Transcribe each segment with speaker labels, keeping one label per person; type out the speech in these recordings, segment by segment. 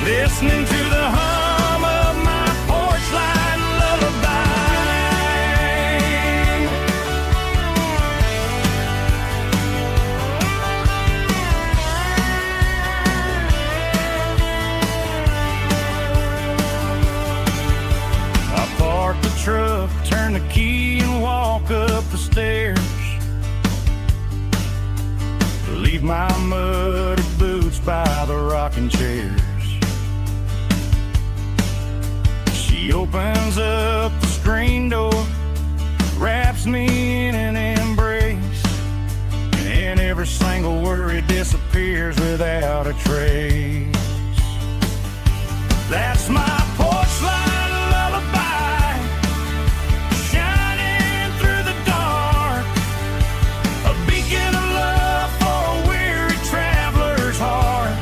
Speaker 1: listening to the hum of my porch light lullaby. I park the truck, turn the key and walk up the stairs. Leave my muddy boots by the rocking chairs. She opens up the screen door, wraps me in an embrace, and every single worry disappears without a trace. That's my porch light lullaby, shining through the dark, a beacon of love for a weary traveler's heart.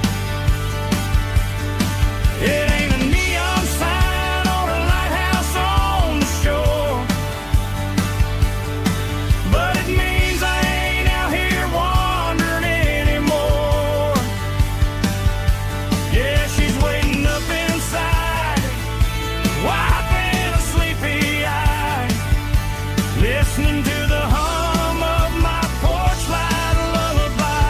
Speaker 1: It ain't a neon sign or a lighthouse on the shore, but it means I ain't out here wandering anymore. Yeah, she's waiting up inside, wiping a sleepy eye, listening to the hum of my porch light lullaby.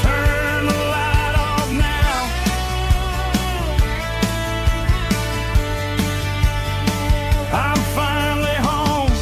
Speaker 1: Turn the light off now. I'm finally home.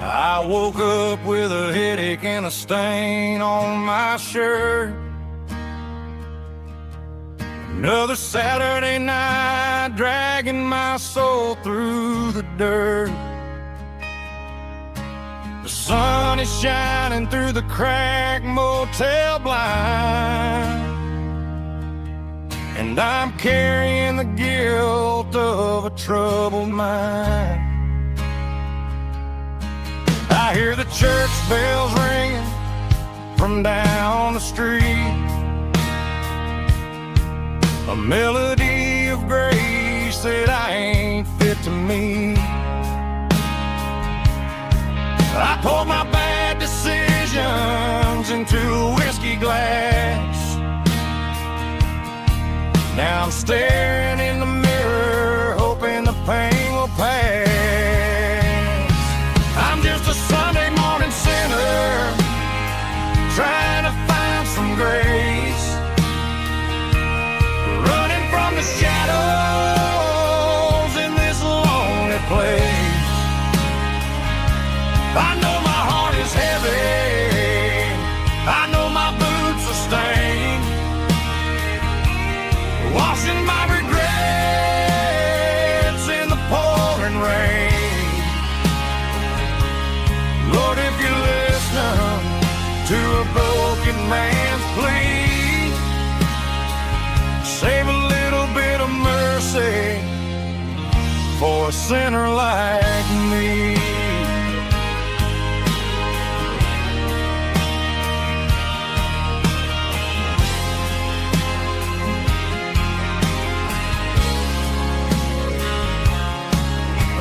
Speaker 1: I woke up with a headache and a stain on my shirt. Another Saturday night dragging my soul through the dirt. The sun is shining through the cracked motel blind, and I'm carrying the guilt of a troubled mind. I hear the church bells ringing from down the street, a melody of grace that I ain't fit to meet. I poured my bad decisions into a whiskey glass. Now I'm staring in the mirror, hoping the pain will pass. I'm just a Sunday morning sinner, trying to find some grace, running from the shadows in this lonely place. I know my heart is heavy, I know my boots are stained, washing my regrets in the pouring rain. Lord, if you listen to a broken man's plea, save a little bit of mercy for a sinner like me.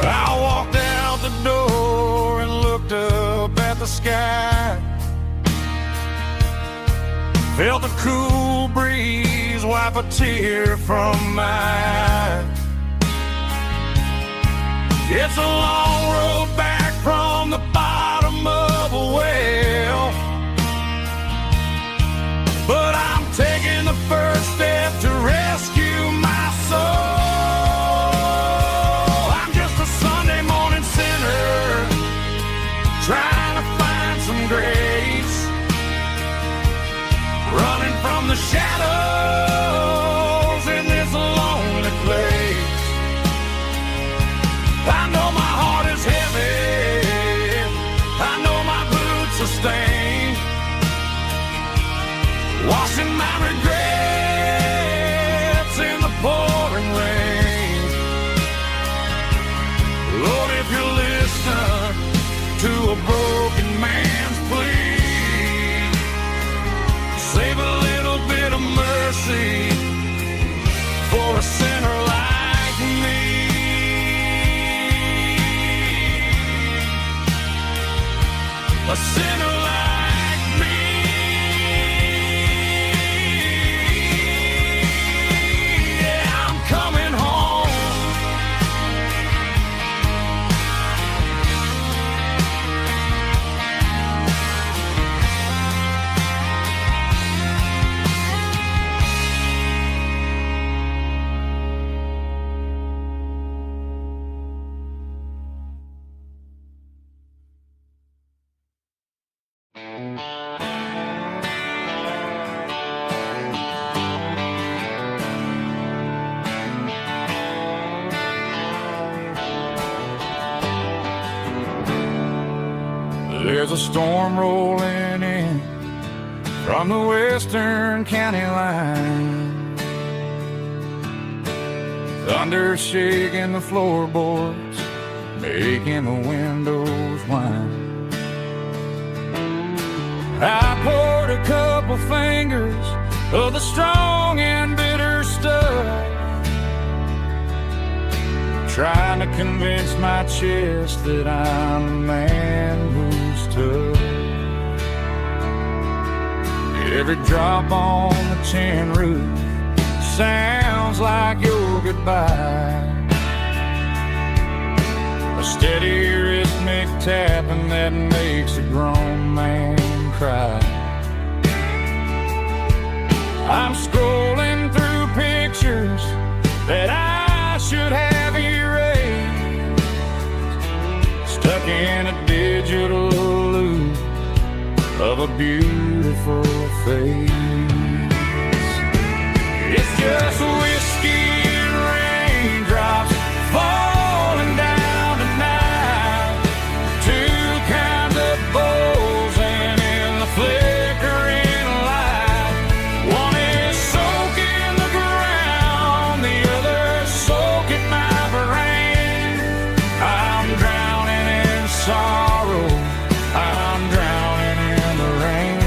Speaker 1: I walked out the door and looked up at the sky, felt a cool breeze wipe a tear from my eye. It's a long road back from the bottom of a well, but I'm taking the first step to rescue my soul. I'm just a Sunday morning sinner, trying to find some grace, running from the shadows in this lonely place. I know my heart is a sinner like me. Yeah, I'm coming home. There's a storm rolling in from the western county line. Thunder shaking the floorboards, making the windows whine. I poured a couple fingers of the strong and bitter stuff, trying to convince my chest that I'm a man who's tough. Every drop on the tin roof sounds like your goodbye, a steady rhythmic tapping that makes a grown man cry. I'm scrolling through pictures that I should have erased, stuck in a digital loop of a beautiful face. It's just whiskey and raindrops falling down tonight, two kinds of bowls and in the flickering light. One is soaking the ground, the other soaking my brain. I'm drowning in sorrow, I'm drowning in the rain.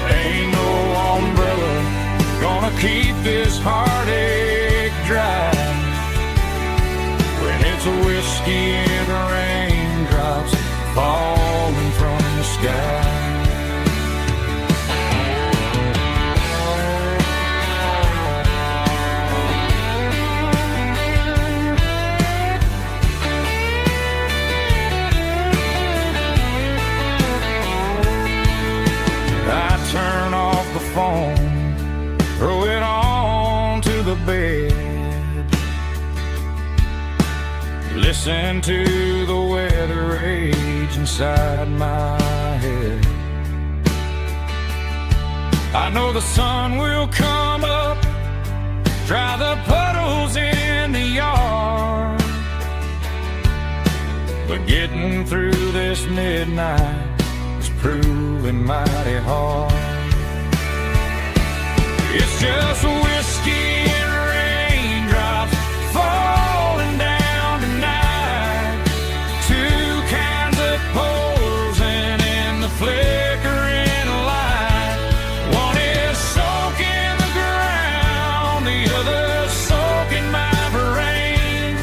Speaker 1: Ain't no umbrella gonna keep this heartache dry when it's a whiskey and raindrops falling from the sky. I turn off the phone, throw it on to the bed, listen to the weather rage inside my head. I know the sun will come up, dry the puddles in the yard, but getting through this midnight is proving mighty hard. It's just whiskey and raindrops falling down tonight, two kinds of poles and in the flickering light. One is soaking the ground, the other soaking my brain.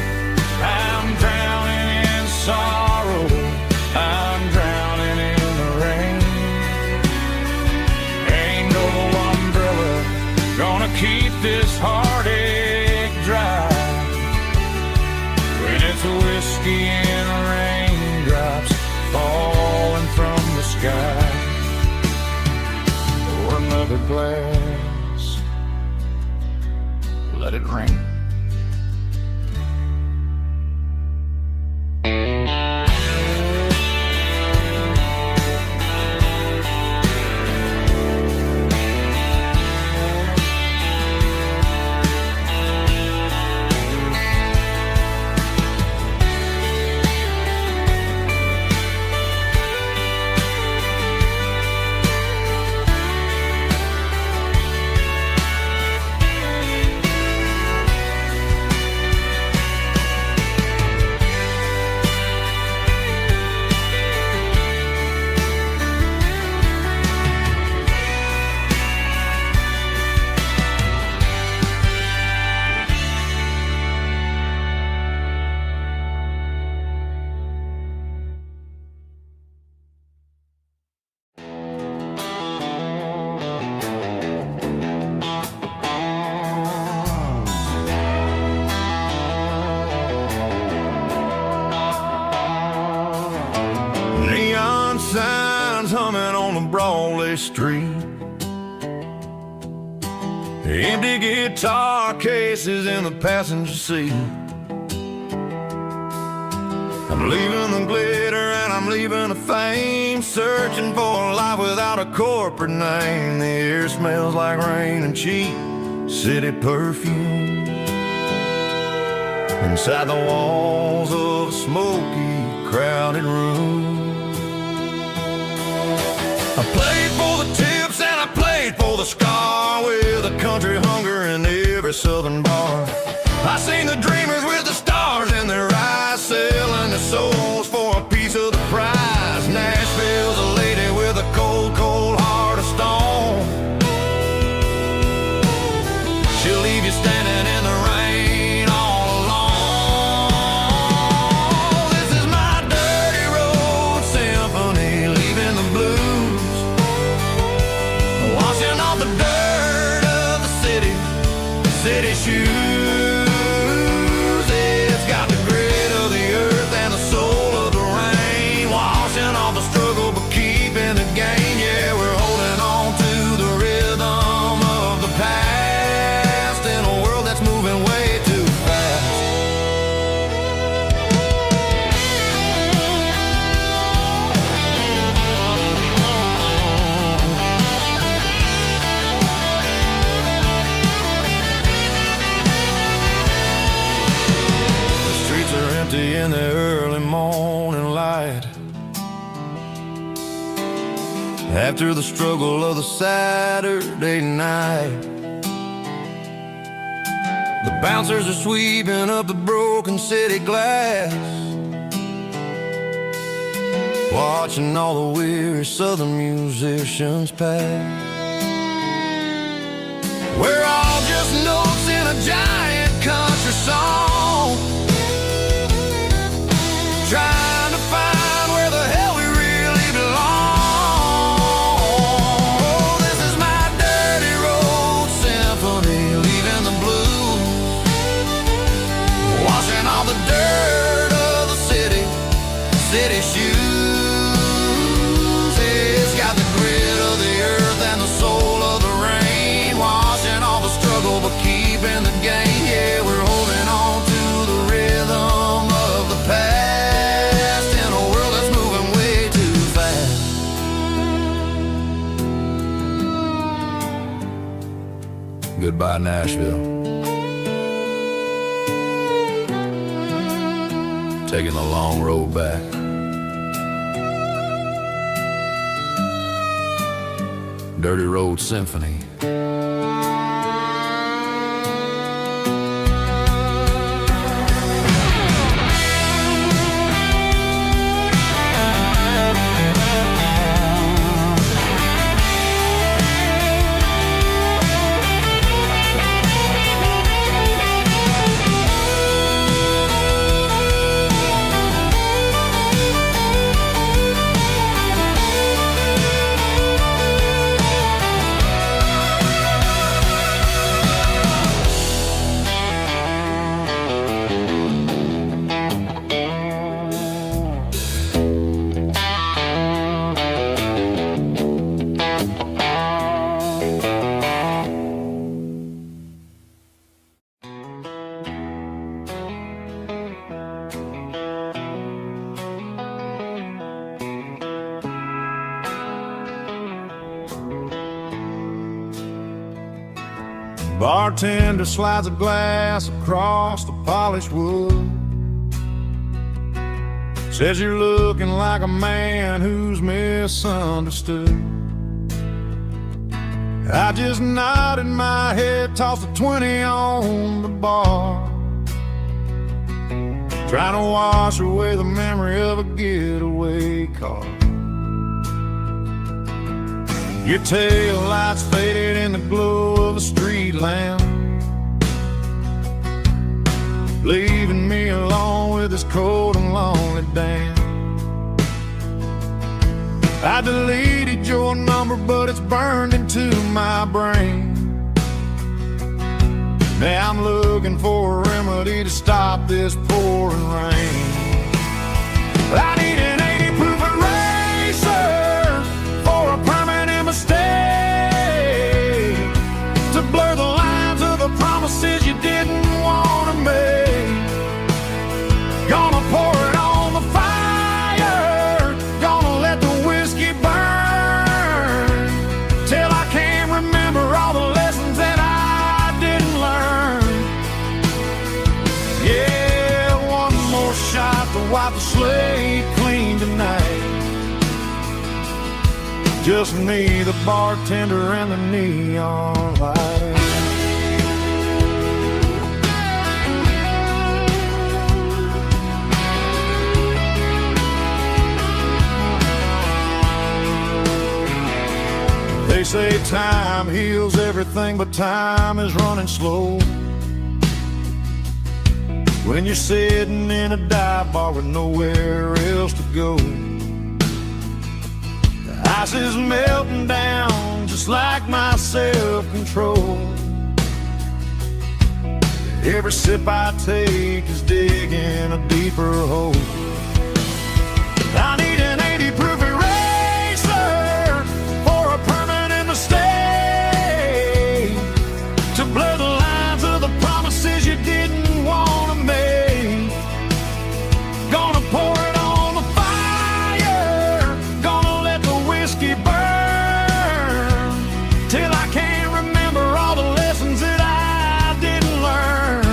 Speaker 1: I'm drowning in sorrow, I'm drowning in the rain. Ain't no umbrella gonna keep this heartache dry when it's a whiskey and raindrops falling from the sky. Pour another glass, let it rain. one-way street. Empty guitar cases in the passenger seat. I'm leaving the glitter and I'm leaving the fame, searching for a life without a corporate name. The air smells like rain and cheap city perfume. Inside the walls of a smoky, crowded room. I played for the tips and I played for the scar, with a country hunger in every southern bar. I seen the dreamers with the stars in their eyes, selling their souls for a piece of the prize. Nashville's a lady with a cold, cold heart of stone. She'll leave you standing in the rain all alone. This is my dirty road symphony, leaving the blues, washing off the dirt of the city shoes. It's got the grit of the earth and the soul of the rain, washing off the struggle but keeping the gain. Yeah, we're holding on to the rhythm of the past in a world that's moving way too fast. The streets are empty in the early morning light, after the struggle of the Saturday night. The bouncers are sweeping up the broken city glass, watching all the weary southern musicians pass. We're all just notes in a giant country song, trying to find where the hell we really belong. Oh, this is my dirty road symphony, leaving the blues, washing all the dirt of the city shoes. It's got the grit of the earth and the soul of the rain, washing all the struggle but keeping the gain. Yeah, we're holding on to the rhythm of the past in a world that's moving way too fast. Goodbye, Nashville. Taking the long road back. Dirty Road Symphony. Bartender slides a glass across the polished wood, says you're looking like a man who's misunderstood. I just nodded my head, tossed a 20 on the bar, trying to wash away the memory of a getaway car. Your tail lights faded in the glow of a street lamp, leaving me alone with this cold and lonely damn. I deleted your number, but it's burned into my brain. Now I'm looking for a remedy to stop this pouring rain. I need an 80 proof eraser for a permanent mistake. to wipe the slate clean tonight. Just me, the bartender, and the neon light. They say time heals everything, but time is running slow. When you're sitting in a dive bar with nowhere else to go, the ice is melting down just like my self-control. Every sip I take is digging a deeper hole. I need an 80 proof eraser for a permanent mistake, to blur the lines of the promises you didn't want to make. Gonna pour it on the fire, gonna let the whiskey burn, till I can't remember all the lessons that I didn't learn.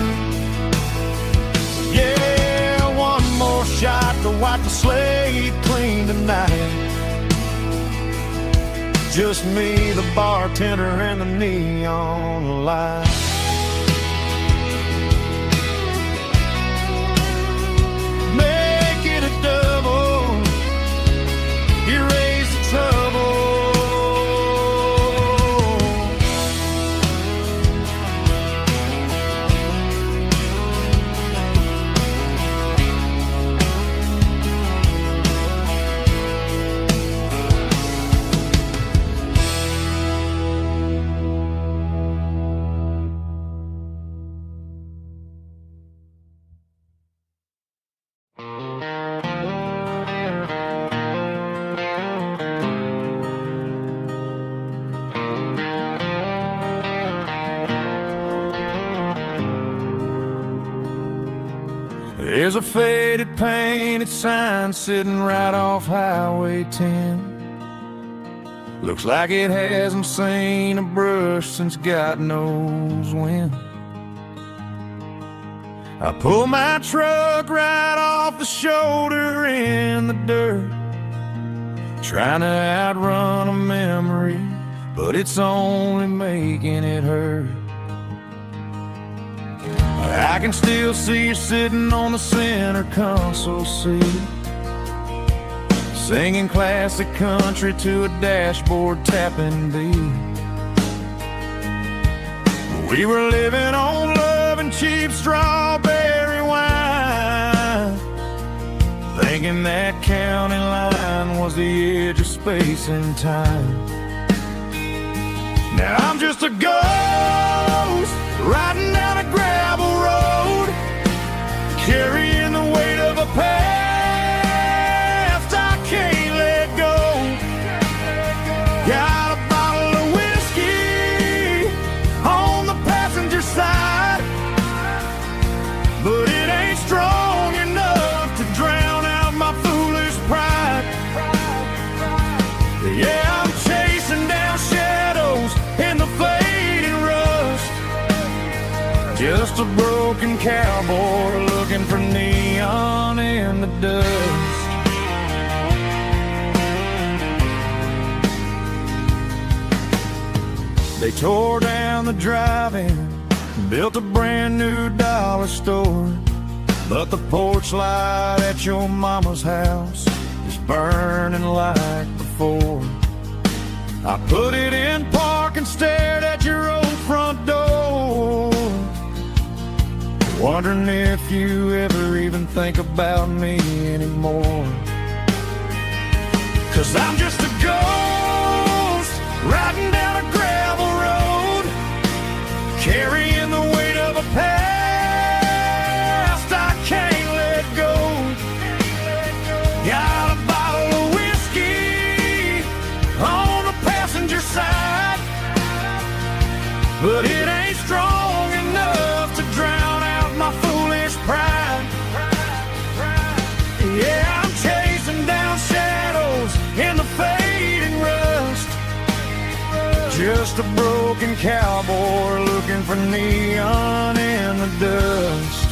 Speaker 1: Yeah, one more shot to wipe the slate clean tonight. Just me, the bartender, and the neon light. Make it a double, erase the trouble. There's a faded painted sign sitting right off Highway 10. Looks like it hasn't seen a brush since God knows when. I pull my truck right off the shoulder in the dirt, trying to outrun a memory, but it's only making it hurt. I can still see you sitting on the center console seat, singing classic country to a dashboard tapping beat. We were living on love and cheap strawberry wine, thinking that county line was the edge of space and time. Now I'm just a ghost riding down a gravel road, carrying the weight of a past I can't let go. Got a bottle of whiskey on the passenger side, but it ain't strong enough to drown out my foolish pride. Yeah, I'm chasing down shadows in the fading rust, just a broken cowboy looking for neon in the dust. They tore down the drive-in, built a brand new dollar store, but the porch light at your mama's house is burning like before. I put it in park and stared at your old front door, wondering if you ever even think about me anymore. 'Cause I'm just a ghost riding down a gravel road, carrying the weight of a past I can't let go. Got a bottle of whiskey on the passenger side, but it ain't strong enough to drown out my foolish pride. Yeah, I'm chasing down shadows in the fading rust, just a broken cowboy looking for neon in the dust.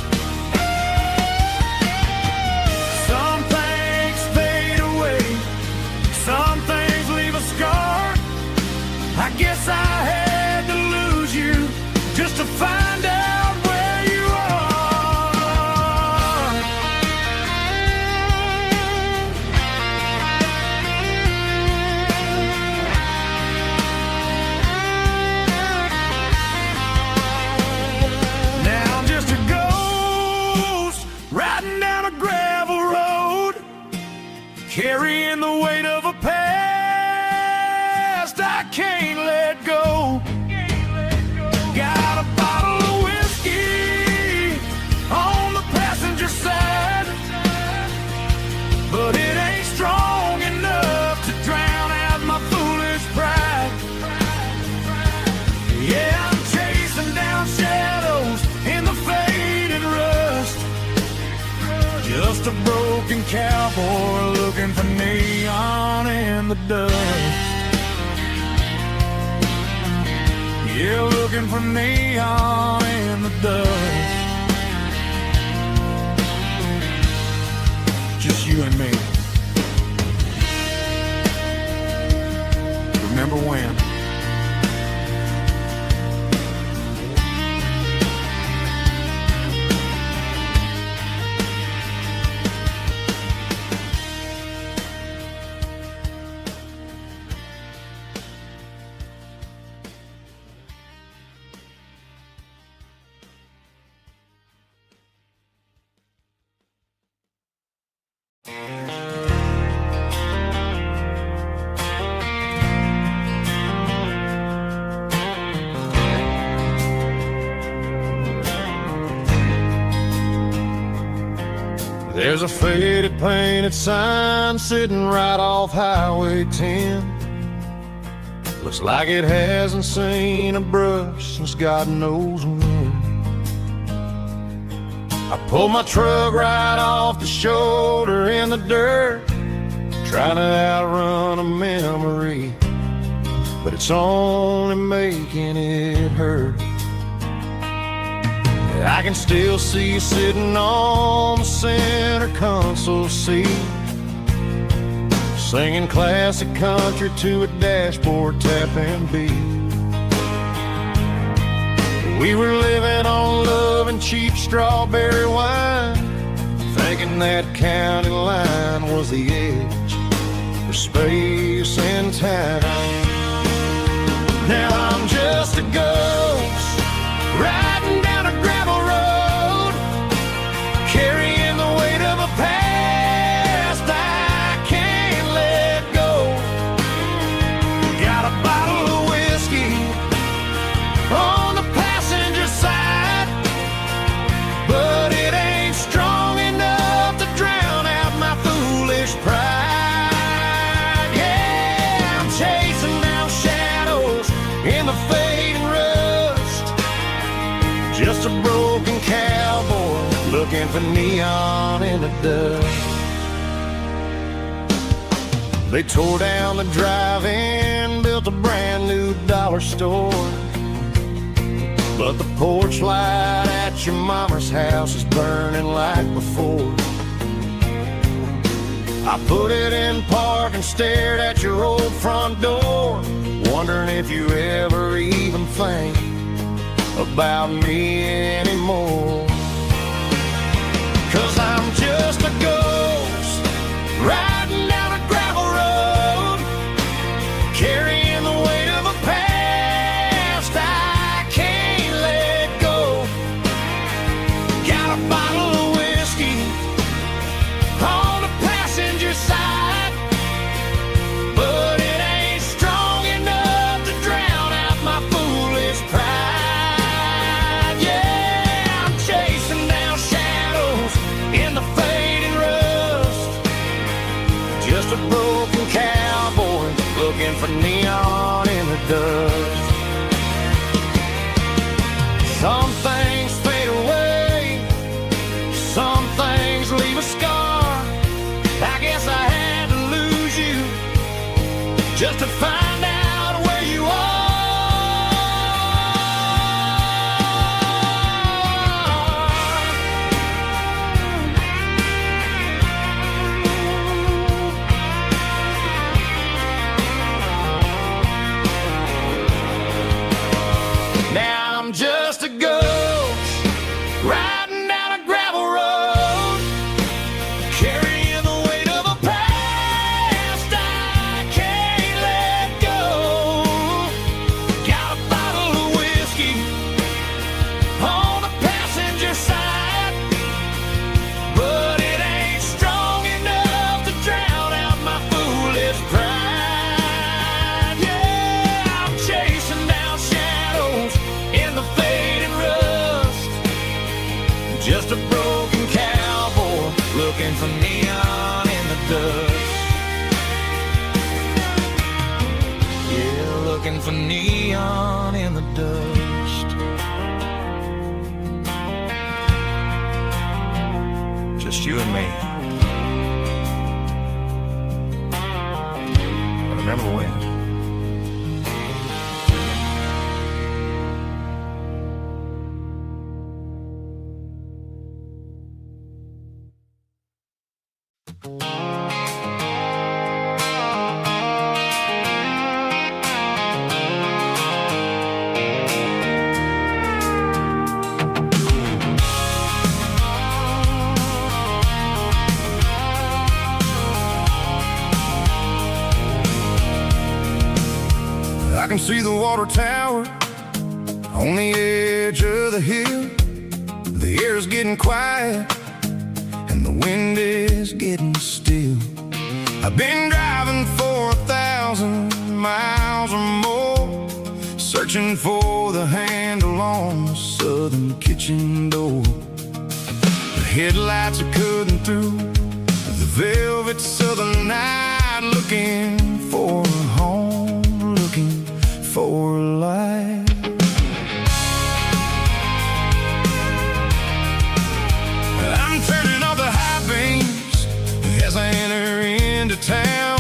Speaker 1: carrying the weight of a past I can't let go. Got a bottle of whiskey on the passenger side, but it ain't strong enough to drown out my foolish pride. Yeah, I'm chasing down shadows in the faded rust, just a broken cowboy looking for neon in the dust. Yeah, looking for neon in the dust. Just you and me. Remember when? There's a faded painted sign sitting right off Highway 10. Looks like it hasn't seen a brush since God knows when. I pulled my truck right off the shoulder in the dirt, trying to outrun a memory, but it's only making it hurt. I can still see you sitting on the center console seat, singing classic country to a dashboard tapping beat. We were living on love and cheap strawberry wine, thinking that county line was the edge for space and time. Now I'm just a ghost riding down a gravel road, carrying the weight of a past I can't let go. Got a bottle of whiskey on the passenger side, but it ain't strong enough to drown out my foolish pride. Yeah, I'm chasing down shadows in the fading rust, just a broken cowboy looking for neon in the dust. They tore down the drive-in, built a brand new dollar store, but the porch light at your mama's house is burning like before. I put it in park and stared at your old front door, wondering if you ever even think about me anymore. 'Cause I'm just a ghost riding down a gravel road, carrying the weight of a past I can't let go. Got a bottle of whiskey on the passenger side, but it ain't strong enough to drown out my foolish pride. Yeah, I'm chasing down shadows in the fading rust, just a broken cowboy looking for neon in the dust. Some things fade away, some things leave a scar. I guess I had to lose you just to find out where you are. Now I'm just a ghost riding down a gravel road, carrying the weight of a past I can't let just a broken cowboy looking for neon in the dust. Yeah, looking for neon in the dust. Just you and me. I remember when. I can see the water tower on the edge of the hill. The air's getting quiet and the wind is getting still. I've been driving for 1,000 miles or more, searching for the handle on the southern kitchen door. The headlights are cutting through the velvet southern night, looking for a home, looking for life. I'm turning off the high beams as I enter into town,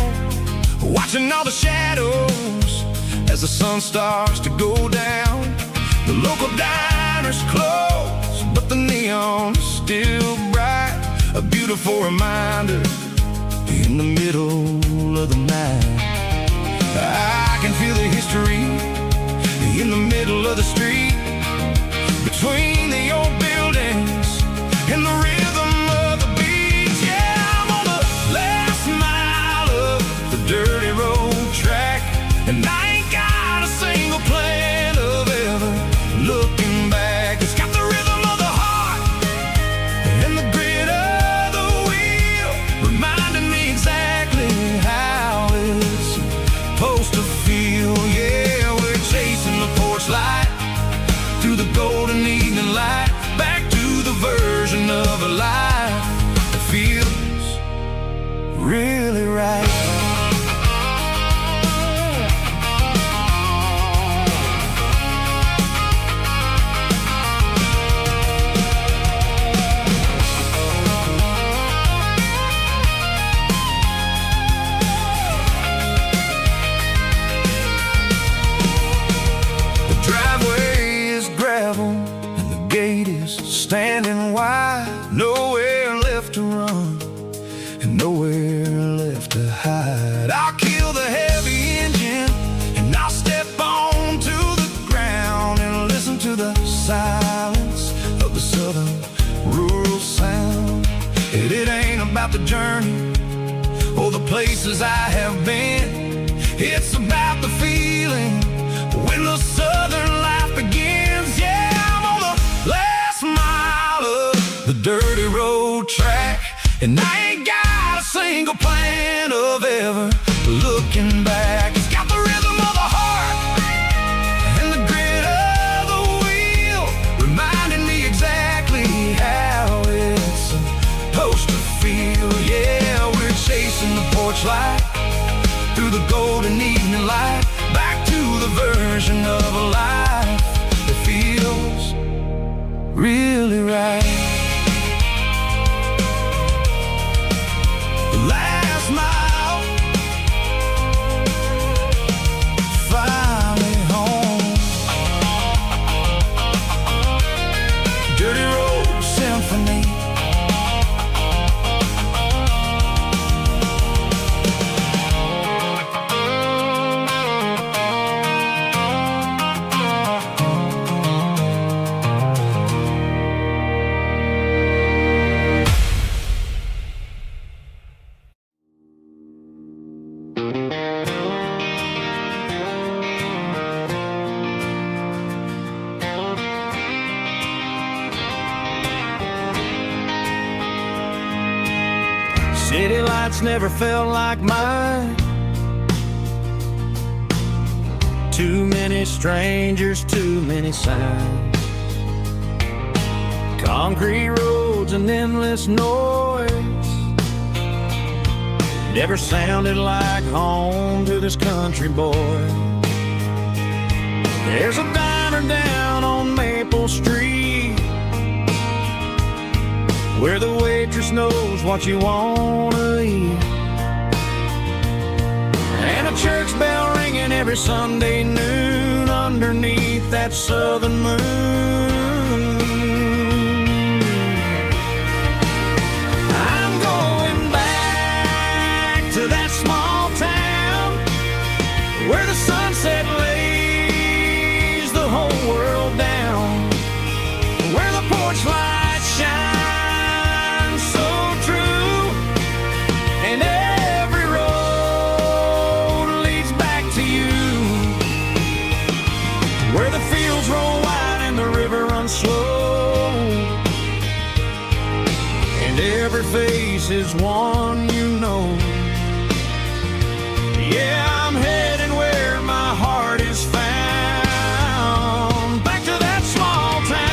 Speaker 1: watching all the shadows as the sun starts to go down. The local diner's closed, but the neon's still bright, a beautiful reminder in the middle of the night. I can feel the history in the middle of the street, between the old buildings and the rhythm of the beat. Yeah, I'm on the last mile of the dirty road track, and I ain't got a single plan of ever looking back. It's got the rhythm of the heart and the grit of the wheel, reminding me exactly how it's supposed to feel. Yeah, we're chasing the porch light through the golden evening light, back to the version of a life that feels really right. Standing wide, nowhere left to run and nowhere left to hide. I'll kill the heavy engine and I'll step onto the ground and listen to the silence of the southern rural sound. It ain't about the journey or the places I have been, it's about the feeling when the southern life begins. Yeah, I'm on the last mile of the dirty road track, and I ain't got a single plan of ever looking back. It's got the rhythm of the heart and the grit of the wheel, reminding me exactly how it's supposed to feel. Yeah, we're chasing the porch light through the golden evening light, back to the version of a life that feels really right. The last mile, finally home. Dirty road symphony. City lights never felt like mine. Too many strangers, too many signs. Concrete roads and endless noise never sounded like home to this country boy. There's a diner down on Maple Street where the waitress knows what you wanna eat, and a church bell ringing every Sunday noon underneath that southern moon. I'm going back to that small town where the sunset lays the whole world down, where the porch lights shine so true, and every road leads back to you, where the fields roll wide and the river runs slow, and every face is one you know. Yeah, I'm heading where my heart is found, back to that small town.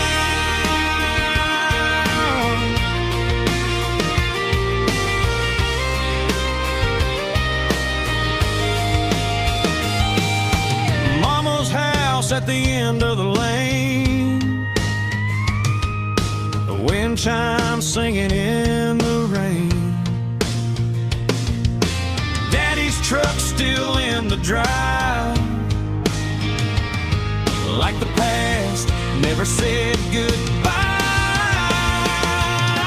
Speaker 1: Mama's house at the end of the lane, the wind chimes singing in the rain, Daddy's truck still in the drive, like the past never said goodbye.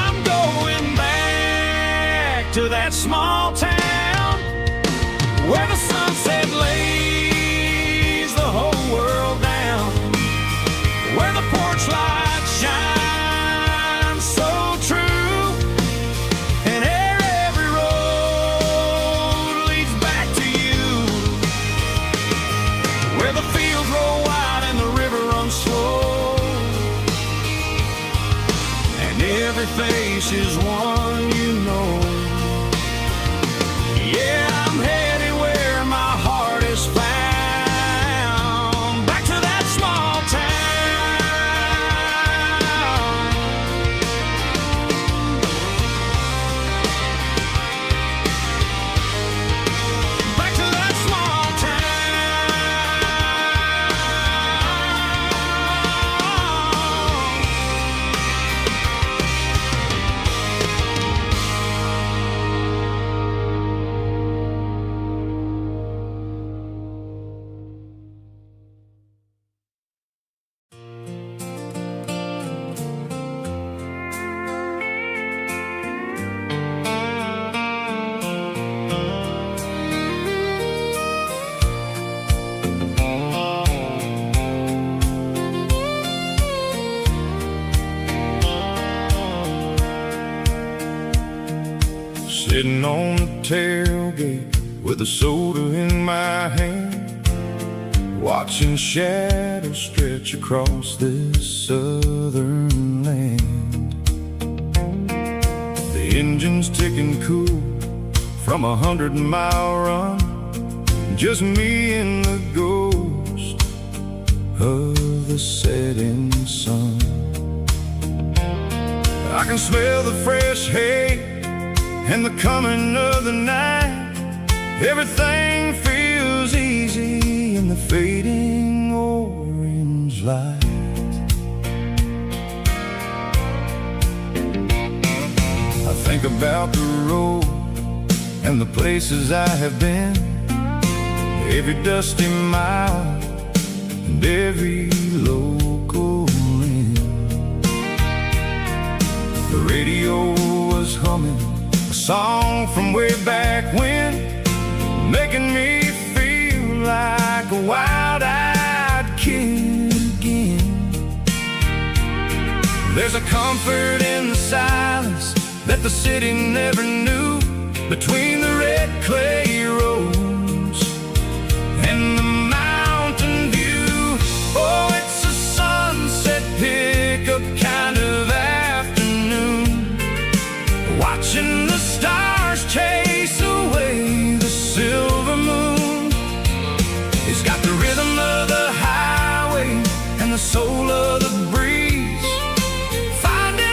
Speaker 1: I'm going back to that small town where the sunset lays the whole world down, where the porch lights shine so true, and every road leads back to you, where the fields roll wide and the river runs slow, and every face is one you know. Yeah, I'm headed where my heart is found, back to that small town. Back to that small Sitting on the tailgate with a soda in my hand, watching shadows stretch across this southern land. The engine's ticking cool from 100-mile run, just me and the ghost of the setting sun. I can smell the fresh hay and the coming of the night. Everything feels easy in the fading orange light. I think about the road and the places I have been, every dusty mile and every local inn. The radio was humming a song from way back when, making me feel like a wild-eyed kid again. There's a comfort in the silence that the city never knew, between the red clay roads and the mountain view. Oh, it's a sunset pickup kind of afternoon, watching the stars chase away the silver moon. It's got the rhythm of the highway and the soul of the breeze, finding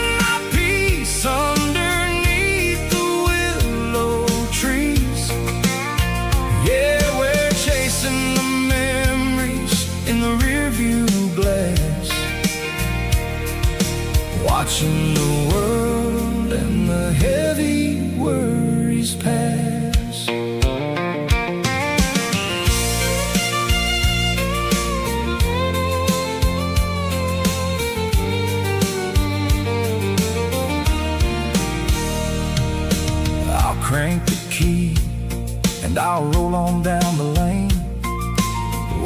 Speaker 1: crank the key, and I'll roll on down the lane,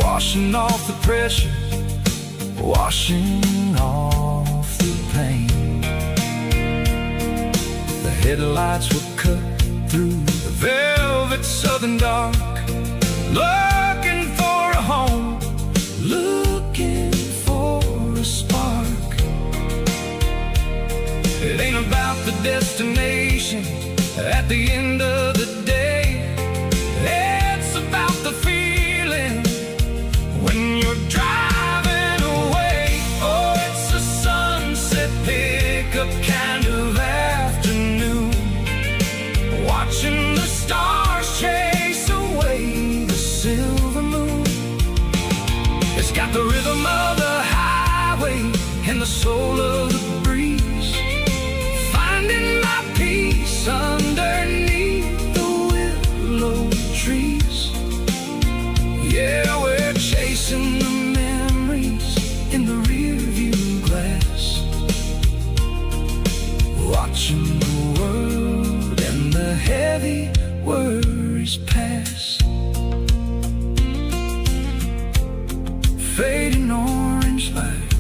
Speaker 1: washing off the pressure, washing off the pain. The headlights will cut through the velvet southern dark, looking for a home, looking for a spark. It ain't about the destination at the end of the day, it's about the feeling when you're driving away. Oh, it's a sunset pickup kind of afternoon, watching the stars chase away the silver moon. It's got the rhythm of the highway and the soul of the breeze, finding my peace underneath the willow trees. Yeah, we're chasing the memories in the rearview glass, watching the world and the heavy worries pass. Fading orange light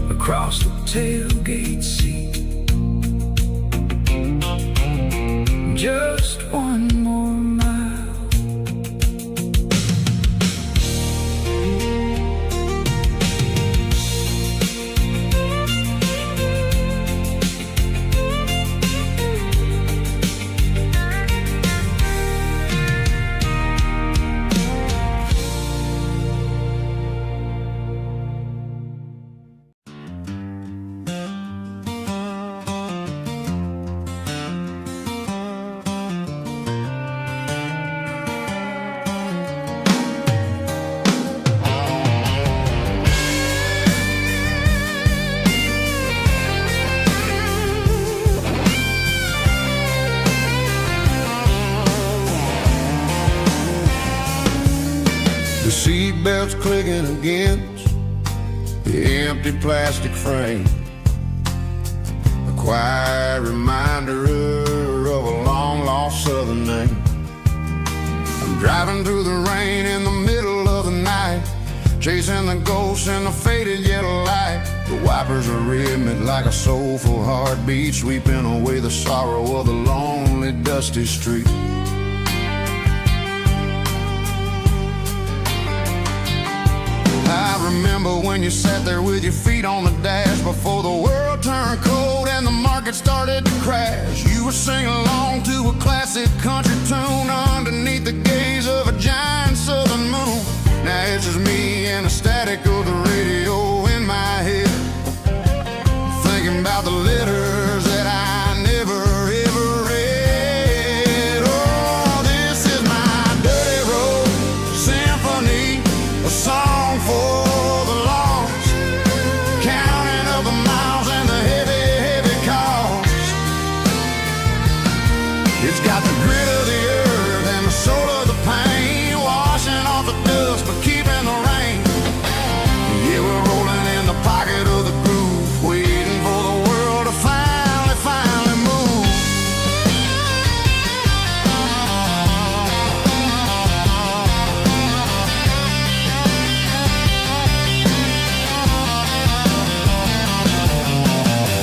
Speaker 1: across the tailgate seat. Just one more mile.
Speaker 2: Seatbelts clicking against the empty plastic frame, a quiet reminder of a long-lost southern name. I'm driving through the rain in the middle of the night, chasing the ghosts in the faded yellow light. The wipers are rhythmic like a soulful heartbeat, sweeping away the sorrow of the lonely, dusty street. I remember when you sat there with your feet on the dash before the world turned cold and the market started to crash. You were singing along to a classic country tune underneath the gaze of a giant southern moon. Now it's just me and the static of the radio in my head, thinking about the letters that I never ever read. Oh, this is my dirty road symphony, a song for the lost, counting up the miles and the heavy, heavy cost. It's got the grit of the earth and the soul of the pain, washing off the dust but keeping the rain. Yeah, we're rolling in the pocket of the groove, waiting for the world to finally move.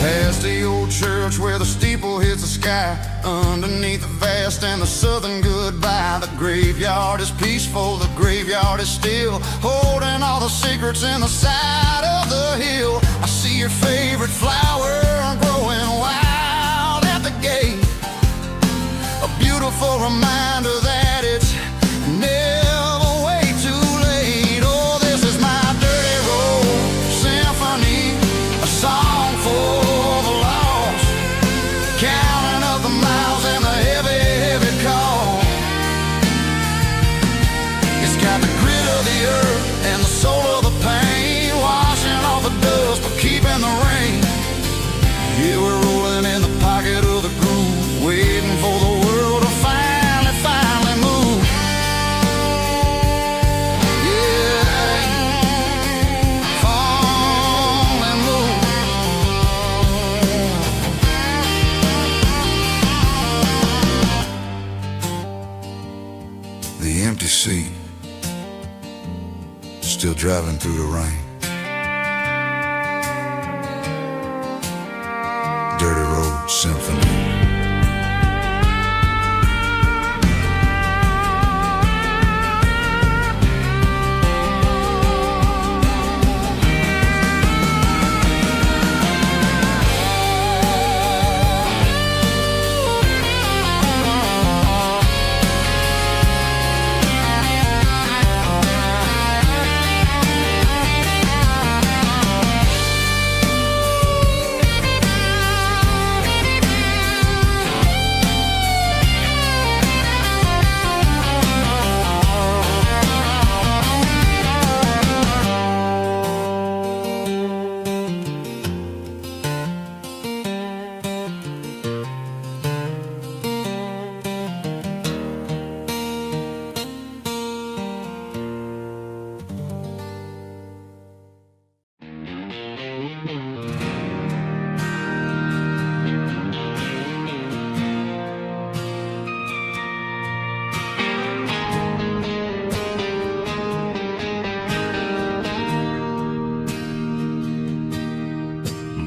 Speaker 2: Past the old church where the steeple hits the sky, underneath the vast and the southern goodbye. The graveyard is peaceful, the graveyard is still, holding all the secrets in the side of the hill. I see your favorite flower growing wild at the gate, a beautiful reminder that it's never way too late. Oh, this is my dirty road symphony, a song for the lost, counting up the miles and the heavy, heavy call. It's got the grit of the earth and the soul of the pain, washing off the dust but keeping the rain. Yeah, we're rolling in the pocket of the groove, waiting for the world to finally move. Yeah, fall and move. still driving through the rain. Dirty Road Symphony.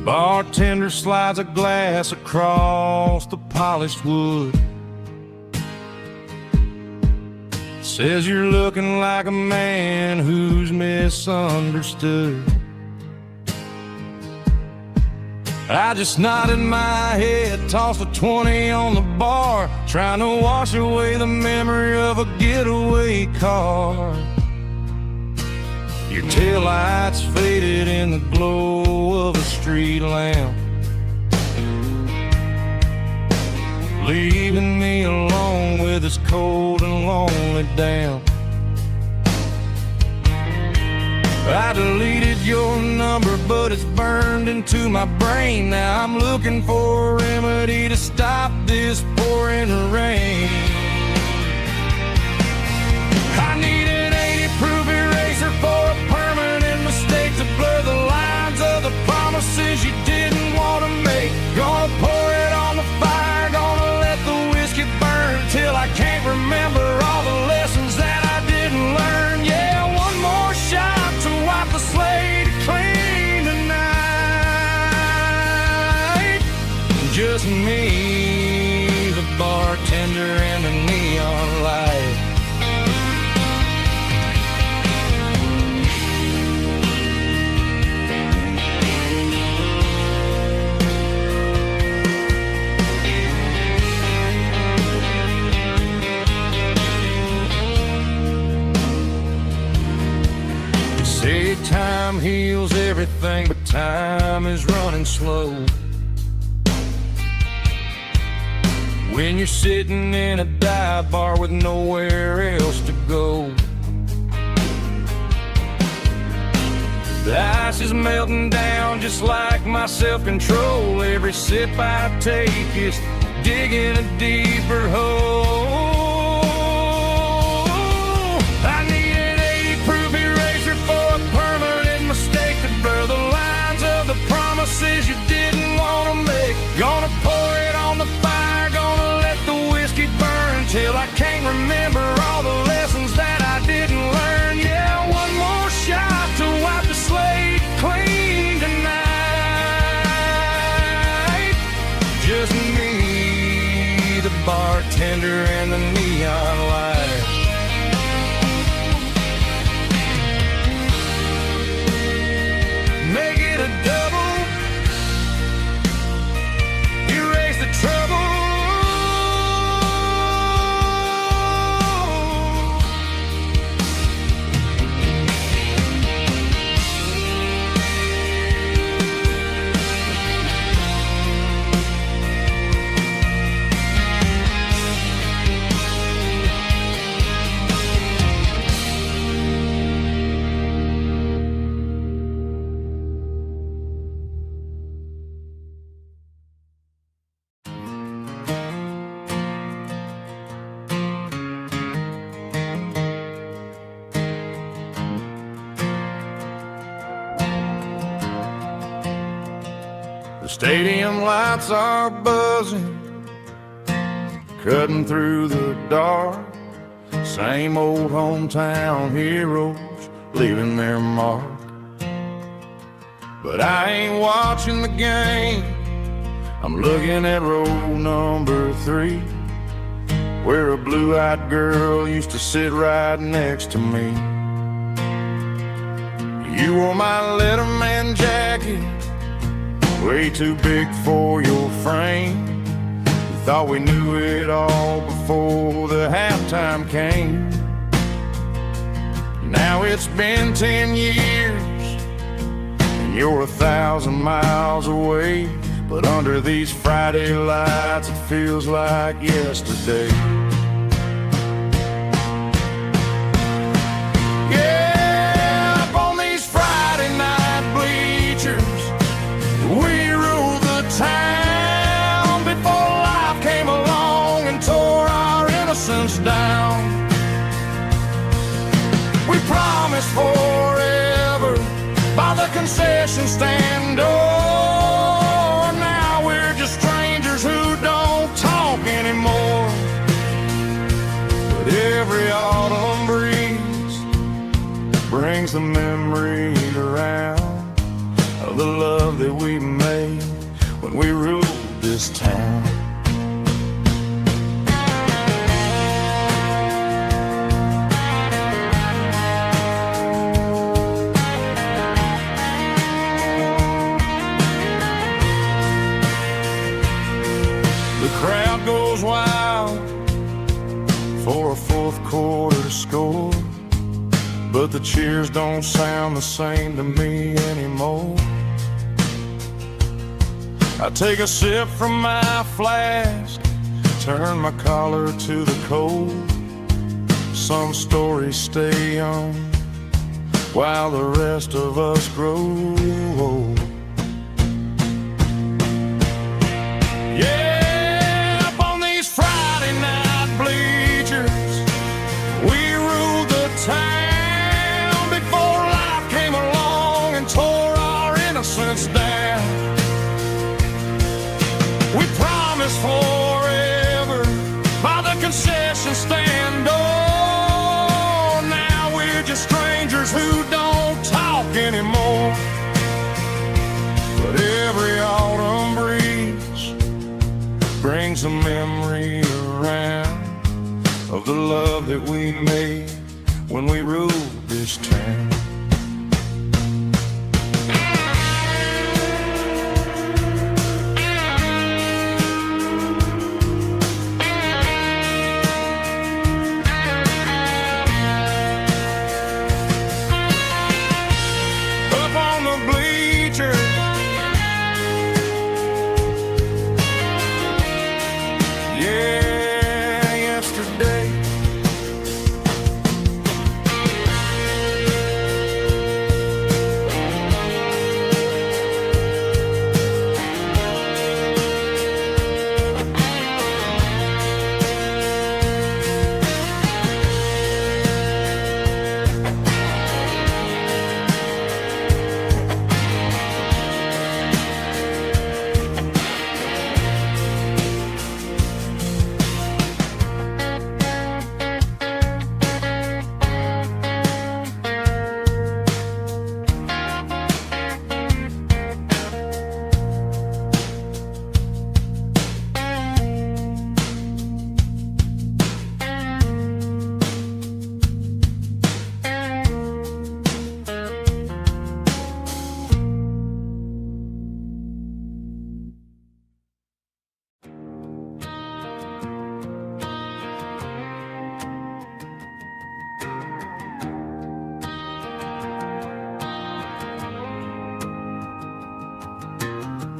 Speaker 1: Bartender slides a glass across the polished wood. Says you're looking like a man who's misunderstood. I just nodded my head, tossed a 20 on the bar, trying to wash away the memory of a getaway car. Your taillights faded in the glow of a street lamp, leaving me alone with this cold and lonely damp. I deleted your number, but it's burned into my brain. Now I'm looking for a remedy to stop this pouring rain. I need an 80-proof eraser for a permanent mistake, to blur the lines of the promises you didn't want to make. Gonna pour it on the fire, gonna let the whiskey burn till I can't remember all the lessons that I didn't learn. Yeah, one more shot to wipe the slate clean tonight. Just me, the bartender, and the neon light. Say time heals everything, but time is running slow. When you're sitting in a dive bar with nowhere else to go, the ice is melting down just like my self-control. Every sip I take is digging a deeper hole. I need an 80-proof eraser for a permanent mistake, to blur the lines of the promises you didn't want to make. Gonna pour it on the fire, gonna let the whiskey burn till I can't remember all the lessons that I didn't learn. Yeah, one more shot to wipe the slate clean tonight. Just me, the bartender, and the neon light. Make it a double, erase the trouble. The stadium lights are buzzing, cutting through the dark. Same old hometown heroes leaving their mark. But I ain't watching the game, I'm looking at row number 3, where a blue-eyed girl used to sit right next to me. You wore my Letterman jacket, way too big for your frame. We thought we knew it all before the halftime came. Now it's been 10 years, and you're 1,000 miles away. But under these Friday lights, it feels like yesterday. Yeah, up on these Friday night bleachers, we ruled the town before life came along and tore our innocence down. We promised forever by the concession stand door. Who don't talk anymore. But every autumn breeze brings the memory around of the love that we made when we ruled this town. Crowd goes wild for a fourth quarter score, but the cheers don't sound the same to me anymore. I take a sip from my flask, turn my collar to the cold. Some stories stay young while the rest of us grow old. Yeah, town before life came along and tore our innocence down. We promised forever by the concession stand door. Now we're just strangers who don't talk anymore. But every autumn breeze brings a memory around of the love that we made when we ruled this town. Up on the bleachers, yeah, yesterday.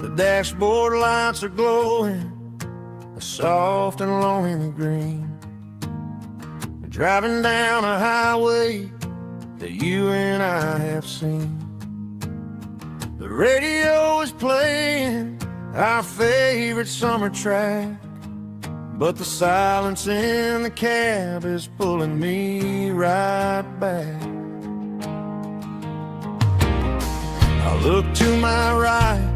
Speaker 1: The dashboard lights are glowing, a soft and lonely green. Driving down a highway that you and I have seen. The radio is playing our favorite summer track, but the silence in the cab is pulling me right back. I look to my right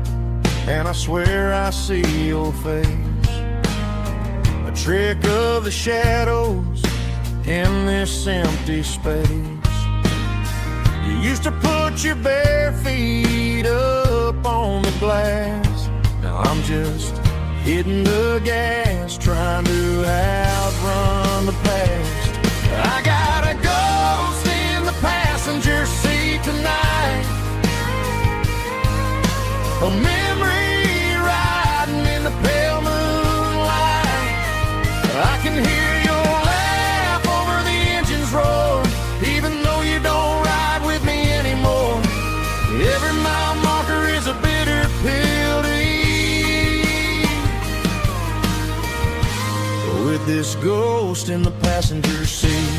Speaker 1: and I swear I see your face, a trick of the shadows in this empty space. You used to put your bare feet up on the glass. Now I'm just hitting the gas, trying to outrun the past. I got a ghost in the passenger seat tonight, a memory riding in the pale moonlight. I can hear your laugh over the engine's roar, even though you don't ride with me anymore. Every mile marker is a bitter pill to eat, with this ghost in the passenger seat.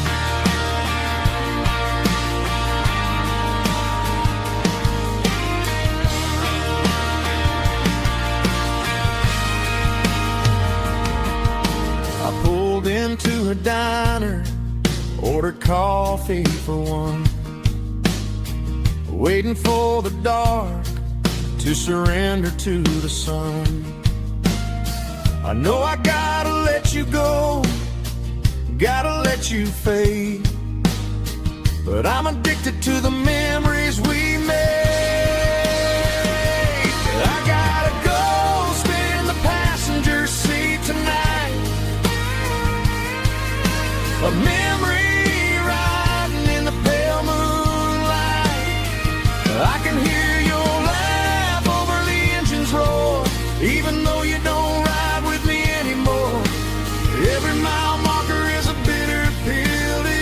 Speaker 1: I pulled into a diner, ordered coffee for one, waiting for the dark to surrender to the sun. I know I gotta let you go, gotta let you fade, but I'm addicted to the memories we made. I got a ghost in the passenger seat tonight, a memory riding in the pale moonlight. I can hear your laugh over the engine's roar, even though you don't ride with me anymore. Every mile marker is a bitter pill to eat,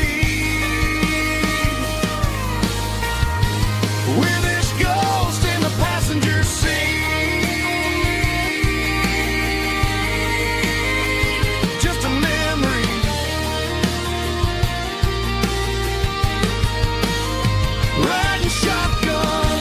Speaker 1: with this ghost in the passenger seat. Just a memory, riding shotgun.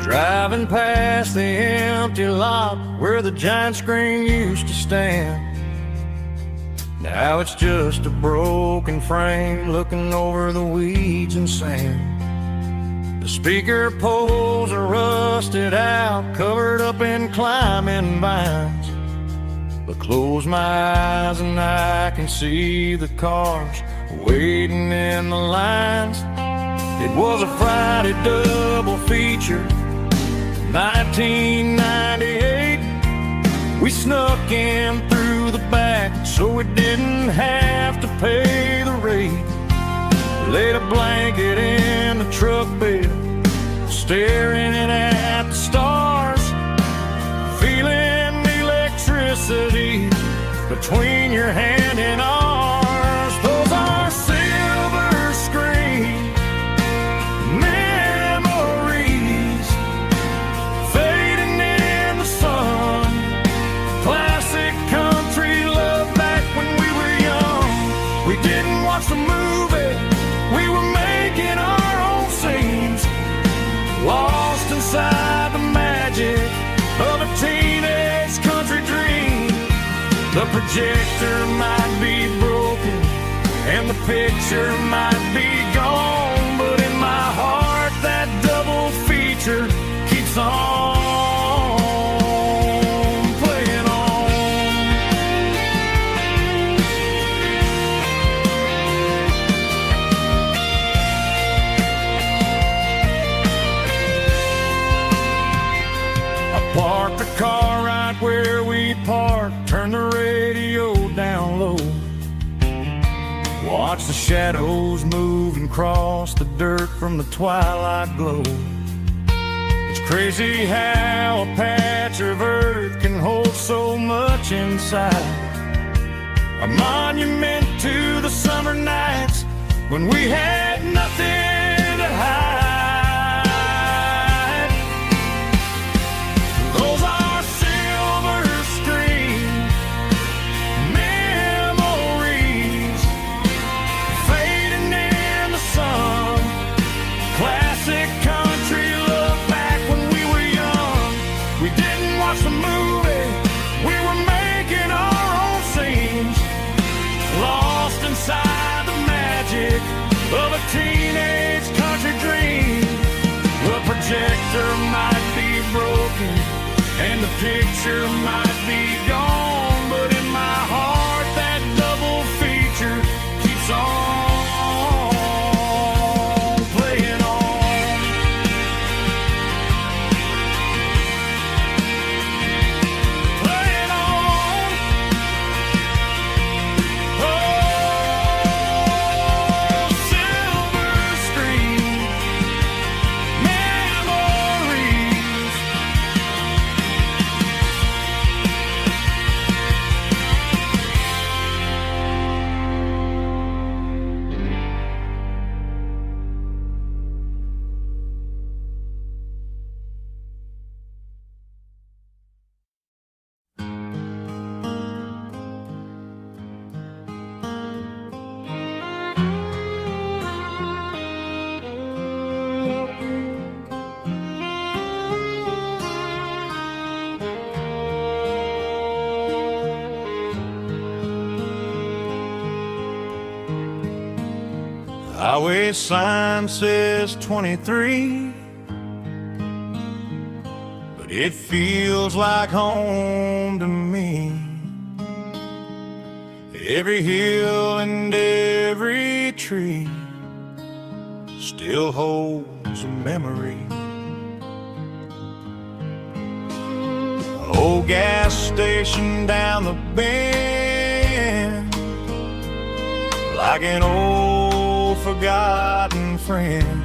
Speaker 1: Driving past the empty lot where the giant screen used to stand. Now it's just a broken frame looking over the weeds and sand. The speaker poles are rusted out, covered up in climbing vines. But close my eyes and I can see the cars waiting in the lines. It was a Friday double feature, 1998. We snuck in through the back so we didn't have to pay the rate. Laid a blanket in the truck bed, staring at the stars, feeling the electricity between your hand and ours. Those are silver screen memories fading in the sun. Classic country love back when we were young. We didn't watch the movie, we were making our own scenes, lost inside the magic of a teenage country dream. The projector might be broken and the picture might be gone, but in my heart that double feature keeps on playing on. I parked the car right where we parked, turned the radio down low, watch the shadows move and cross the dirt from the twilight glow. It's crazy how a patch of earth can hold so much inside, a monument to the summer nights when we had nothing to hide. Those are silver screen memories fading in the sun. Classic country love back of a teenage country dream. The projector might be broken and the picture might be gone, but in my heart that double feature keeps on playing on. Playing on. Oh, silver screen memories. Highway sign says 23, but it feels like home to me. Every hill and every tree still holds a memory. An old gas station down the bend, like an old forgotten friend.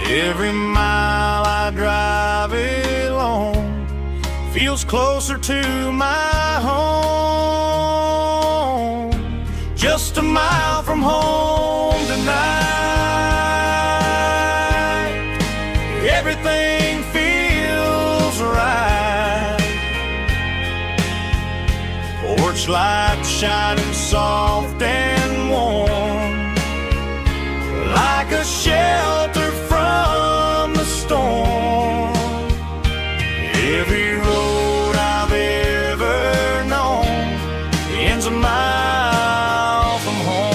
Speaker 1: Every mile I drive along feels closer to my home. Just a mile from home tonight, everything feels right. Porch light shining soft and warm, like a shelter from the storm. Every road I've ever known ends a mile from home.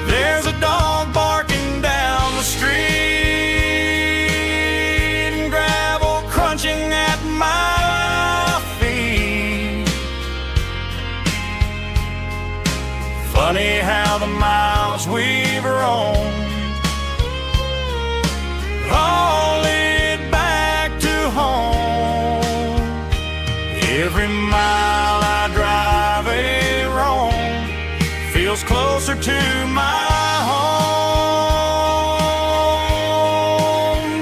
Speaker 1: There's a dog barking down the street and gravel crunching at my feet. Funny how the miles we've roamed all lead back to home. Every mile I drive roam feels closer to my home.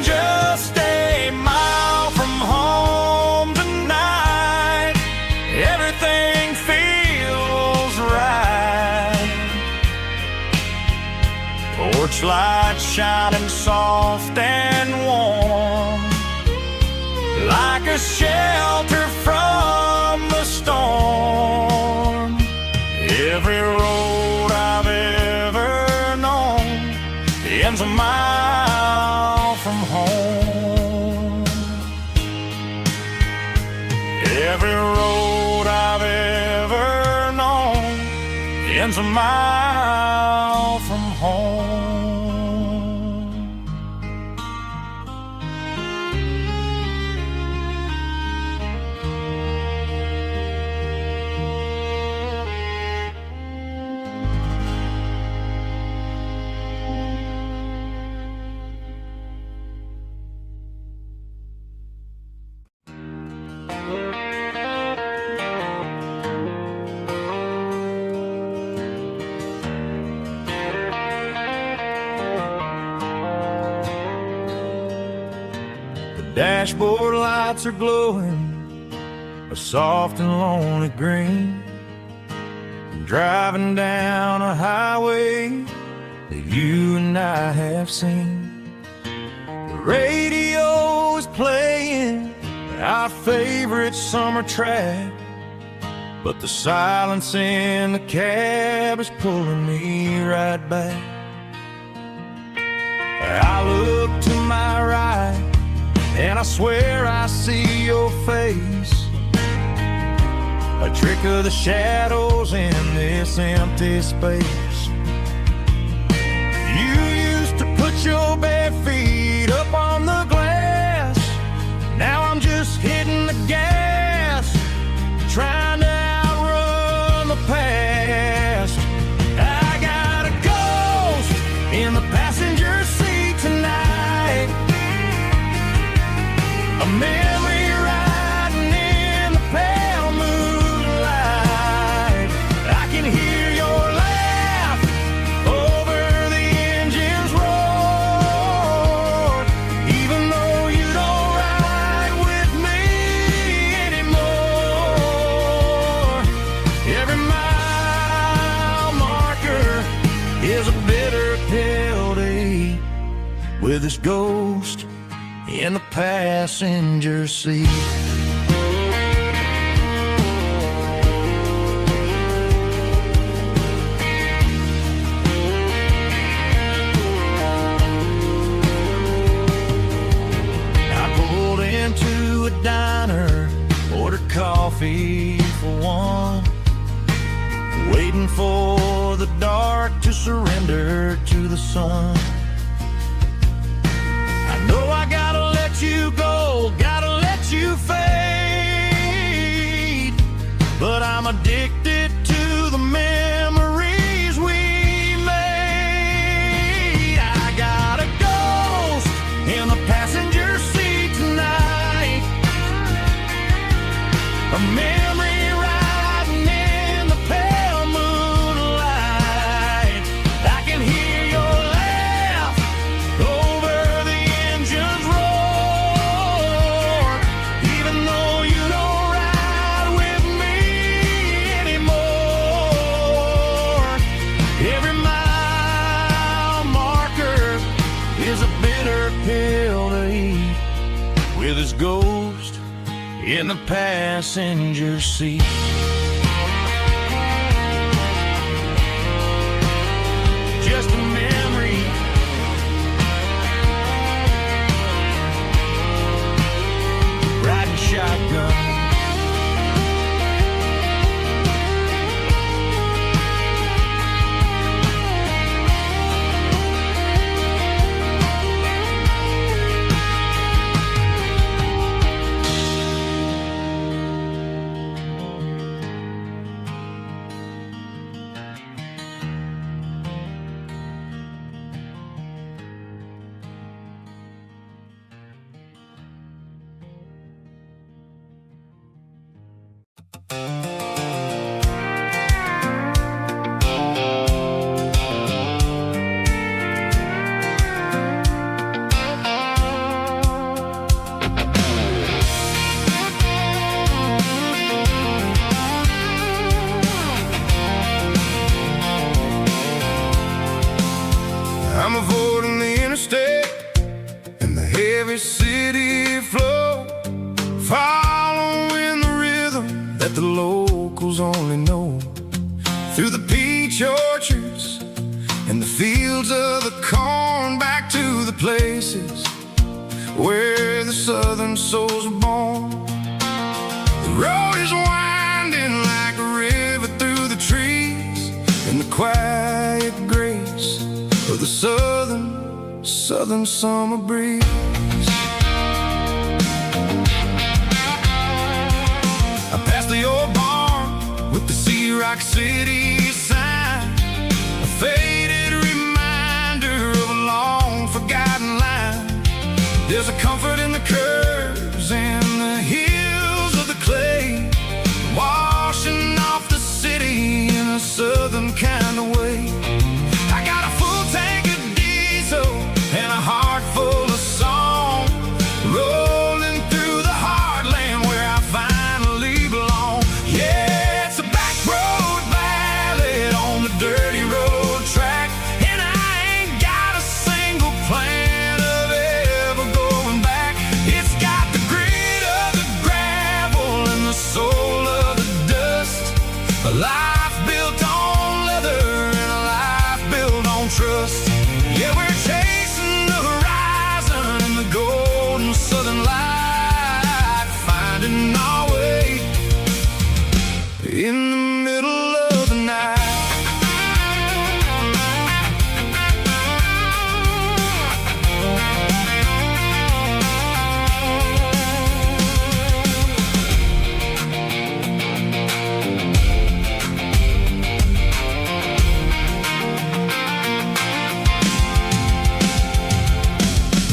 Speaker 1: Just a mile from home tonight, everything feels right. Porch light shining soft and warm, like a shelter from the storm. Every road I've ever known ends a mile from home. Every road I've ever known ends a mile from home. Dashboard lights are glowing a soft and lonely green. I'm driving down a highway that you and I have seen. The radio is playing our favorite summer track, but the silence in the cab is pulling me right back. I look to my right and I swear I see your face, a trick of the shadows in this empty space. You used to put your bare feet up on the glass. Now I'm just hitting the gas, trying to outrun the past. I got a ghost in the passenger seat tonight, a memory riding in the pale moonlight. I can hear your laugh over the engine's roar, even though you don't ride with me anymore. Every mile marker is a bitter pill to eat, with this ghost in the passenger seat. I pulled into a diner, ordered coffee for one, waiting for the dark to surrender to the sun. I know I gotta let you go, gotta let you fade, but I'm addicted to the memories we made. I got a ghost in the passenger seat tonight, a memory riding in the pale moonlight. I can hear your laugh over the engine's roar, even though you don't ride with me anymore. Every mile marker is a bitter pill to eat, with his ghost in the passenger seat. Just a memory, riding shotgun.
Speaker 2: I'm avoiding the interstate and the heavy city flow, following the rhythm that the locals only know, through the peach orchards and the fields of the corn, back to the places where the southern souls are born. The road is winding like a river through the trees, in the quiet grace of the southern summer breeze. I passed the old barn with the Sea Rock City sign, a faded reminder of a long forgotten line. There's a comfort in the curves and the hills of the clay, washing off the city in a southern kind of way. I got a full tank of diesel and a heart full of song, rolling through the heartland where I finally belong. Yeah, it's a back road ballad on the dirty road track, and I ain't got a single plan of ever going back. Yeah, we're chasing the horizon in the golden southern light, finding our way in the middle of the night.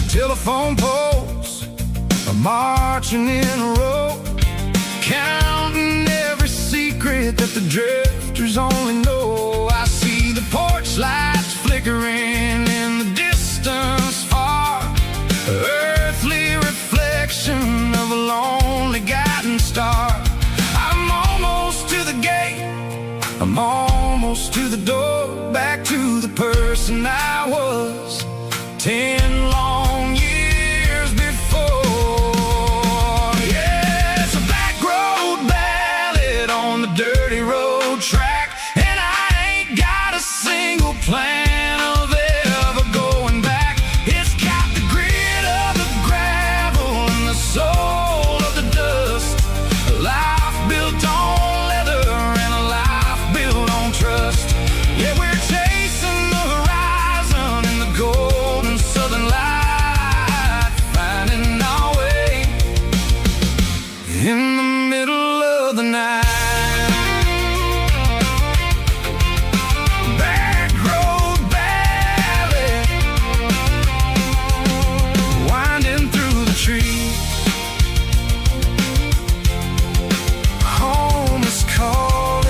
Speaker 2: Telephone poles are marching in a row, counting every secret that the drifters only know. I see the porch lights flickering in the distance far, earthly reflection of a lonely guiding star. I'm almost to the gate, I'm almost to the door, back to the person I was 10 long years before. Yeah, it's a back road ballad on the dirty road track, and I ain't got a single plan of ever going back. It's got the grit of the gravel and the soul of the dust, a life built on leather and a life built on trust. Yeah, we're chasing the horizon in the golden southern light, finding our way in the middle of the night. Back road ballad, winding through the trees. Home is calling.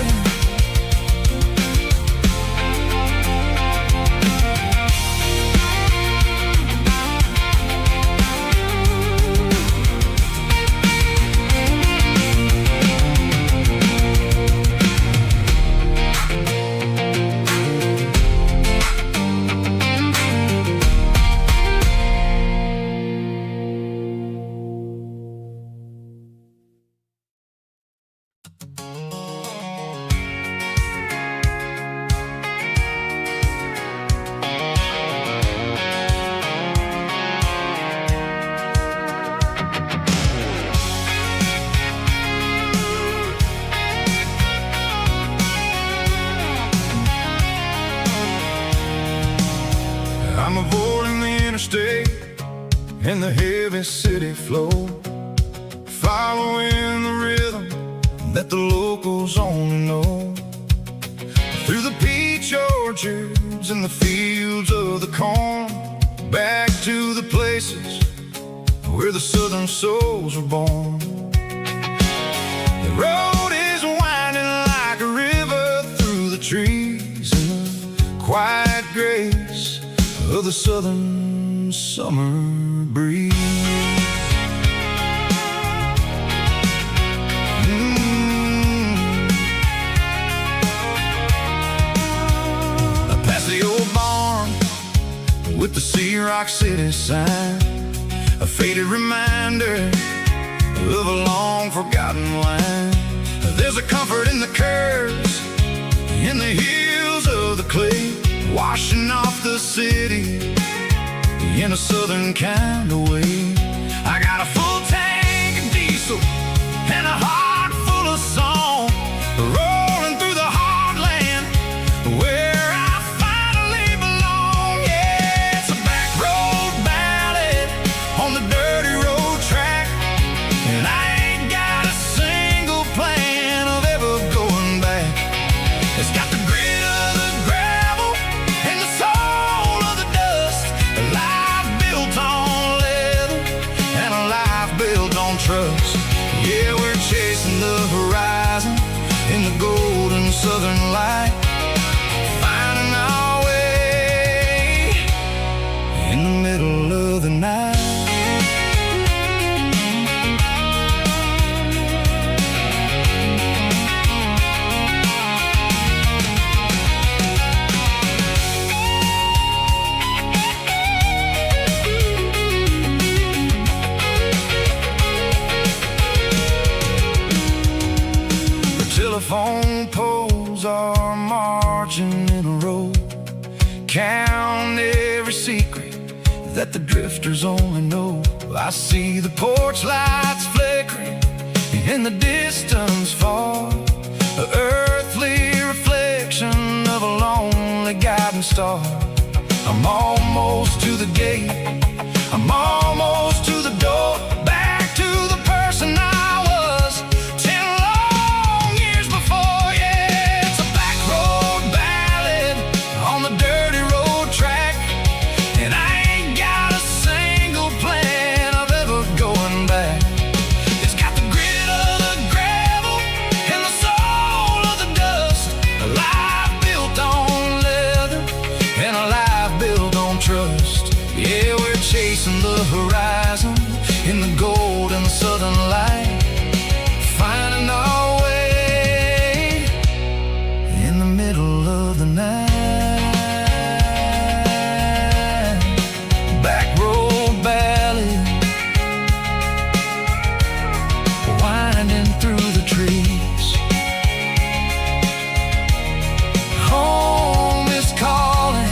Speaker 2: I'm avoiding the interstate and the heavy city flow, following the rhythm that the locals only know. Through the peach orchards and the fields of the corn, back to the places where the southern souls were born. The road is winding like a river through the trees in the quiet grace of the southern summer breeze. Past the old barn with the Sea Rock City sign, a faded reminder of a long forgotten line. There's a comfort in the curves, in the hills of the clay, washing off the city in a southern kind of way. I got a full tank of diesel and a heart full of song, rolling through the heartland where I finally belong. Yeah, it's a back road ballad on the dirty road track, and I ain't got a single plan of ever going back. It's got the grit of the gravel and the soul of the dust, a life built on leather every secret that the drifters only know. I see the porch lights flickering in the distance far, the earthly reflection of a lonely guiding star. I'm almost to the gate, I'm almost to the door, back to the person I was 10 long years before. Yeah, it's a back road ballad on the dirty road track, and I ain't got a single plan of ever going back. It's got the grit of the gravel and the soul of the dust, a life built on leather and a life built on trust. Yeah, we're chasing the horizon in the gold and the southern light, finding our way in the middle of the night. Back road ballad, winding through the trees. Home is calling.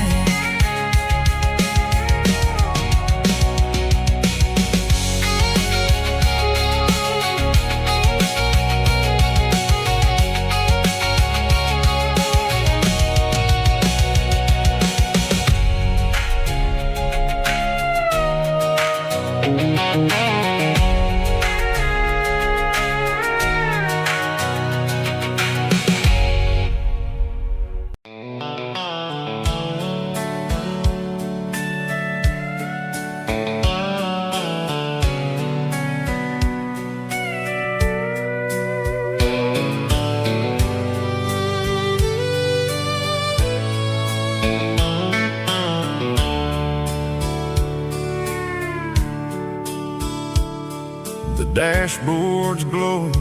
Speaker 2: The dashboard's glowing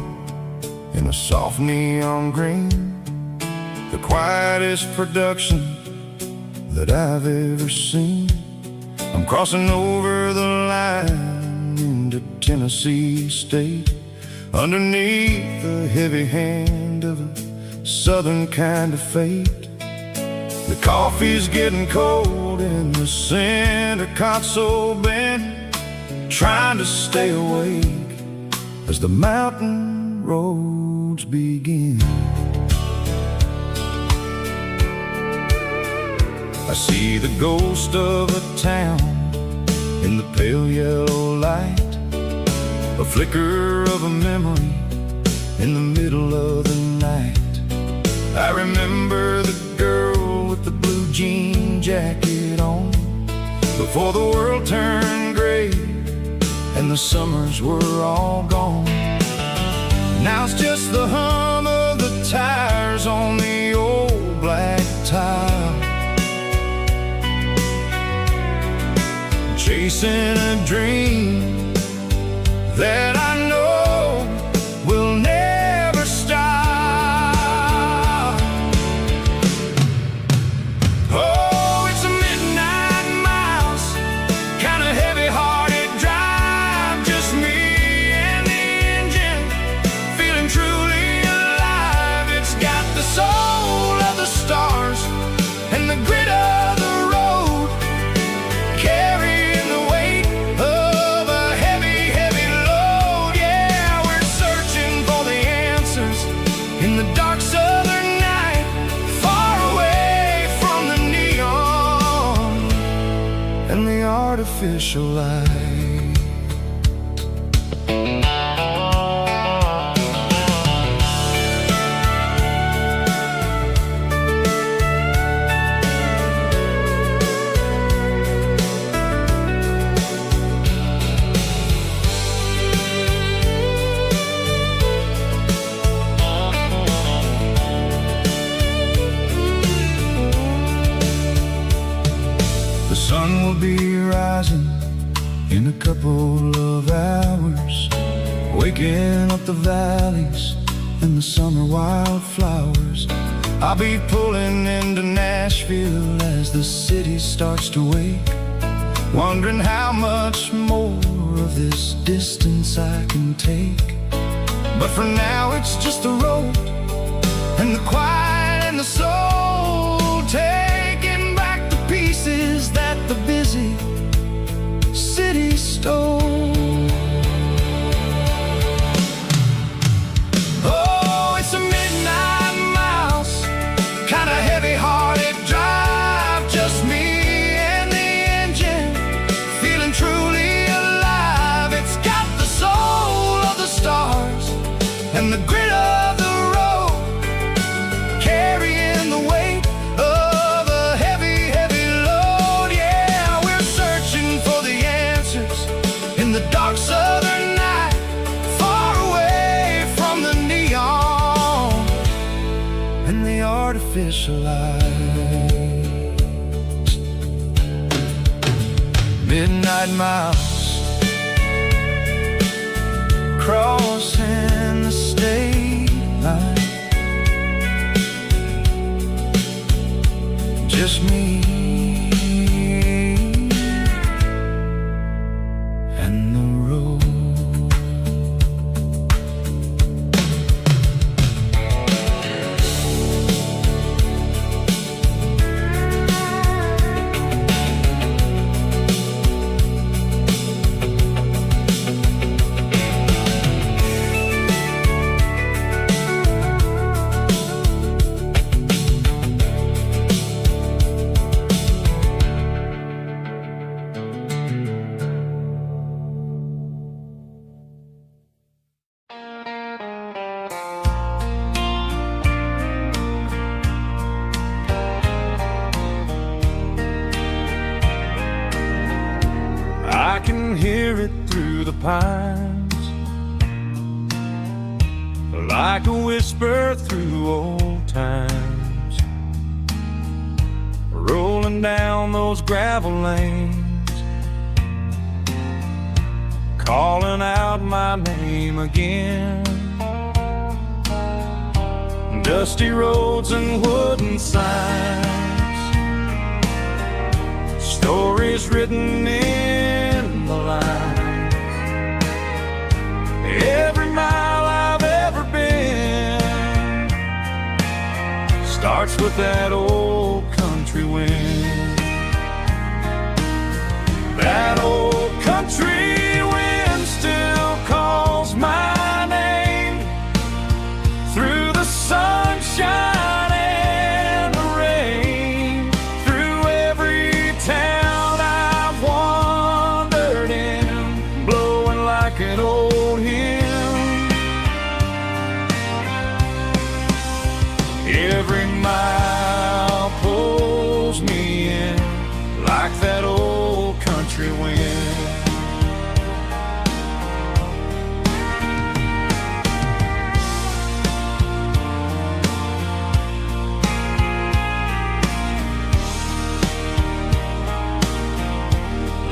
Speaker 2: in a soft neon green, the quietest production that I've ever seen. I'm crossing over the line into Tennessee State, underneath the heavy hand of a southern kind of fate. The coffee's getting cold in the center console bin, trying to stay awake as the mountain roads begin. I see the ghost of a town in the pale yellow light, a flicker of a memory in the middle of the night. I remember the girl with the blue jean jacket on, before the world turned gray and the summers were all gone. Now it's just the hum of the tires on the old black tile, chasing a dream that I know will never stop. Oh, it's a midnight miles, kind of heavy-hearted drive, just me and the engine, feeling truly alive. It's got the soul of the stars and the grit of the road, carrying the weight of a heavy, heavy load. Yeah, we're searching for the answers in the dark southern night, far away from the neon and the artificial light. The sun will be rising in a couple of hours, waking up the valleys and the summer wildflowers. I'll be pulling into Nashville as the city starts to wake, wondering how much more of this distance I can take. But for now it's just the road and the quiet and the soul, taking back the pieces that the
Speaker 1: artificial lights. Midnight miles crossing the state line. Just me and the road. I can hear it through the pines, like a whisper through old times, rolling down those gravel lanes, calling out my name again. Dusty roads and wooden signs, stories written in the lines. Every mile I've ever been starts with that old country wind. That old country wind still calls my name through the sunshine and the rain, through every town I've wandered in, blowing like an old hymn. Every mile pulls me in like that old country wind.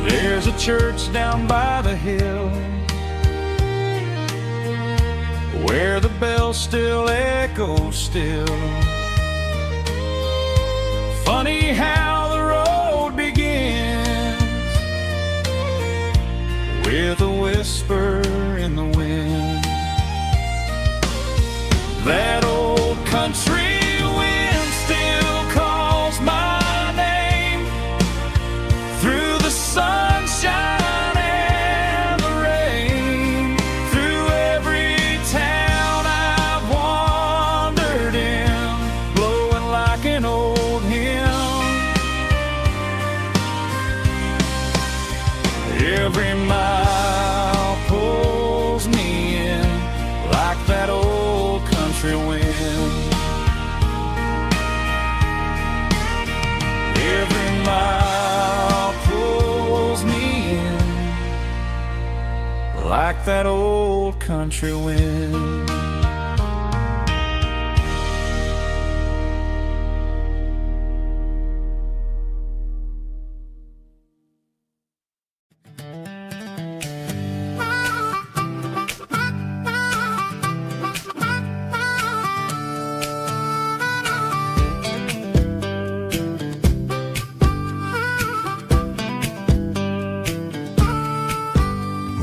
Speaker 1: There's a church down by the hill where the bells still echo still. Funny how the road begins with a whisper in the wind. That old country wind still calls my name through the sunshine and the rain, through every town I've wandered in, blowing like an old hymn. Every mile pulls me in like that old country wind. Every mile pulls me in like that old country wind.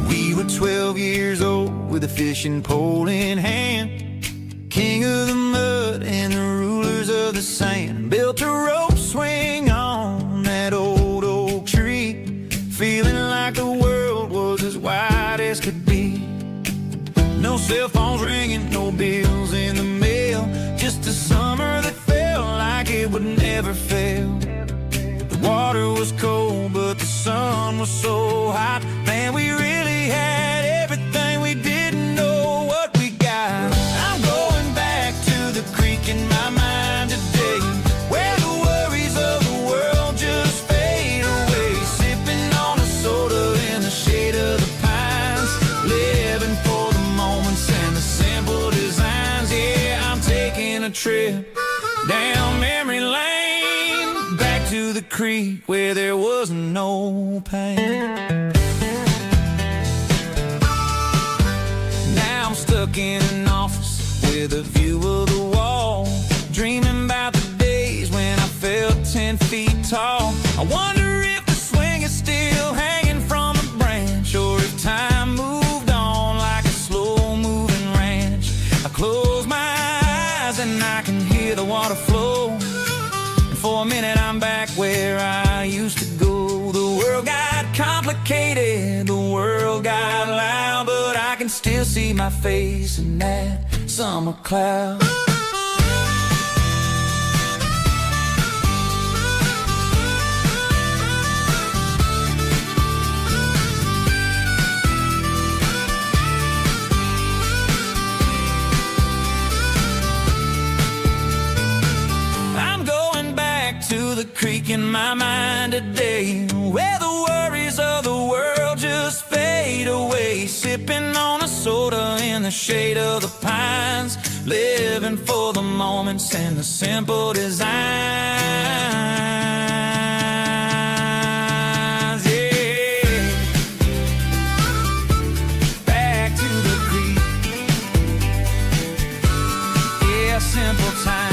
Speaker 1: We were 12 years old with a fishing pole in hand, king of the mud and the rulers of the sand. Built a rope swing on that old oak tree, feeling like the world was as wide as could be. No cell phones ringing, no bills in the mail, just a summer that felt like it would never fail. The water was cold, but the sun was so hot. Man, we really had everything, we didn't know what we got. I'm going back to the creek in my mind today, where the worries of the world just fade away. Sipping on a soda in the shade of the pines, living for the moments and the simple designs. Yeah, I'm taking a trip down
Speaker 2: creek where there was no pain. Now I'm stuck in an office with a view of the wall, dreaming about the days when I felt 10 feet tall. I wonder if the swing is still hanging from a branch, or if time moved on like a slow-moving ranch. I close my eyes and I can hear the water flow, and for a minute I'm back where I used to go. The world got complicated, the world got loud, but I can still see my face in that summer cloud. To the creek in my mind today, where the worries of the world just fade away, sipping on a soda in the shade of the pines, living for the moments and the simple designs. Yeah, back to the creek. Yeah, simple times.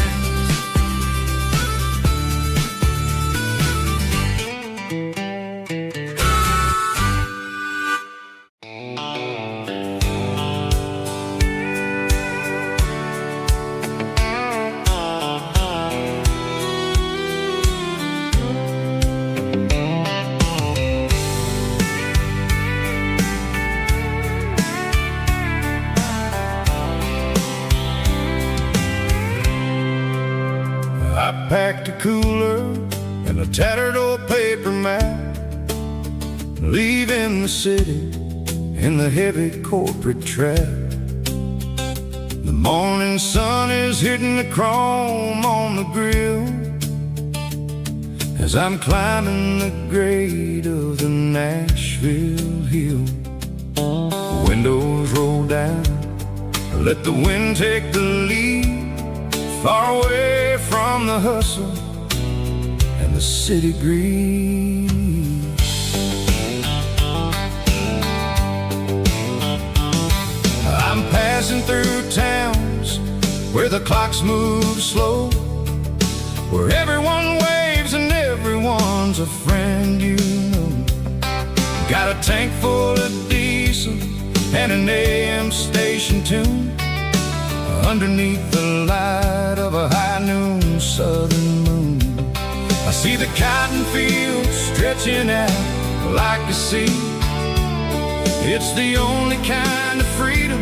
Speaker 1: I packed a cooler and a tattered old paper map, leaving the city in the heavy corporate trap. The morning sun is hitting the chrome on the grill as I'm climbing the grade of the Nashville hill. The windows roll down, let the wind take the lead, far away from the hustle and the city greed. I'm passing through towns where the clocks move slow, where everyone waves and everyone's a friend you know. Got a tank full of diesel and an AM station tune, underneath the light of a high noon southern moon. I see the cotton fields stretching out like a sea. It's the only kind of freedom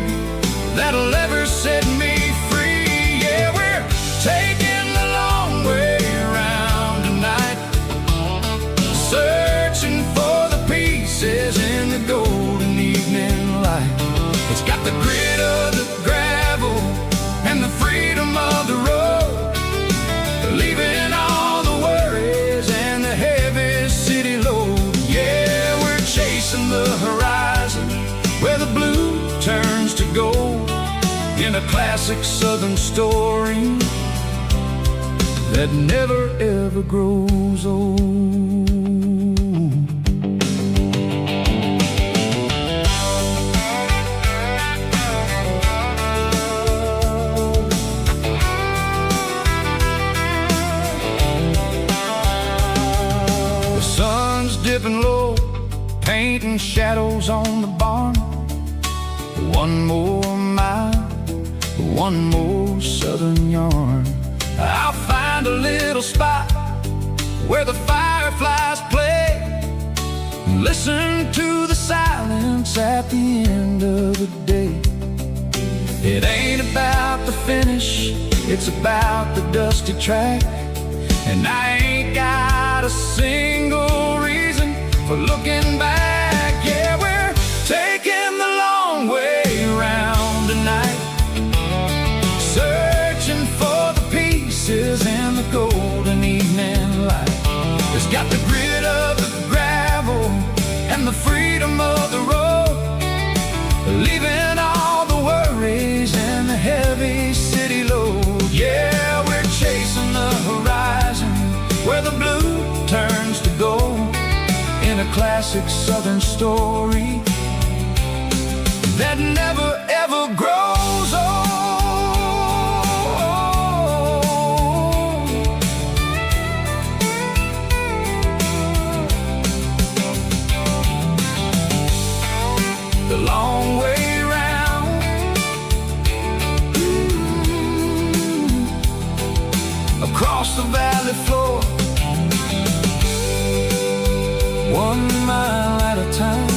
Speaker 1: that'll ever set me free. Yeah, we're taking the long way around tonight, searching for the pieces in the golden evening light. It's got the grit of the gravel and the freedom of the road, leaving all the worries and the heavy city load. Yeah, we're chasing the horizon where the blue turns to gold, in a classic southern story that never ever grows old. Dipping low, painting shadows on the barn. One more mile, one more southern yarn. I'll find a little spot where the fireflies play, and listen to the silence at the end of the day. It ain't about the finish, it's about the dusty track, and I ain't got a single reason for looking back. Yeah, we're taking the long way around tonight, searching for the pieces in the golden evening light. It's got the grit of the gravel and the freedom of the road, leaving all the worries and the heavy city load. Yeah, we're chasing the horizon where the blue turns in a classic Southern story that never ever grows old. The long way round, across the valley floor, 1 mile at a time.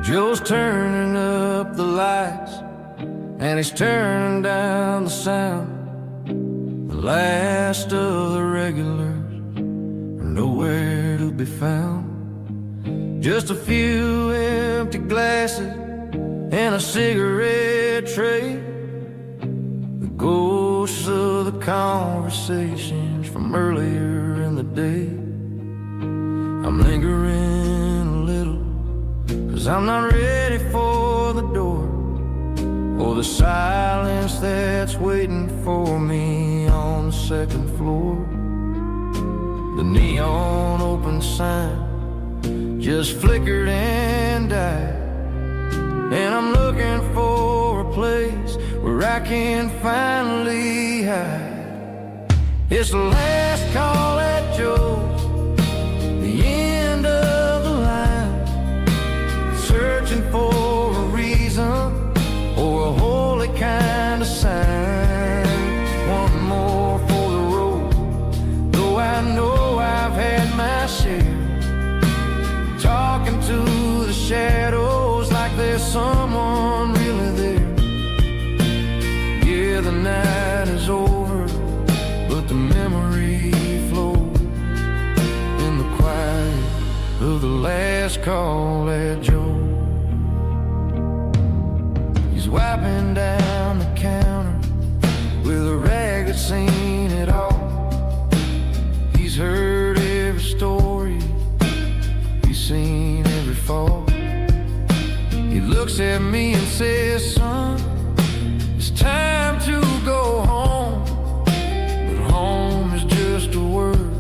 Speaker 1: Joe's turning up the lights, and he's turning down the sound. The last of the regulars are nowhere to be found. Just a few empty glasses and a cigarette tray, the ghosts of the conversations from earlier in the day. I'm lingering a little, 'cause I'm not ready for the door, or the silence that's waiting for me on the second floor. The neon open sign just flickered and died, and I'm looking for a place where I can finally hide. It's the last call at Joe's, the end of the line, searching for a reason or a holy kind of sign. One more for the road, though I know I've had my share, talking to the shadows like there's someone really there. Yeah, the night is over, but the memory flows in the quiet of the last call at Joe. He's wiping down the counter with a rag that's seen it all. He's heard every story, he's seen every fall. He looks at me and says, son, it's time to go home. But home is just a word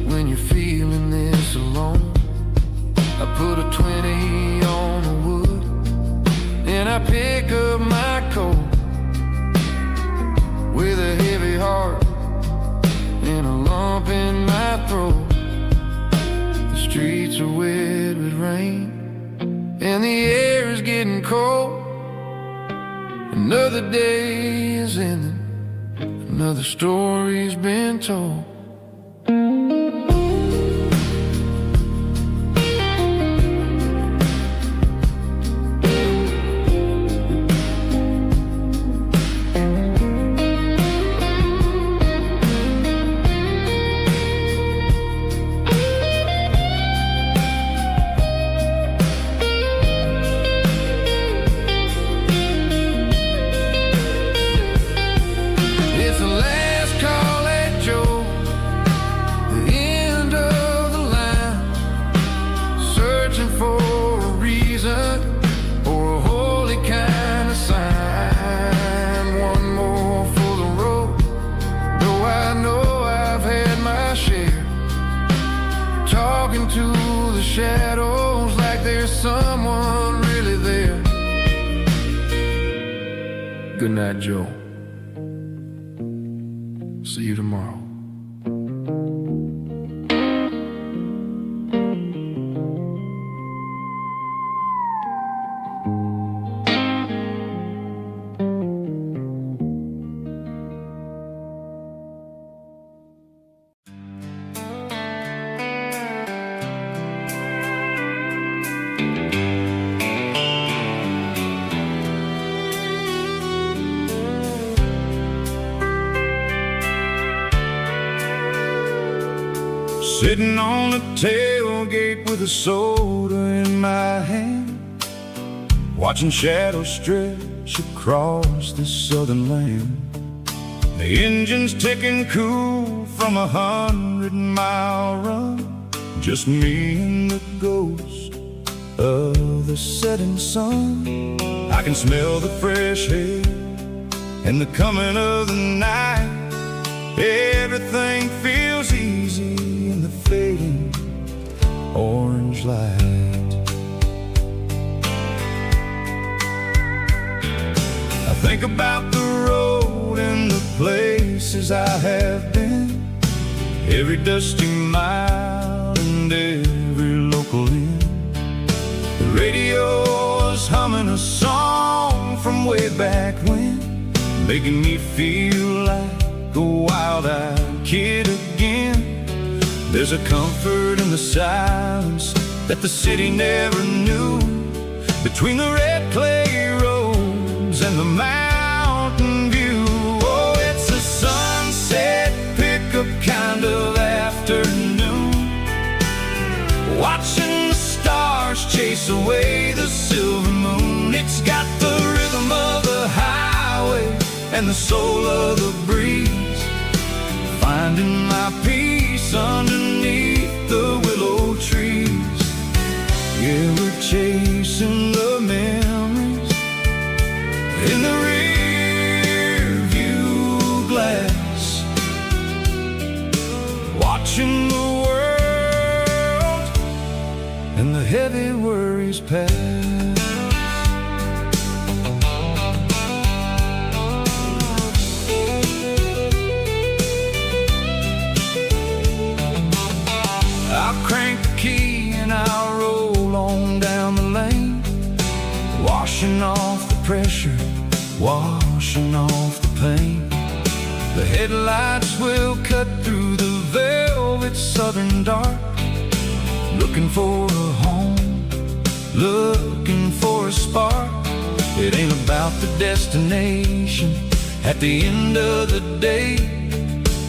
Speaker 1: when you're feeling this alone. I put a 20 on the wood, and I pick up my coat with a heavy heart and a lump in my throat. The streets are wet with rain, and the air is getting cold. Another day is ending, another story's been told. Shadows like there's someone really there. Good night, Joe. See you tomorrow. Sitting on the tailgate with a soda in my hand, watching shadows stretch across this southern land. The engine's ticking cool from 100-mile run, just me and the ghost of the setting sun. I can smell the fresh air and the coming of the night. Everything feels easy in the fading orange light. I think about the road and the places I have been, every dusty mile and every local inn. The radio is humming a song from way back when, making me feel like a wild-eyed kid again. There's a comfort in the silence that the city never knew, between the red clay roads and the mountain view. Oh, it's a sunset pickup kind of afternoon, watching the stars chase away the silver moon. It's got the rhythm of the highway and the soul of the breeze, finding my peace underneath the willow trees. Yeah, we're chasing the memories in the rear view glass, watching the world and the heavy worries pass. I'll crank the key and I'll roll on down the lane, washing off the pressure, washing off the pain. The headlights will cut through the velvet southern dark, looking for a home, looking for a spark. It ain't about the destination at the end of the day,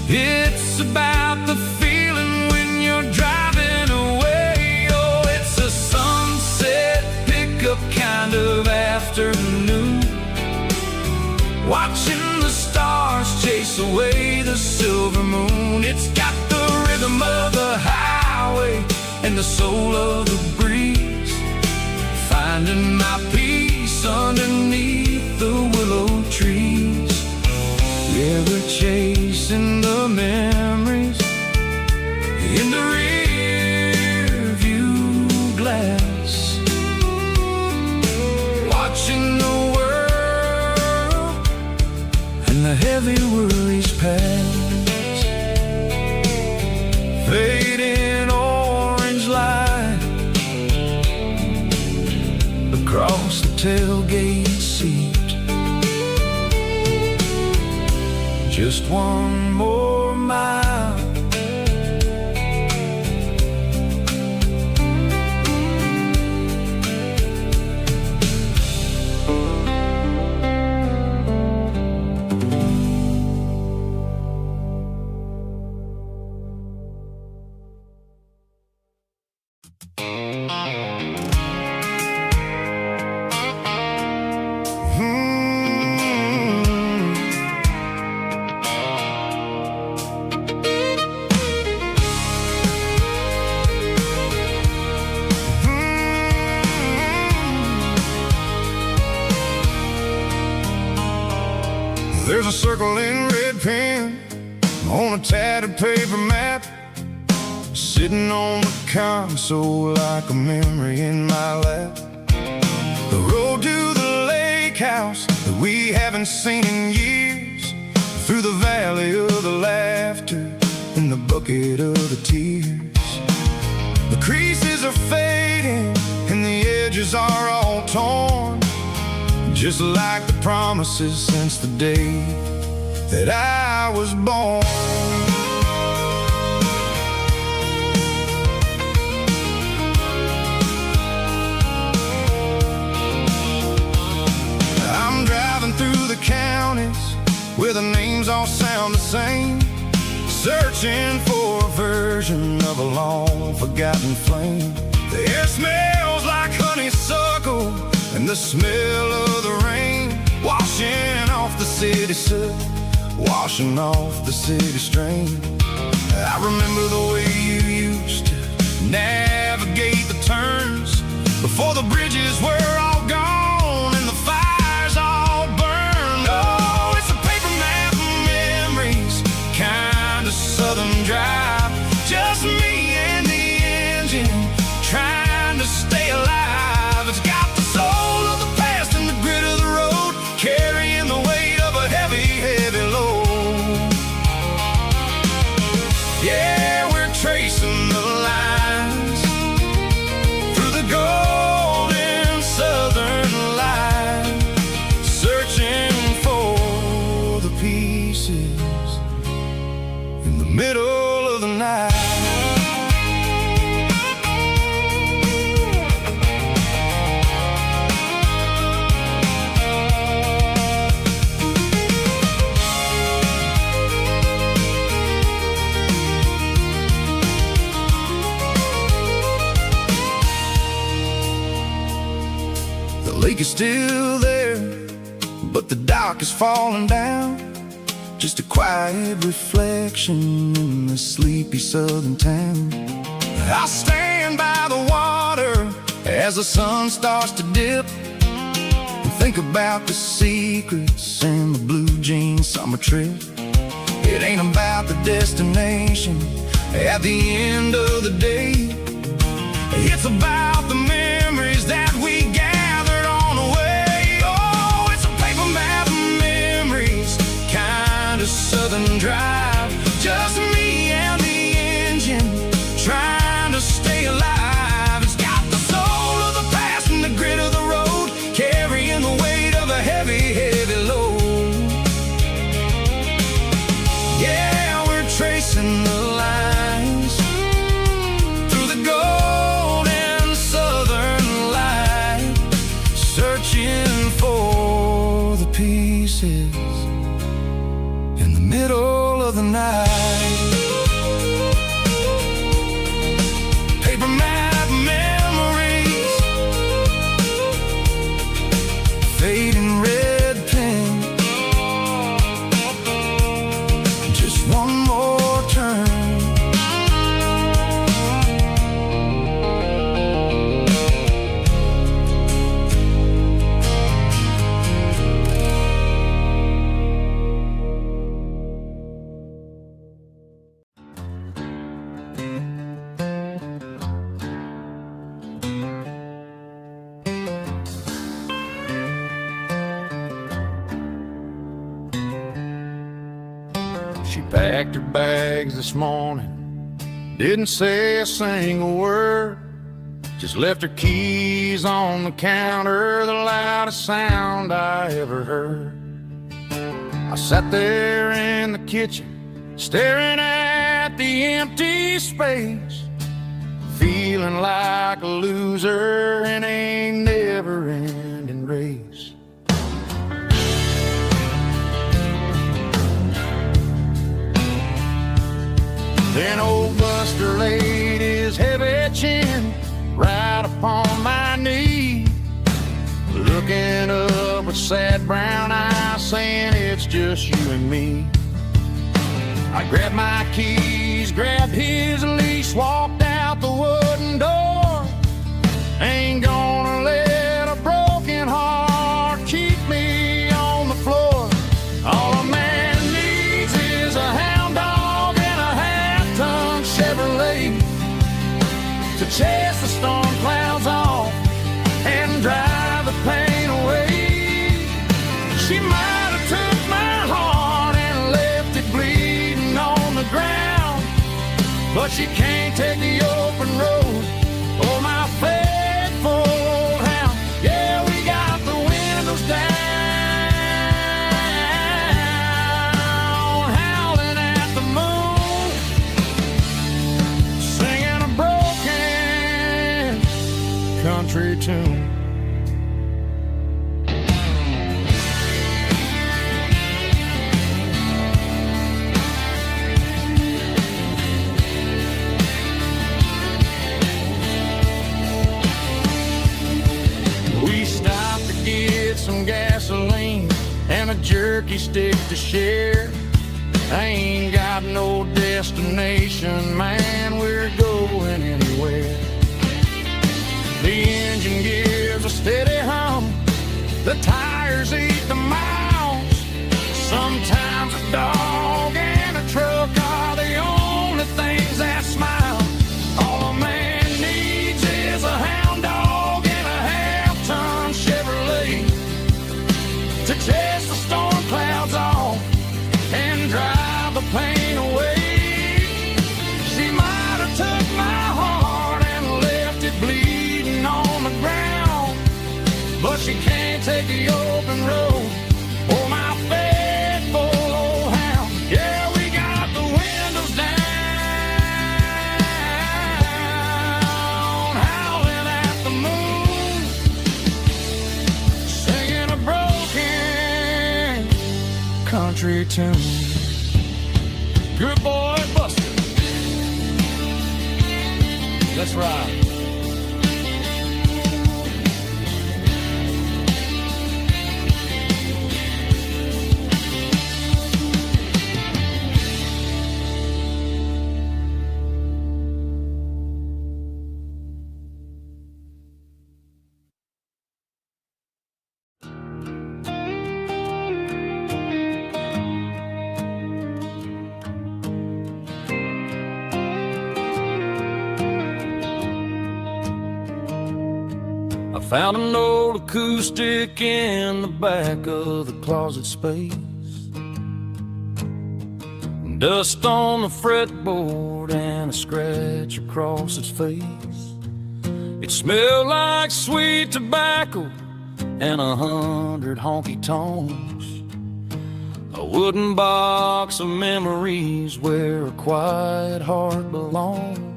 Speaker 1: it's about the feeling when you're driving away. Oh, it's a sunset pickup kind of afternoon, watching the stars chase away the silver moon. It's got the rhythm of the highway and the soul of the breeze, finding my peace underneath the willow trees. Yeah, we're chasing the memories in the rear view glass, watching the world and the heavy worries pass. Fading orange light across the tailgate seat, just one more mile. There's a circle in red pen on a tattered paper map, sitting on the console like a memory in my lap. The road to the lake house that we haven't seen in years, through the valley of the laughter and the bucket of the tears. The creases are fading and the edges are all torn, just like the promises since the day that I was born. Through the counties where the names all sound the same,
Speaker 2: searching for a version of a long-forgotten flame. The air smells like honeysuckle and the smell of the rain, washing off the city soot, washing off the city strain. I remember the way you used to navigate the turns before the bridges were all gone and the fires all burned. Oh, it's a paper map of memories, kind of southern drive, just me and the engine trying to stay alive. It's got the soul of the past and the grit of the road, carrying the weight of a heavy, heavy load. Yeah, we're tracing the lines through the golden southern light, searching for the pieces in the middle of the night. The lake is still there, but the dock is falling down, just a quiet reflection in the sleepy southern town. I'll stand by the water as the sun starts to dip and think about the secrets and the blue jean summer trip. It ain't about the destination at the end of the day, it's about the memories that we gathered on the way. Oh, it's a paper map of memories, kind of southern drive, just me and the engine trying to stay alive. It's got the soul of the past and the grit of the road, carrying the weight of a heavy, heavy load. Yeah, we're tracing the lines through the golden southern light, searching for the pieces in the middle of the night. Paper map memories, fading red pen, just one more turn.
Speaker 1: She packed her bags this morning, didn't say a single word, just left her keys on the counter, the loudest sound I ever heard. I sat there in the kitchen, staring at the empty space, feeling like a loser in a never-ending race. Then old Buster laid his heavy chin right upon my knee, looking up with sad brown eyes, saying it's just you and me. I grabbed my keys, grabbed his leash, walked out the wooden door. Ain't gonna let a broken heart keep me on the floor. All a man needs is a hound dog and a half-ton Chevrolet to chase the storm clouds off and drive the pain away. She might have took my heart and left it bleeding on the ground, but she can't take the open road. Oh, my faithful old hound. Yeah, we got the windows down, howling at the moon, singing a broken country tune. and a jerky stick to share. I ain't got no destination, man, we're going anywhere. The engine gives a steady hum, the tires eat the miles. Sometimes a dog and a truck are the only things that smile. All a man needs is a hound dog and a half-ton Chevrolet to chase the storm clouds off and drive the pain away. She might have took my heart and left it bleeding on the ground, but she can't take the open road or my faithful old hound. Yeah, we got the windows down, howling at the moon, singing a broken country tune. Good boy, Buster. Let's ride. Found an old acoustic in the back of the closet space. Dust on the fretboard and a scratch across its face. It smelled like sweet tobacco and 100 honky-tonks. A wooden box of memories where a quiet heart belongs.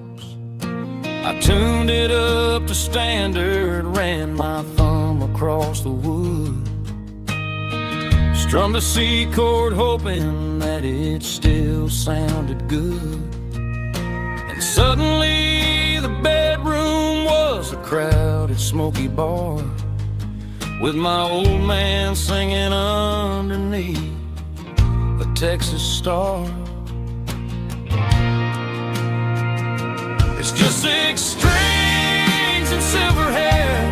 Speaker 1: I tuned it up to standard, ran my thumb across the wood, strummed a C chord hoping that it still sounded good. And suddenly the bedroom was a crowded smoky bar, with my old man singing underneath the Texas star. It's just 6 strings and silver hair,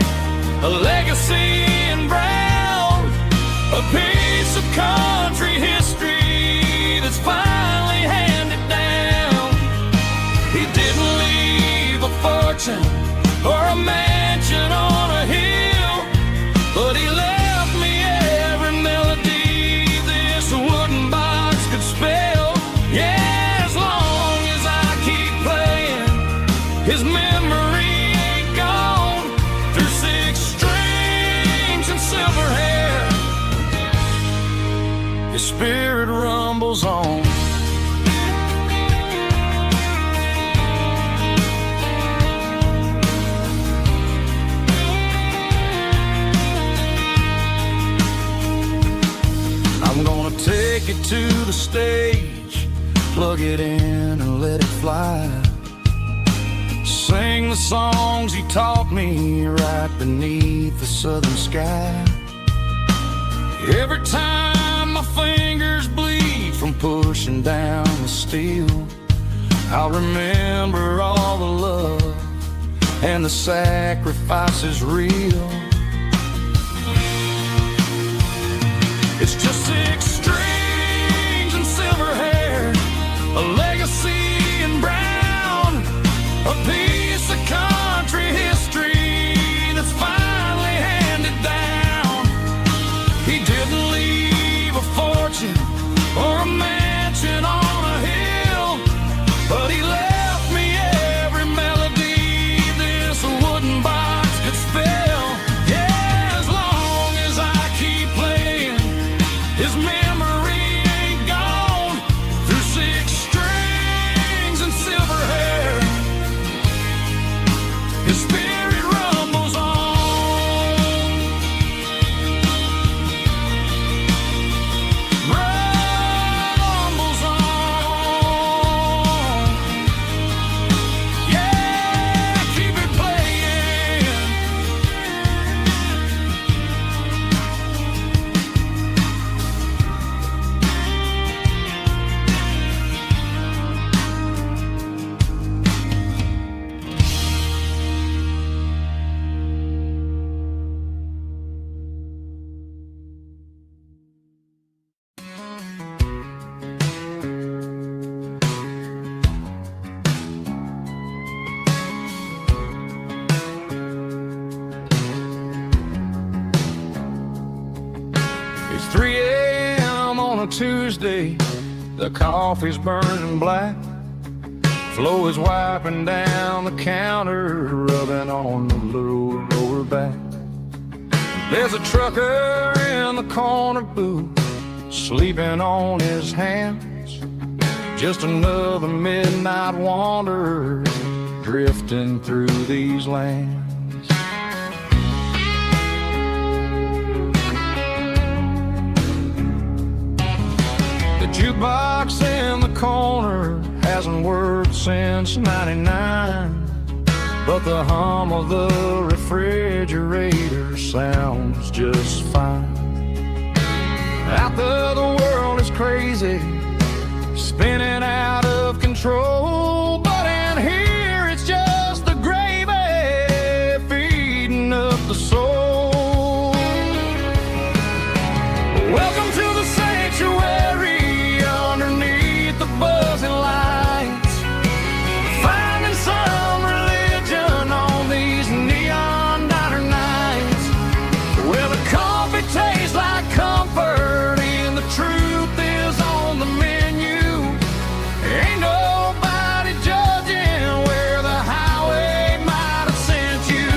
Speaker 1: a legacy in brown, a piece of country history that's finally handed down. He didn't leave a fortune or a mansion on a hill, but he left me every melody this wooden box could spell. Yeah. His memory ain't gone through 6 strings and silver hair. His spirit rumbles on. I'm gonna take it to the stage, plug it in and let it fly. Sing the songs he taught me right beneath the southern sky. Every time my fingers bleed from pushing down the steel, I'll remember all the love and the sacrifices real. It's just 6 strings and silver hair, a legacy in brown, a piece of country history that's finally handed down. He didn't leave a fortune or a mansion on a hill, but he left me every melody this wooden box could spell. The coffee's burning black. Flo is wiping down the counter, rubbing on the little lower back. There's a trucker in the corner booth, sleeping on his hands. Just another midnight wanderer drifting through these lands. The jukebox in the corner hasn't worked since '99, but the hum of the refrigerator sounds just fine. Out there the world is crazy, spinning out of control, but in here it's just the gravy feeding up the soul. Welcome to the sanctuary underneath the buzzing lights, finding some religion on these neon diner nights, where the coffee tastes like comfort and the truth is on the menu. Ain't nobody judging where the highway might have sent you.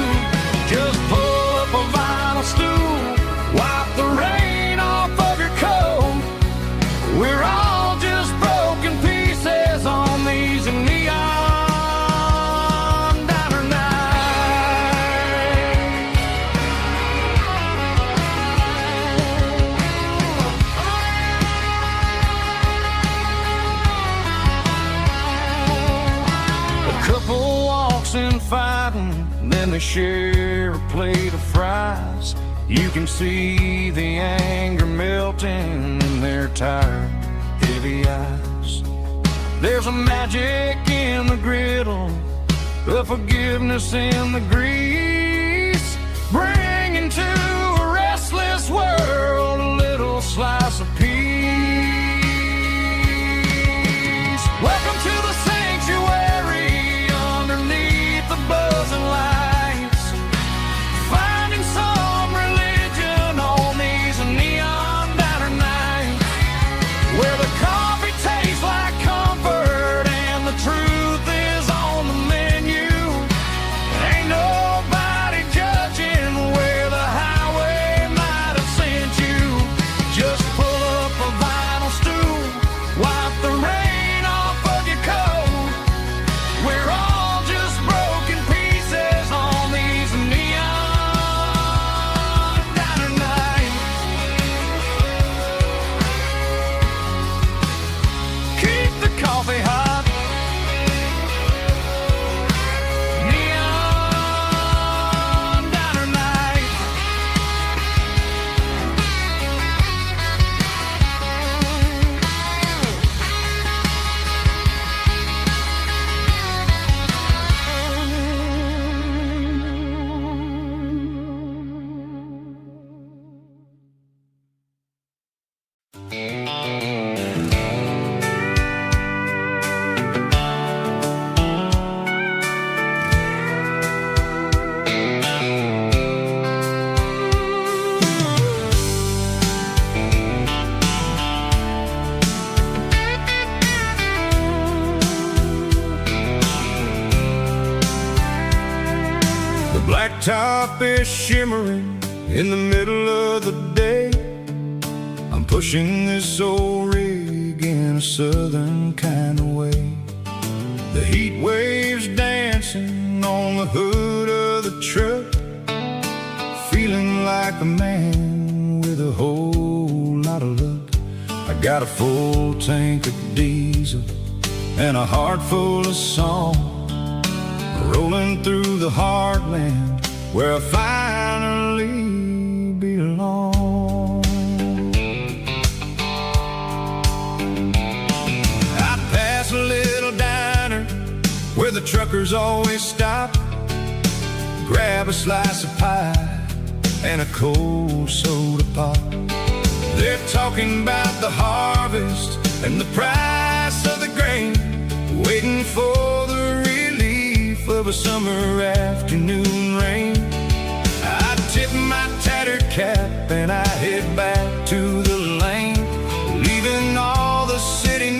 Speaker 1: Just pull up a vinyl stool, wipe the rain off of your coat. We're all just broken pieces on these neon diner nights. A couple walks in fighting, then they share a plate of fries. You can see the anger melting in their tired, heavy eyes. There's a magic in the griddle, a forgiveness in the grease, bringing to a restless world a little slice of peace. Welcome to the sanctuary underneath the buzzing lights, finding some religion on these neon diner nights, where the coffee tastes like comfort and the truth is on the menu. Ain't nobody judging where the highway might have sent you. Just pull up a vinyl stool, wipe the rain off of your coat. We're all just broken pieces on these neon diner nights. Keep the coffee hot. Neon diner night. The blacktop is shimmering in the middle of the day. I'm pushing this old rig in a southern kind of way. The heat waves dancing on the hood of the truck, feeling like a man with a whole lot of luck. I got a full tank of diesel and a heart full of song, rolling through the heartland where I finally belong. I pass a little diner where the truckers always stop, grab a slice of pie and a cold soda pop. They're talking about the harvest and the price of the grain, waiting for the relief of a summer afternoon rain. I tip my tattered cap and I head back to the lane, leaving all the city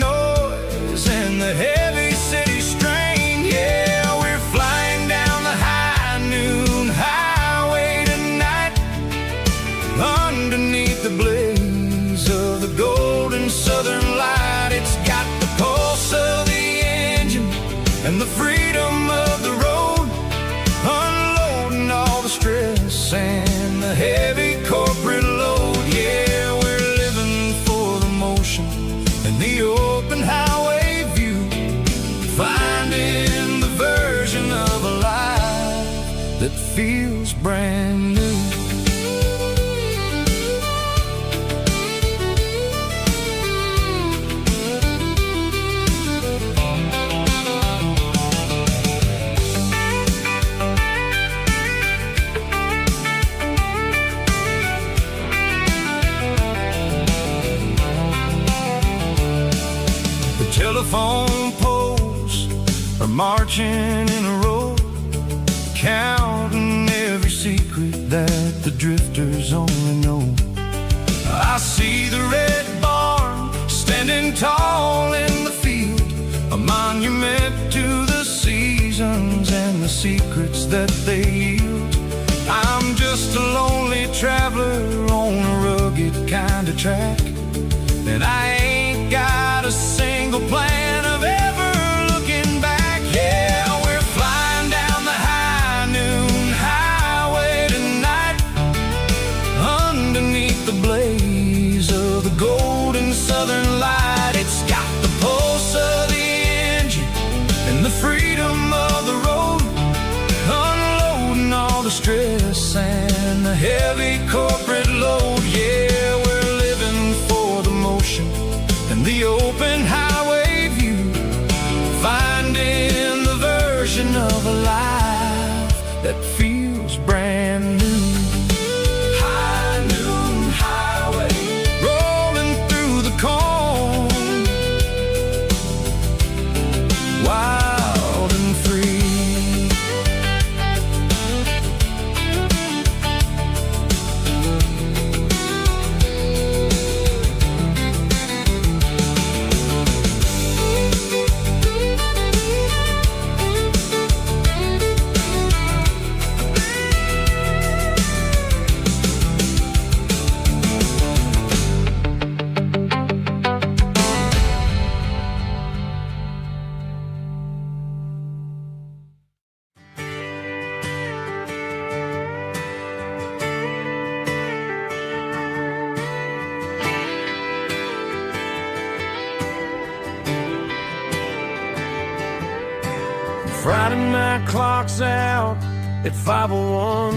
Speaker 2: and the open highway view, finding the version of a life that feels brand new. Telephone poles are marching in a row, counting every secret that the drifters only know. I see the red barn standing tall in the field, a monument to the seasons and the secrets that they yield. I'm just a lonely traveler on a rugged kind of track, and I ain't got a single plan of ever looking back. Yeah, we're flying down the high noon highway tonight, underneath the blaze of the golden southern light. It's got the pulse of the engine and the freedom of the road, unloading all the stress and the heavy corporate load. Yeah, we're living for the motion and the open highway view, finding the version of a life that feels brand new. High noon highway, rolling through the corn, wild and free. Friday night clock's out at 5:01.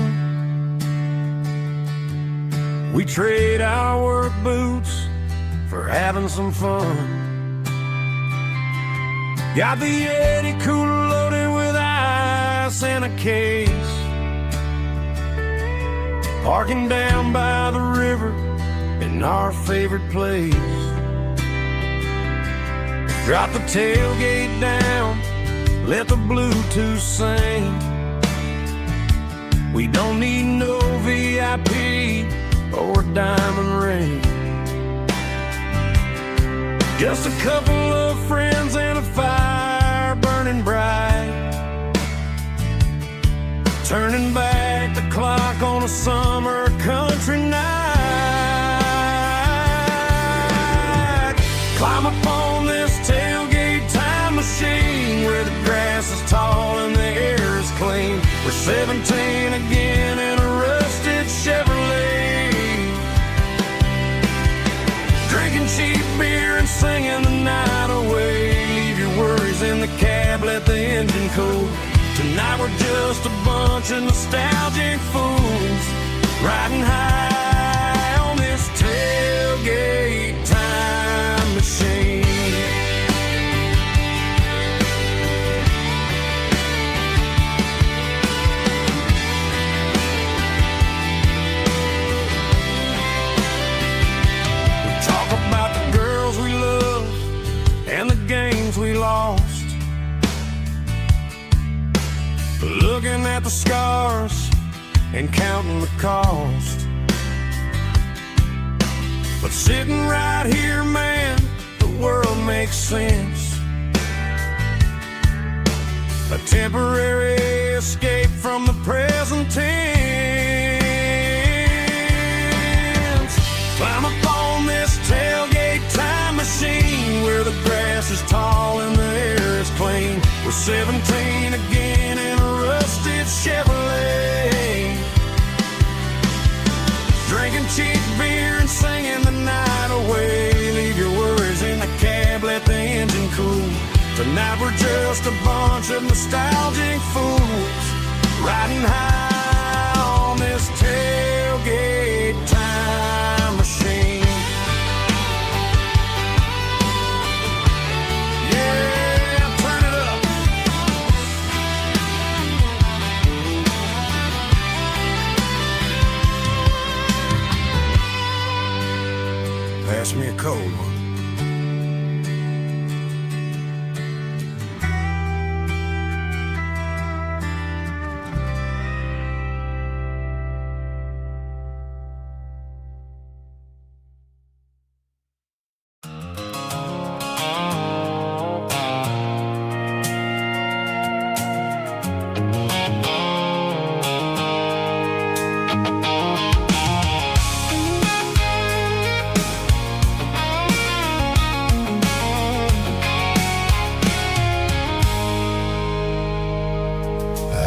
Speaker 2: We trade our work boots for having some fun. Got the Yeti cooler loaded with ice and a case, parking down by the river in our favorite place. Drop the tailgate down, let the Bluetooth sing. We don't need no VIP or diamond ring, just a couple of friends and a fire burning bright, turning back the clock on a summer country night. Climb up on this tailgate time machine where the grass is tall and the air is clean. We're 17 again in a rusted Chevrolet, drinking cheap beer and singing the night away. Leave your worries in the cab, let the engine cool. Tonight we're just a bunch of nostalgic fools, riding high on this tailgate time machine. And the games we lost, looking at the scars and counting the cost. But sitting right here, man, the world makes sense. A temporary escape from the present tense. Climb up on this tailgate time machine where the grass is tall and the air is clean. We're 17 again in a rusted Chevrolet, drinking cheap beer and singing the night away. Leave your worries in the
Speaker 1: Tonight we're just a bunch of nostalgic fools riding high on this tailgate time machine. Yeah, turn it up. Pass me a cold one.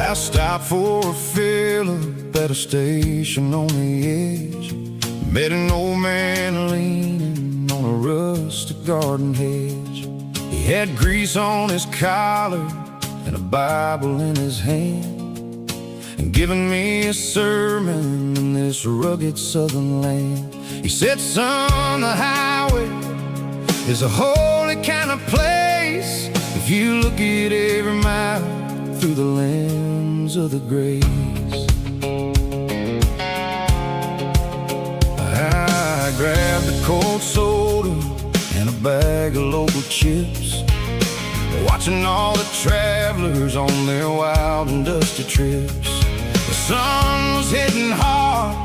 Speaker 1: I stopped for a fill-up at a station on the edge. Met an old man leaning on a rustic garden hedge. He had grease on his collar and a Bible in his hand, and giving me a sermon in this rugged southern land. He said, son, the highway is a holy kind of place if you look at every mile through the lens of the grace. I grabbed a cold soda and a bag of local chips, watching all the travelers on their wild and dusty trips. The sun was hitting hard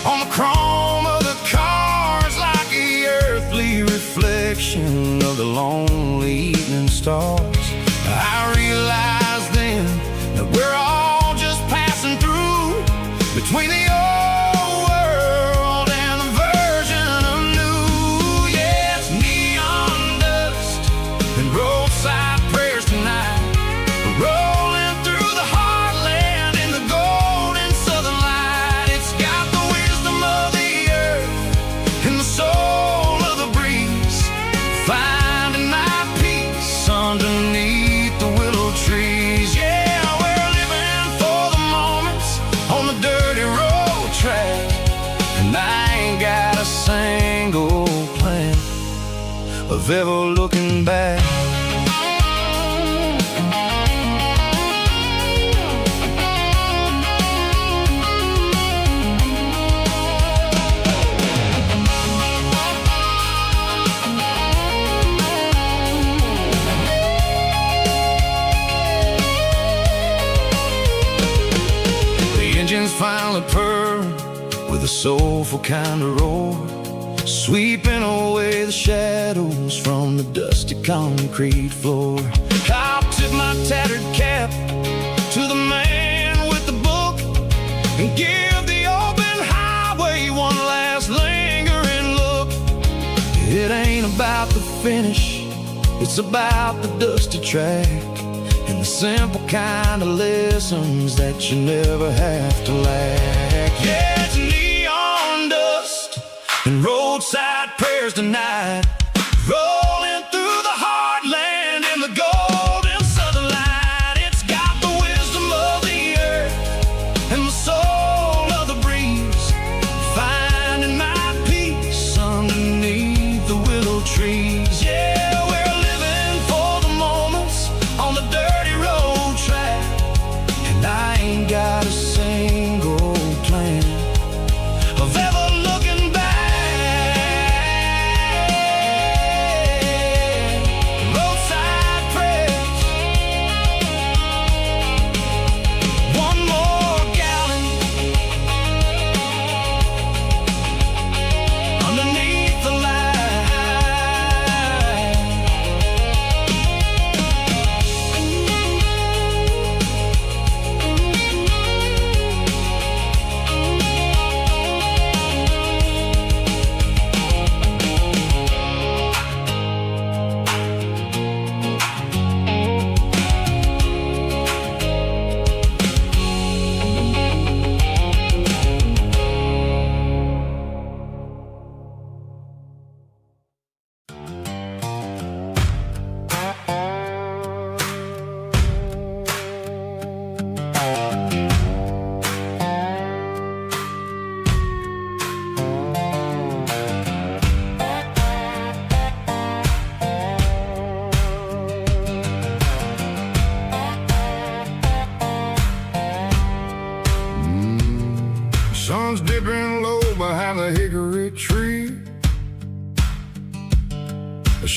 Speaker 1: on the chrome of the cars, like the earthly reflection of the lonely evening stars. I realized then that we're all just passing through between the old world and the version of new. Yeah, it's neon dust and roadside prayers tonight, rolling through the heartland in the golden southern light. It's got the wisdom of the earth and the soul of the breeze, finding my peace underneath the willow trees. Yeah, we're living for the moments on the dirty road track, and I ain't got a single plan of ever looking back. Engines finally purr with a soulful kind of roar, sweeping away the shadows from the dusty concrete floor. I'll tip my tattered cap to the man with the book and give the open highway one last lingering look. It ain't about the finish, it's about the dusty track and the simple kind of lessons that you never have to lack. Yeah, it's neon dust and roadside prayers tonight, rolling through the heartland in the golden southern light. It's got the wisdom of the earth and the soul of the breeze, finding my peace underneath the willow trees. Yeah, we're living for the moments on the dirty road track, and I ain't got a single plan of ever looking back.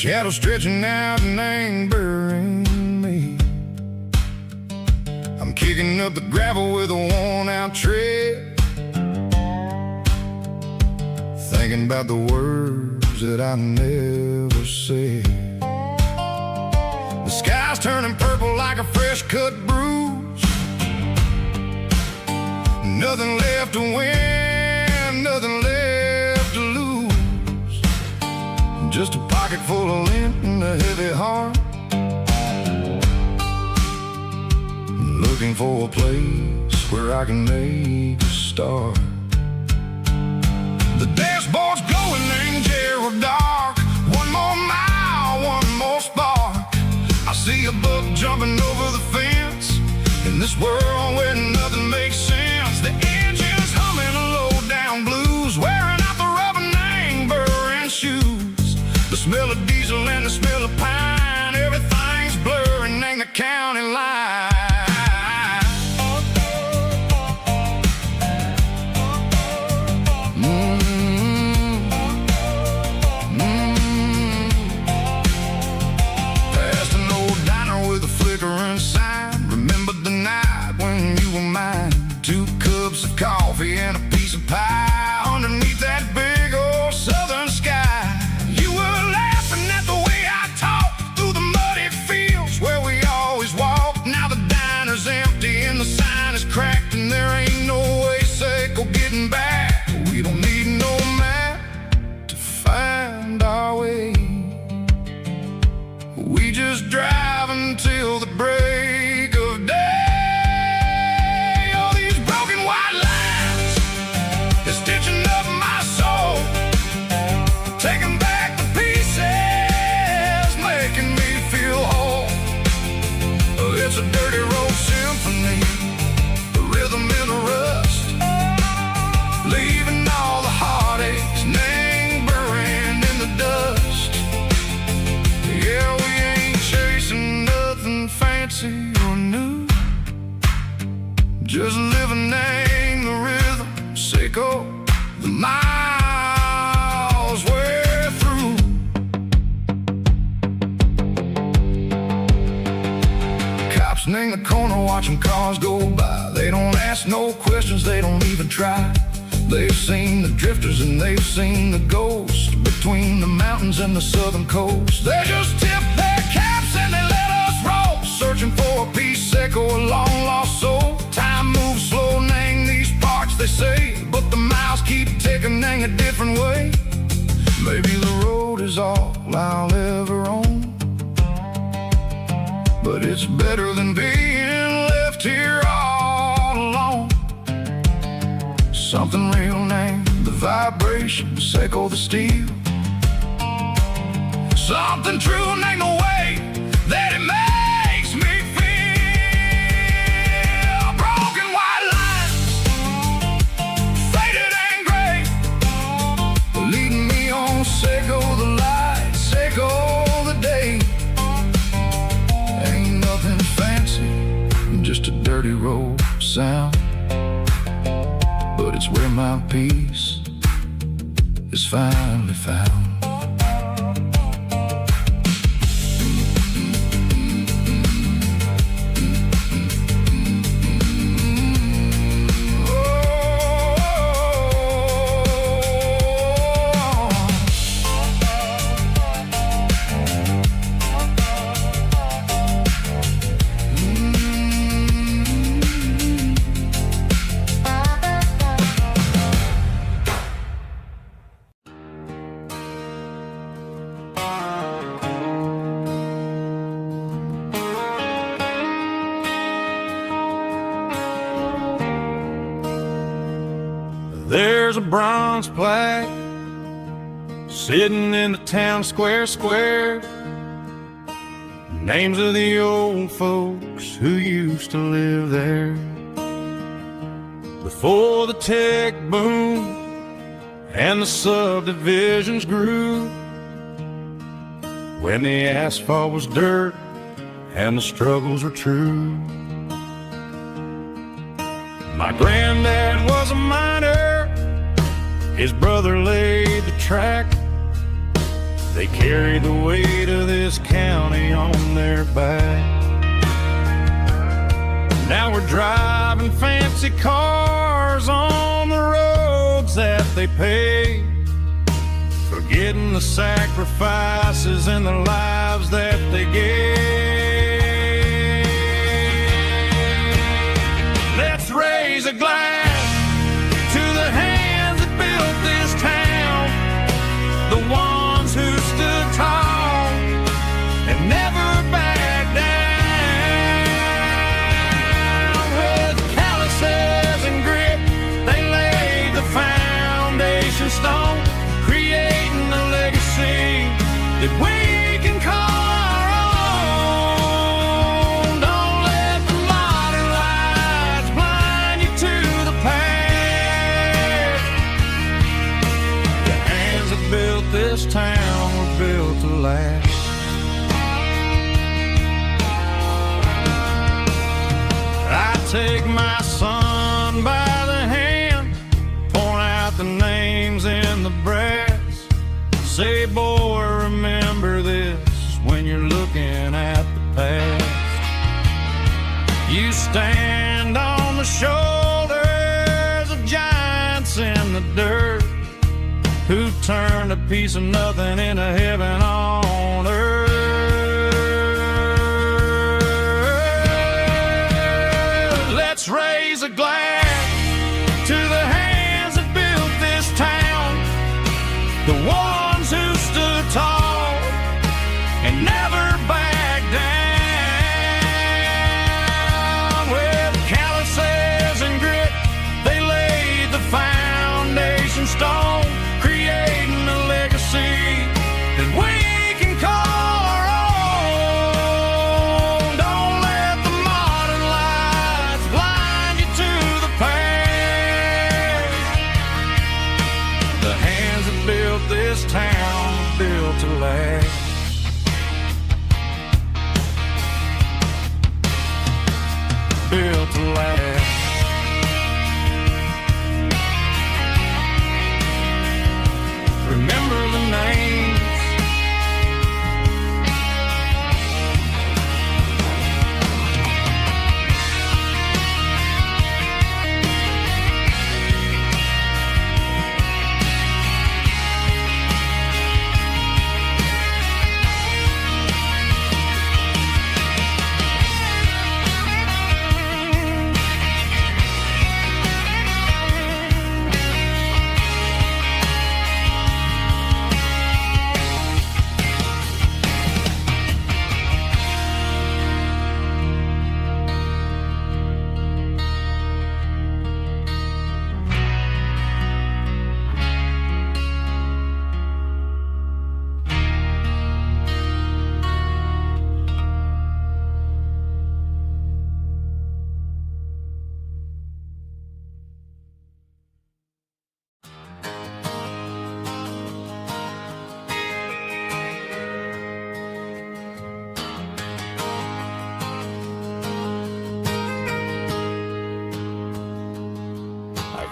Speaker 2: shadow stretching out and angering me. I'm kicking up the gravel with a worn-out tread, thinking about the words that I never said. The sky's turning purple like a fresh-cut bruise. Nothing left to win, nothing left to lose. Just a pocket full of lint and a heavy heart, looking for a place where I can make a start. The dashboard's glowing, angel dark. One more mile, one more spark. I see a buck jumping over the fence in this world where nothing makes sense. The engine's humming a low-down blues, wearing out the rubber burring shoes. The smell of diesel and the smell of pine, everything's blurring, ain't the county line. Coffee and a piece of pie underneath that big old southern sky. You were laughing at the way I talked through the muddy fields where we always walked. Now the diner's empty and the sign is cracked, and there ain't no way safe or getting back. We don't need no map to find our way. We just drive until the break of day. Stitching up my soul, taking back the pieces, making me feel whole. It's a dirty road symphony, the rhythm in the rust, leaving all the heartaches, name burning in the dust. Yeah, we ain't chasing nothing fancy or new, just living in the rhythm. Sicko, the miles we're through. Cops in the corner watching cars go by. They don't ask no questions, they don't even try. They've seen the drifters and they've seen the ghosts between the mountains and the southern coast. They just tip their caps and they let us roll, searching for a piece, echo, a long lost soul. Time moves slow, nang these parts, they say, but the miles keep ticking a different way. Maybe the road is all I'll ever own, but it's better than being left here all alone. Something real named the vibrations echo the steel. Something true named the way that it makes me feel. Broken white lines, faded and gray, leading me on, Seco the light, Seco the day. Ain't nothing fancy, just a dirty road sound, but it's where my peace is finally found.
Speaker 1: There's a bronze plaque sitting in the town square. Names of the old folks who used to live there before the tech boom and the subdivisions grew, when the asphalt was dirt and the struggles were true. My granddad was a miner, his brother laid the track. They carry the weight of this county on their back. Now we're driving fancy cars on the roads that they pay, forgetting the sacrifices and the lives that they gave. Let's raise a glass to the hands that built this town, the ones who stood tall and never backed down. With calluses and grit, they laid the foundation stone, creating a legacy that we can call our own. Don't let the modern lights blind you to the past. The hands that built this town were built to last. I take my son by the hand, point out the names in the brass, say, boy, remember this when you're looking at the past. You stand on the shoulders of giants in the dirt, who turned a piece of nothing into heaven on earth. Let's raise a glass to the hands that built this town, the ones who stood tall and never backed down. With calluses and grit, they laid the foundation stone, creating a legacy that we can call our own. Don't let the modern lights blind you to the past. The hands that built this town were built to last. Built to last. Remember the names.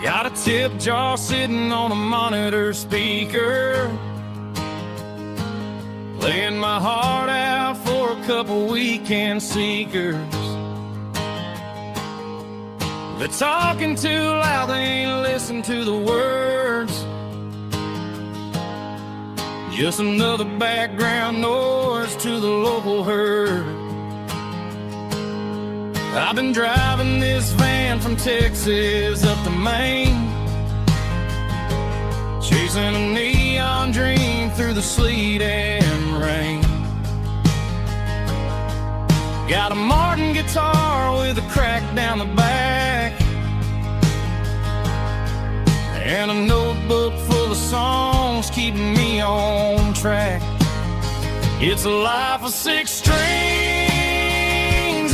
Speaker 1: Got a tip jar sitting on a monitor speaker, playing my heart out for a couple weekend seekers. They're talking too loud, they ain't listen to the words. Just another background noise to the local herd. I've been driving this van from Texas up to Maine, chasing a neon dream through the sleet and rain. Got a Martin guitar with a crack down the back, and a notebook full of songs keeping me on track. It's a life of 6 strings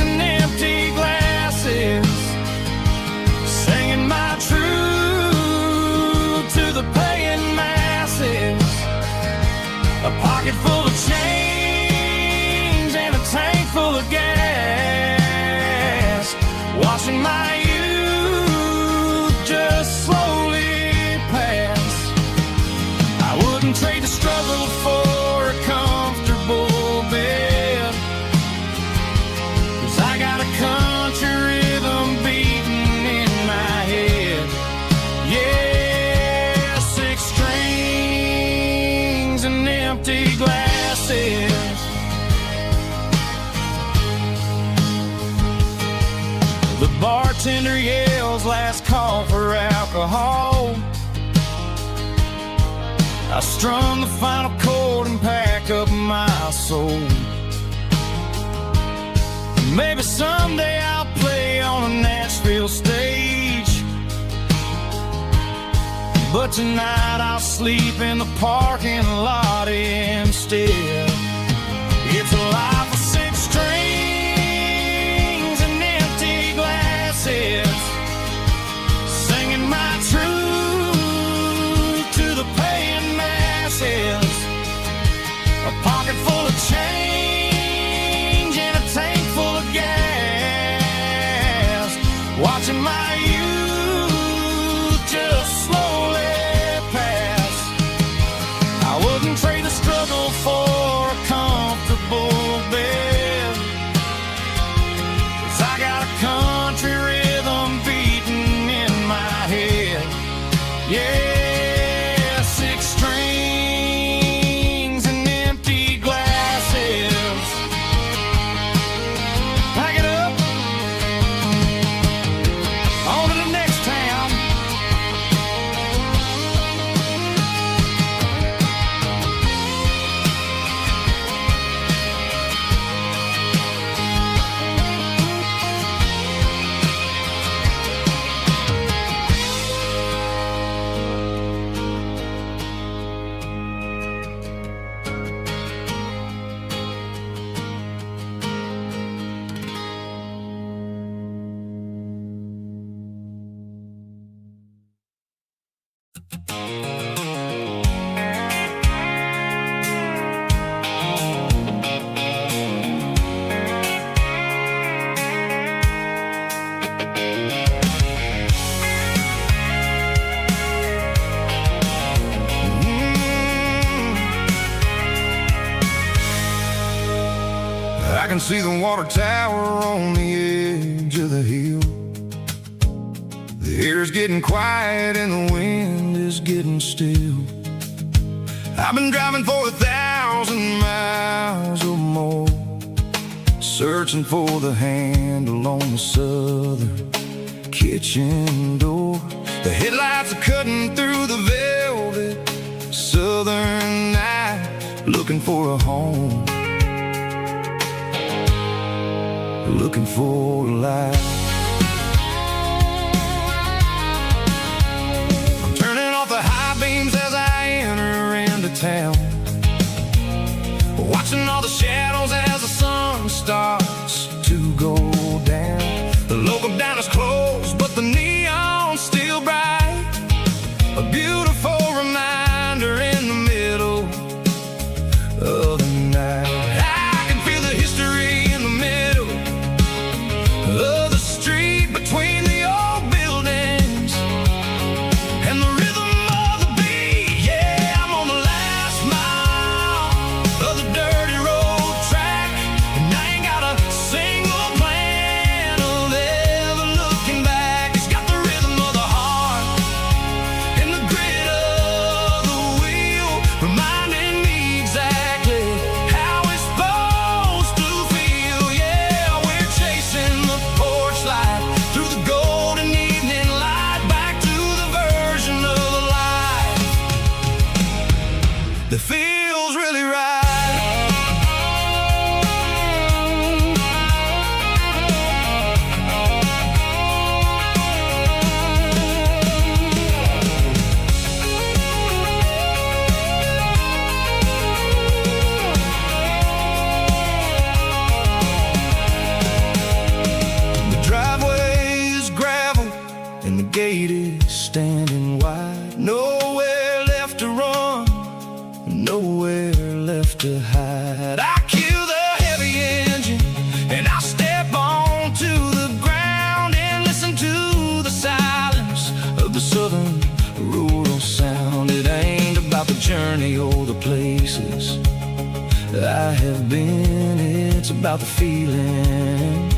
Speaker 1: and empty glasses, singing my truth to the paying masses. A pocket full of change and a tank full of gas, watching my youth just slowly pass. I wouldn't trade the struggle for a bartender yells last call for alcohol. I strum the final chord and pack up my soul. Maybe someday I'll play on a Nashville stage, but tonight I'll sleep in the parking lot instead. It's a life of six strings and empty glasses, singing my truth to the paying masses. A pocket full of change and a tank full of gas, watching my youth just slowly pass. I wouldn't trade the struggle for a comfortable bed, 'cause I got a country rhythm beating in my head. Yeah, six strings and empty glasses. Pack it up, on to the next town. I can see the water tower on the edge of the hill. The air's getting quiet and the wind is getting still. I've been driving for 1,000 miles or more, searching for the handle on the southern kitchen door. The headlights are cutting through the velvet southern night, looking for a home, looking for a life. I'm turning off the high beams as I enter into town, watching all the shadows as the sun starts to go down. The local diner's closed, but the neon's still bright, a beautiful reminder in the middle of the night. I can feel the history in the middle of the street, between the old buildings and the rhythm of the beat. Yeah, I'm on the last mile of the dirty road track, and I ain't got a single plan of ever looking back. It's got the rhythm of the heart and the grit of the wheel, reminding me exactly how it's supposed to feel. Yeah, we're chasing the porch light through the golden evening light, back to the version of the life that feels really right. The driveway is gravel and the gate is standing wide. Nowhere left to run, nowhere left to hide. I kill the heavy engine and I step onto the ground and listen to the silence of the southern rural sound. It ain't about the journey or the places I have been, it's about the feeling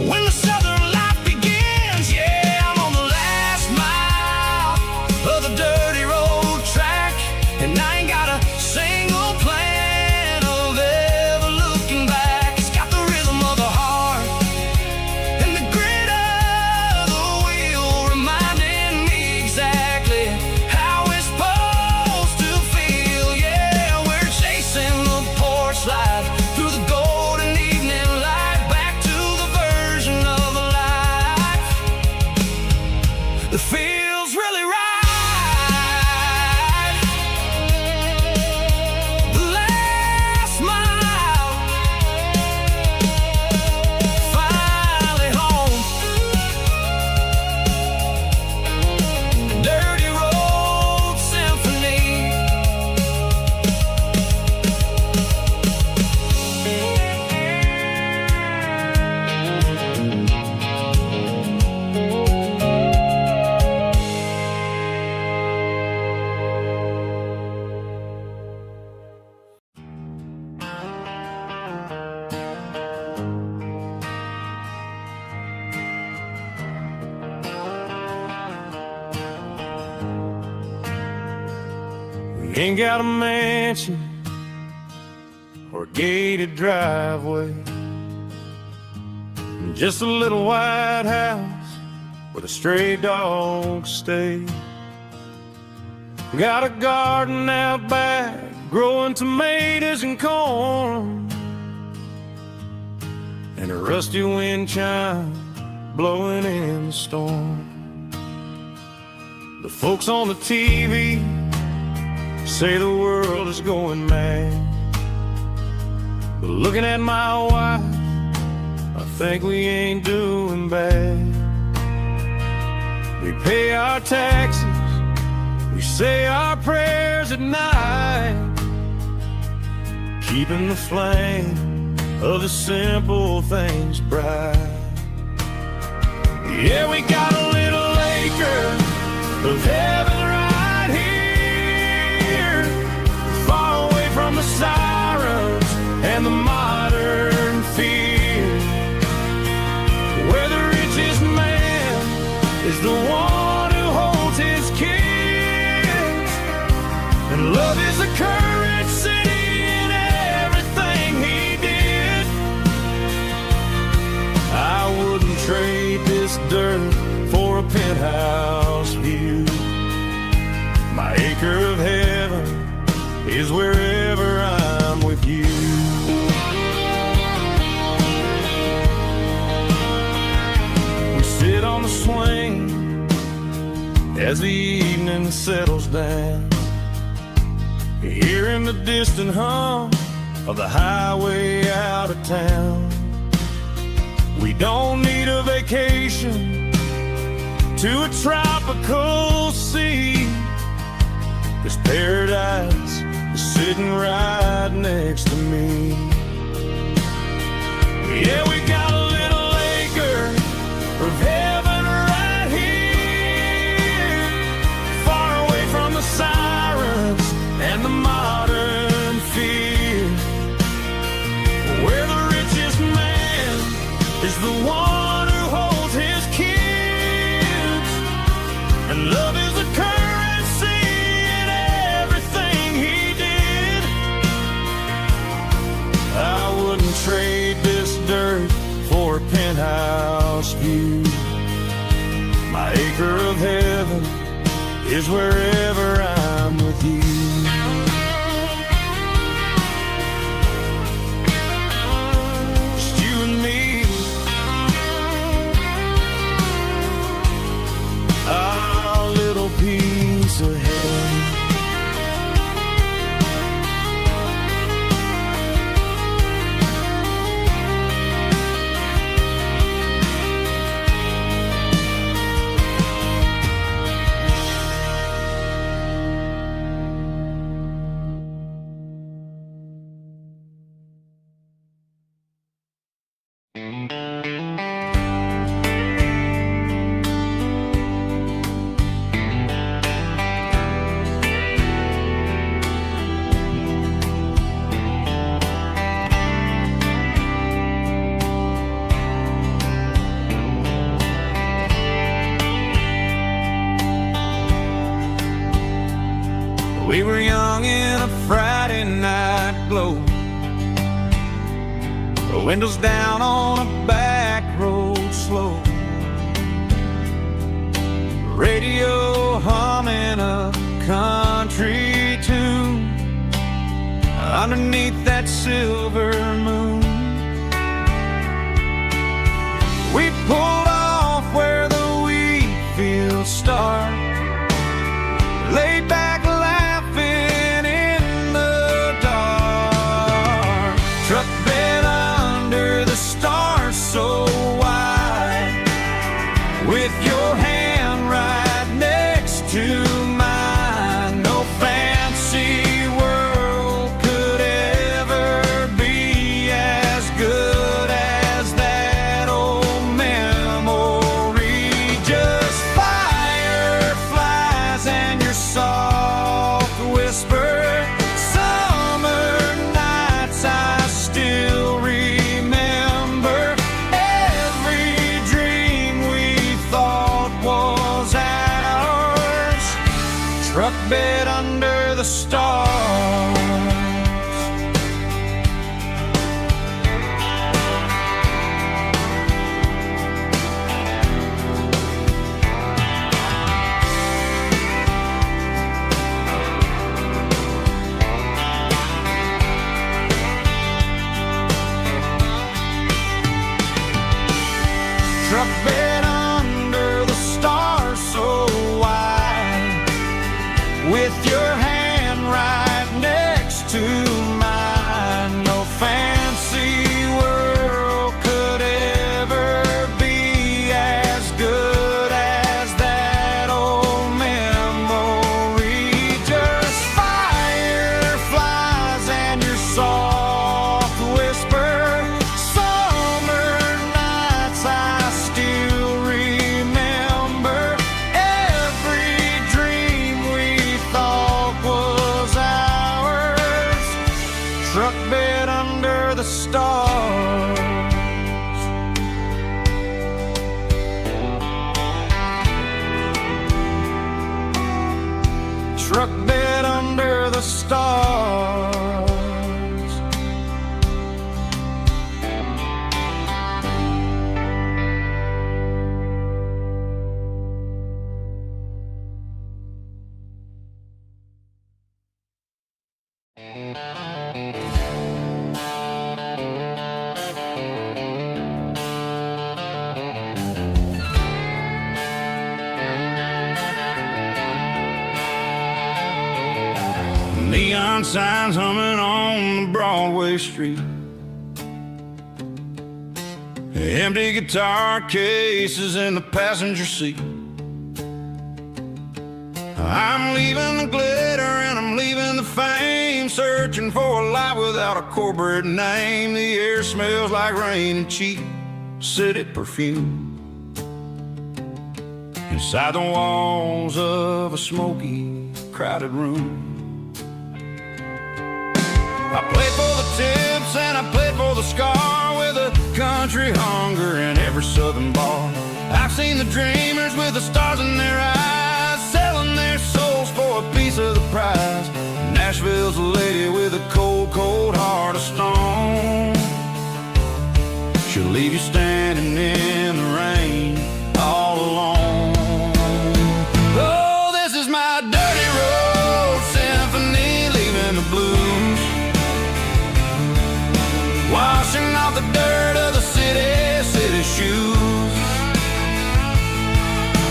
Speaker 1: when the southern life begins. Yeah, I'm on the last mile of the dirty road track, and I ain't got a single plan of ever looking back. It's got the rhythm of the heart and the grit of We ain't got a mansion or a gated driveway, just a little white house where the stray dogs stay. Got a garden out back, growing tomatoes and corn, and a rusty wind chime blowing in the storm. The folks on the TV say the world is going mad, but looking at my wife, I think we ain't doing bad. We pay our taxes, we say our prayers at night, keeping the flame of the simple things bright. Yeah, we got a little acre of heaven right here, far away from the sirens and the modern fear, where the richest man is the one who holds his kids, and love is a currency in everything he did. I wouldn't trade this dirt for a penthouse view. My acre of heaven is wherever I'm with you. We sit on the swing as the evening settles down, hearing the distant hum of the highway out of town. We don't need a vacation to a tropical sea, 'cause paradise is sitting right next to me. Yeah, we got a little acre of heaven right here, far away from the sirens and the modern fear, where the richest man is the one who holds his kids, and love is a currency in everything he did. I wouldn't trade this dirt for a penthouse view. My acre of heaven is wherever I'm with you. Just you and me, our little piece of heaven. We were young in a Friday night glow, the windows down on a back road slow, radio humming a country tune underneath that silver moon. We pulled off where the wheat fields start, laid back laughing in the dark, truck bed under the stars so wide, with your hand right next to mine. No fancy world could ever be as truck bed under the stars so wide, with your hand right next to mine. No fancy world could ever be as good as that old memory. Just fireflies and your soft whisper. Summer nights I still remember. Every dream we thought was ours. Truck bed under the stars. Truck bed under the stars. Neon signs humming on the Broadway street. Empty guitar cases in the passenger seat. I'm leaving the glitter and I'm leaving the fame, searching for a life without a corporate name. The air smells like rain and cheap city perfume. Inside the walls of a smoky, crowded room. I played for the tips and I played for the scar, with a country hunger in every southern bar. I've seen the dreamers with the stars in their eyes, selling their souls for a piece of the prize. Nashville's a lady with a cold, cold heart of stone. She'll leave you standing in the rain all alone. Oh, this is my dirty road symphony, leaving the blues, washing off the dirt of the city shoes.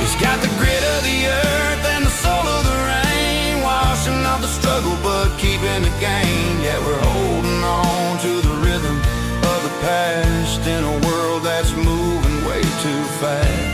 Speaker 1: It's got the grit of the earth and the soul of the rain, washing off the struggle but keeping the gain. Yeah, we're holding on to the rhythm of the past in a world that's moving way too fast.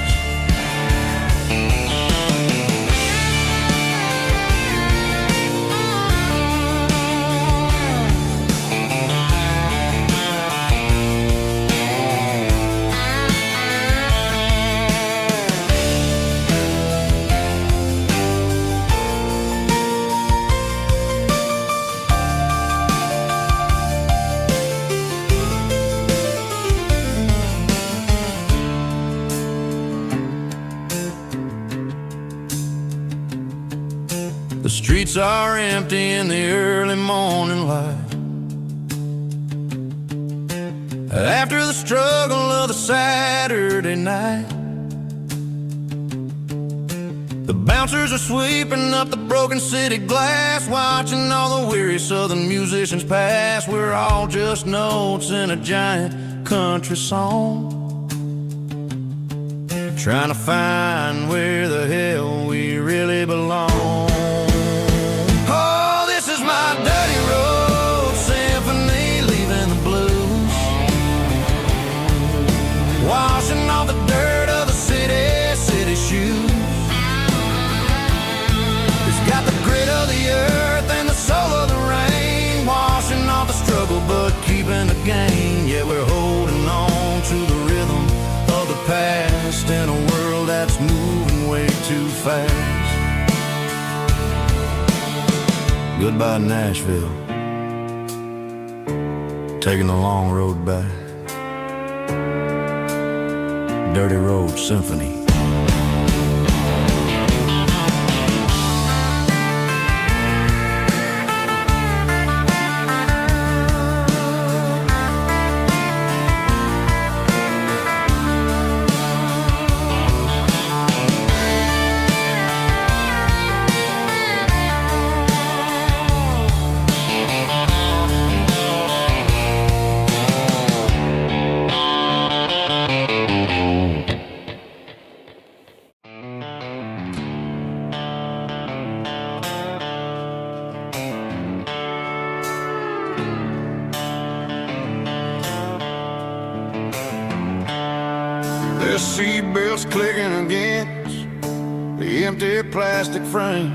Speaker 1: The streets are empty in the early morning light, after the struggle of the Saturday night. The bouncers are sweeping up the broken city glass, watching all the weary southern musicians pass. We're all just notes in a giant country song, trying to find where the hell we really belong. Oh, this is my dirty road symphony, leaving the blues, washing off the dirt of the city shoes. It's got the grit of the earth and the soul of the rain, washing off the struggle but keeping the gain. Yeah, we're holding on to the rhythm of the past in a world that's moving way too fast. Goodbye, Nashville, taking the long road back. Dirty Road Symphony.
Speaker 2: seatbelts clicking against the empty plastic frame.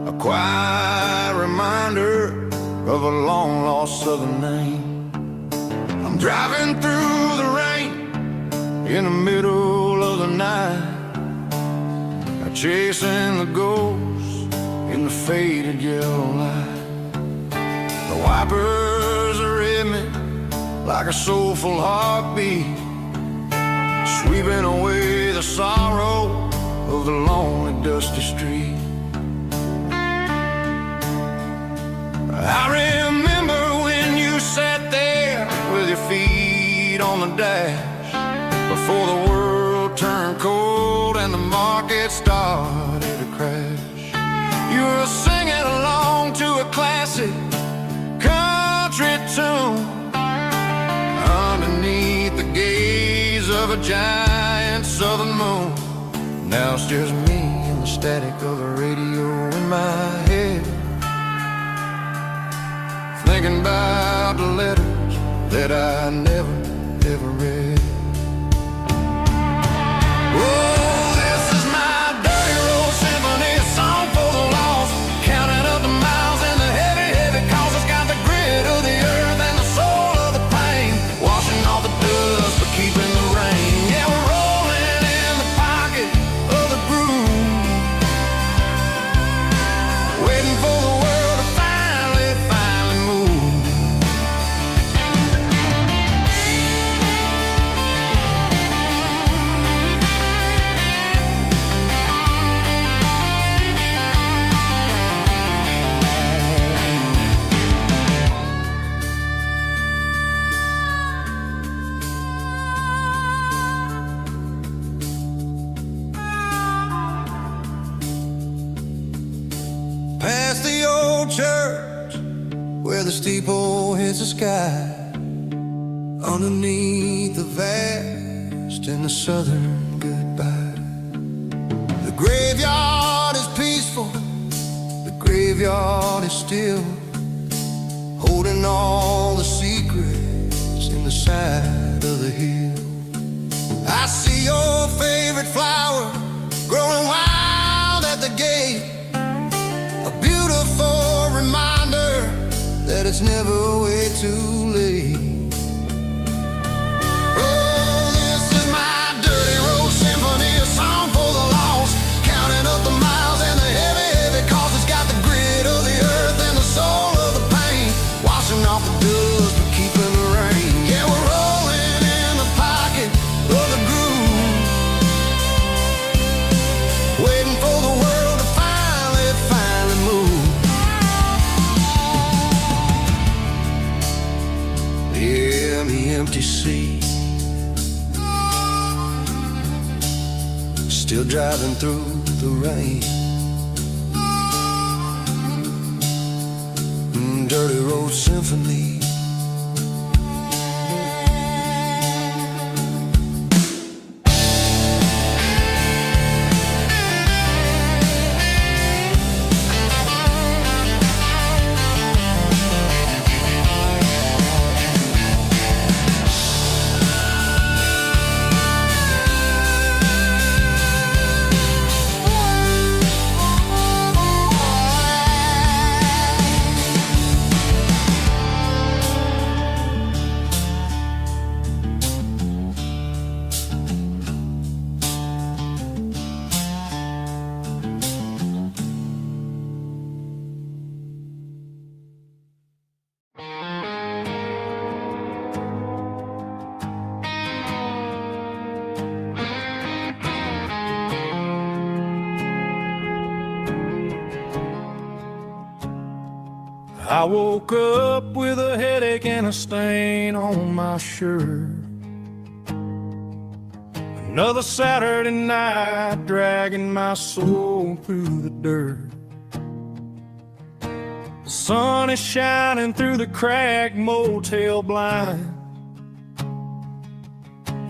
Speaker 2: A quiet reminder of a long-lost southern name. I'm driving through the rain in the middle of the night, chasing the ghosts in the faded yellow light. The wipers are in me like a soulful heartbeat, sweeping away the sorrow of the lonely dusty street. I remember when you sat there with your feet on the dash, before the world turned cold and the market started to crash. You were singing along to a classic country tune underneath the gaze of a giant southern moon. Now it's just me and the static of a radio in my head, thinking about the letters that I never, ever read. Oh, this is my dirty road symphony, a song for the lost, counting up the miles and the heavy, heavy calls. It's got the grit of the earth and the soul of the pain, washing off the dust but keeping the rain. Yeah, we're rolling in the pocket of the groove, waiting for the world to finally move. Past the old church where the steeple hits the sky, underneath the vast and the southern goodbye. The graveyard is peaceful, the graveyard is still, holding all the secrets in the side of the hill. I see your favorite flower growing wild at the gate, a beautiful reminder that it's never way too late. Oh, this is my dirty road symphony, a song for the lost, counting up the miles and the heavy, heavy calls. It's got the grit of the earth and the soul of the pain, washing off the dust but keeping the rain. Yeah, we're rolling in the pocket of the groove, waiting for the world to finally move. Yeah, the empty sea, still driving through the rain. Dirty road symphony. I woke up with a headache and a stain on my shirt. Another Saturday night dragging my soul through the dirt. The sun is shining through the cracked motel blind,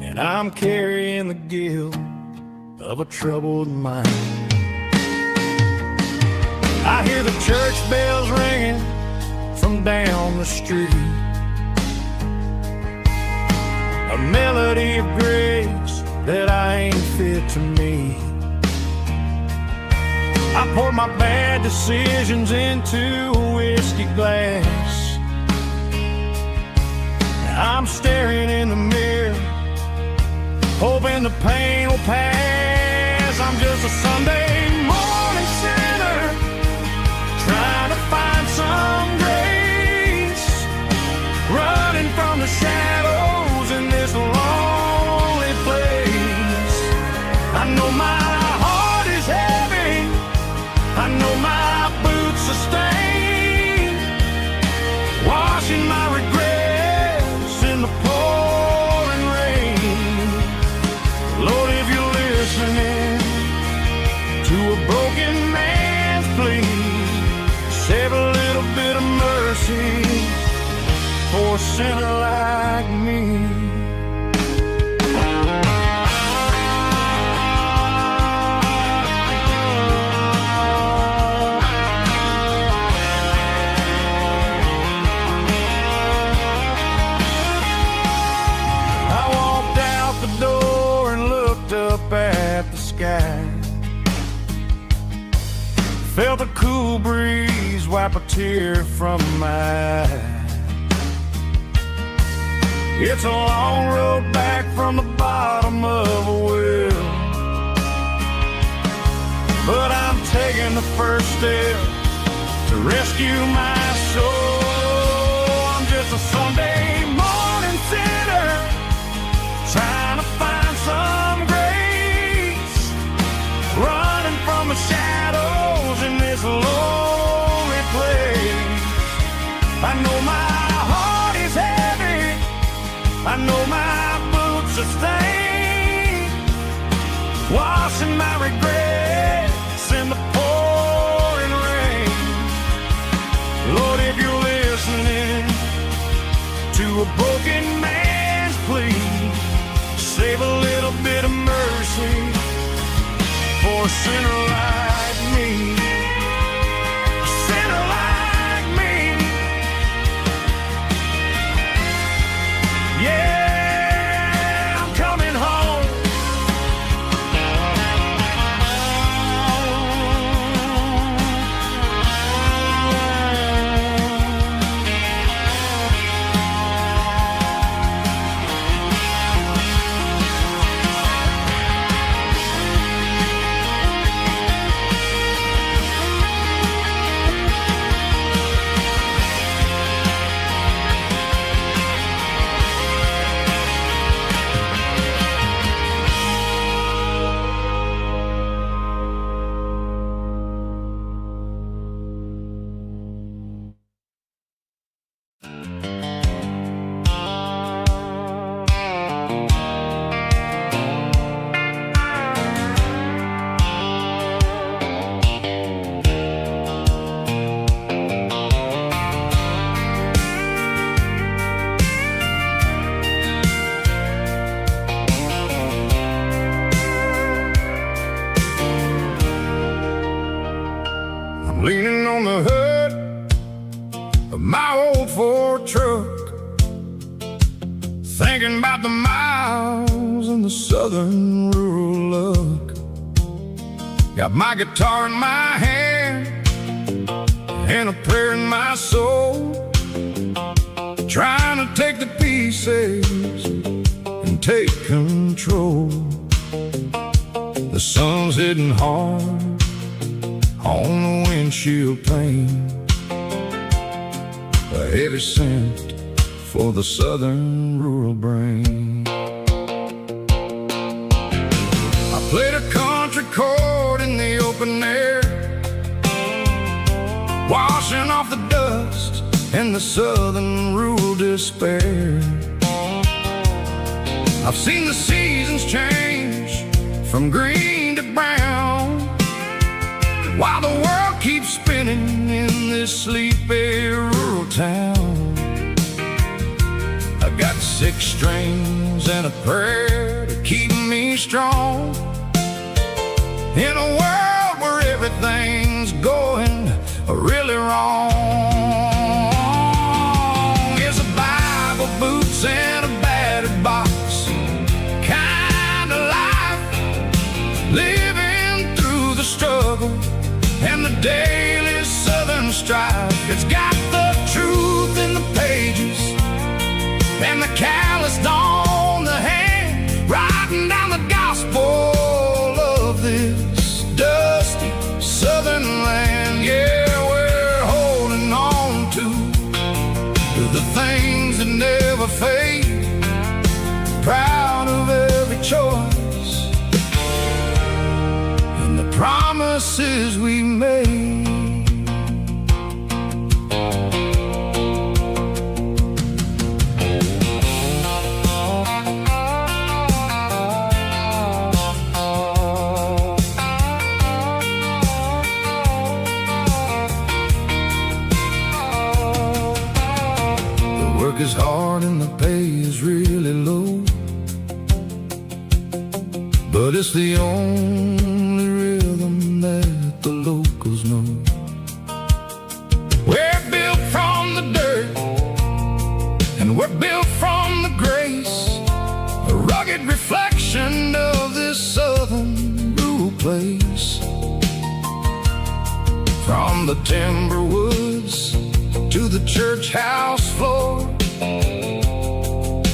Speaker 2: and I'm carrying the guilt of a troubled mind. I hear the church bells ringing from down the street, a melody of grace
Speaker 1: that I ain't fit to me. I poured my bad decisions into a whiskey glass. I'm staring in the mirror, hoping the pain will pass. I'm just a Sunday morning sinner, trying to find some grace, running from the shadows in this lonely place. I know my heart is heavy, I know my boots are stained, washing my regrets in the pouring rain. Lord, if you're listening to a broken man's plea, save a little bit of mercy for a sinner like me. At the sky, felt a cool breeze wipe a tear from my eye. It's a long road back from the bottom of a well, but I'm taking the first step to rescue my soul. I'm just a Sunday morning sinner, trying to find some grace, running from the shadows in this lonely place. I know my heart is heavy, I know my boots are stained, washing my regrets in the pouring rain. Lord, if you're listening to a broken man's plea, save a little bit of mercy for a sinner like me. A sinner like me. Yeah, I'm coming home. Leaning on the hood of my old Ford truck, thinking about the miles and the southern rural look. Got my guitar in my hand and a prayer in my soul, trying to take the pieces and take control. The sun's hitting hard on the windshield pane, a heavy scent for the southern rural brain. I played a country chord in the open air, washing off the dust and the southern rural despair. I've seen the seasons change from green to brown, while the world keeps spinning in this sleepy rural town. I got 6 strings and a prayer to keep me strong, in a world where everything's going really wrong. It's a Bible, boots, and a battered box, kinda like
Speaker 2: daily Southern strife. It's got the truth in the pages and the calloused on the hand, writing down the gospel of this dusty Southern land. Yeah, we're holding on to the things that never fade, proud of every choice and the promises we made. Is hard and the pay is really low, but it's the only rhythm that the locals know. We're built from the dirt and we're built from the grace, a rugged reflection of this southern rural place. From the timber woods to the church house floor,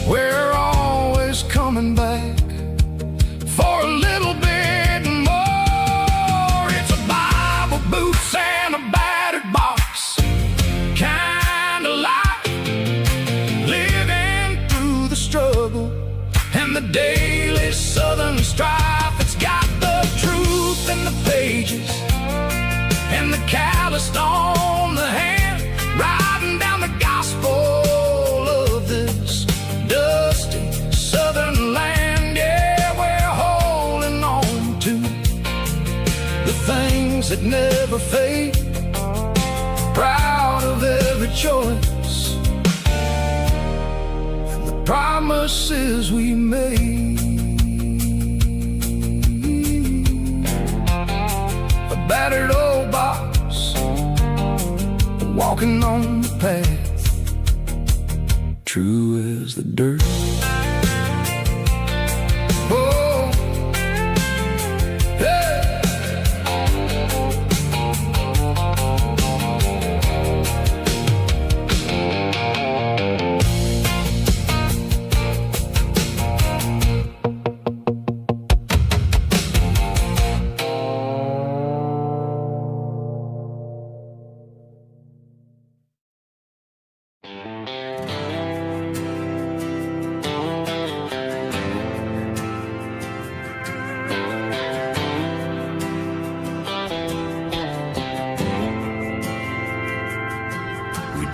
Speaker 2: we're always coming back for a little bit more. It's a Bible, boots, and a battered box kind of life, living through the struggle and the daily Southern strife. It's got the truth in the pages and the calloused on the hand, writing down the gospel of this dusty Southern land. Yeah, we're holding on to the things that never fade, proud of every choice and the promises we made. A battered old box, walking on the path, true as the dirt. Oh, hey.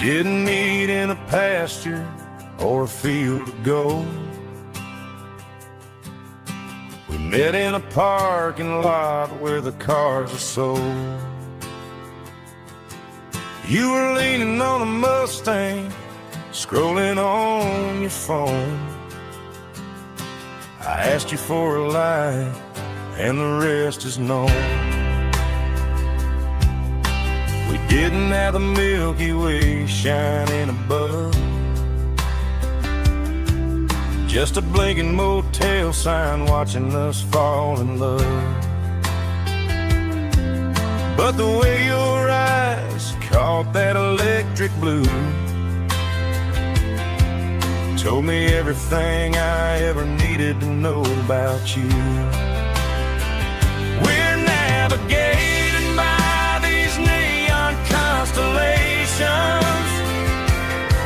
Speaker 2: Didn't meet in a pasture or a field of gold. We met in a parking lot where the cars are sold. You were leaning on a Mustang, scrolling on your phone. I asked you for a light, and the rest is known. We didn't have the Milky Way shining above, just a blinking motel sign watching us fall in love. But the way your eyes caught that electric blue told me everything I ever needed to know about you. We're navigating by these neon constellations,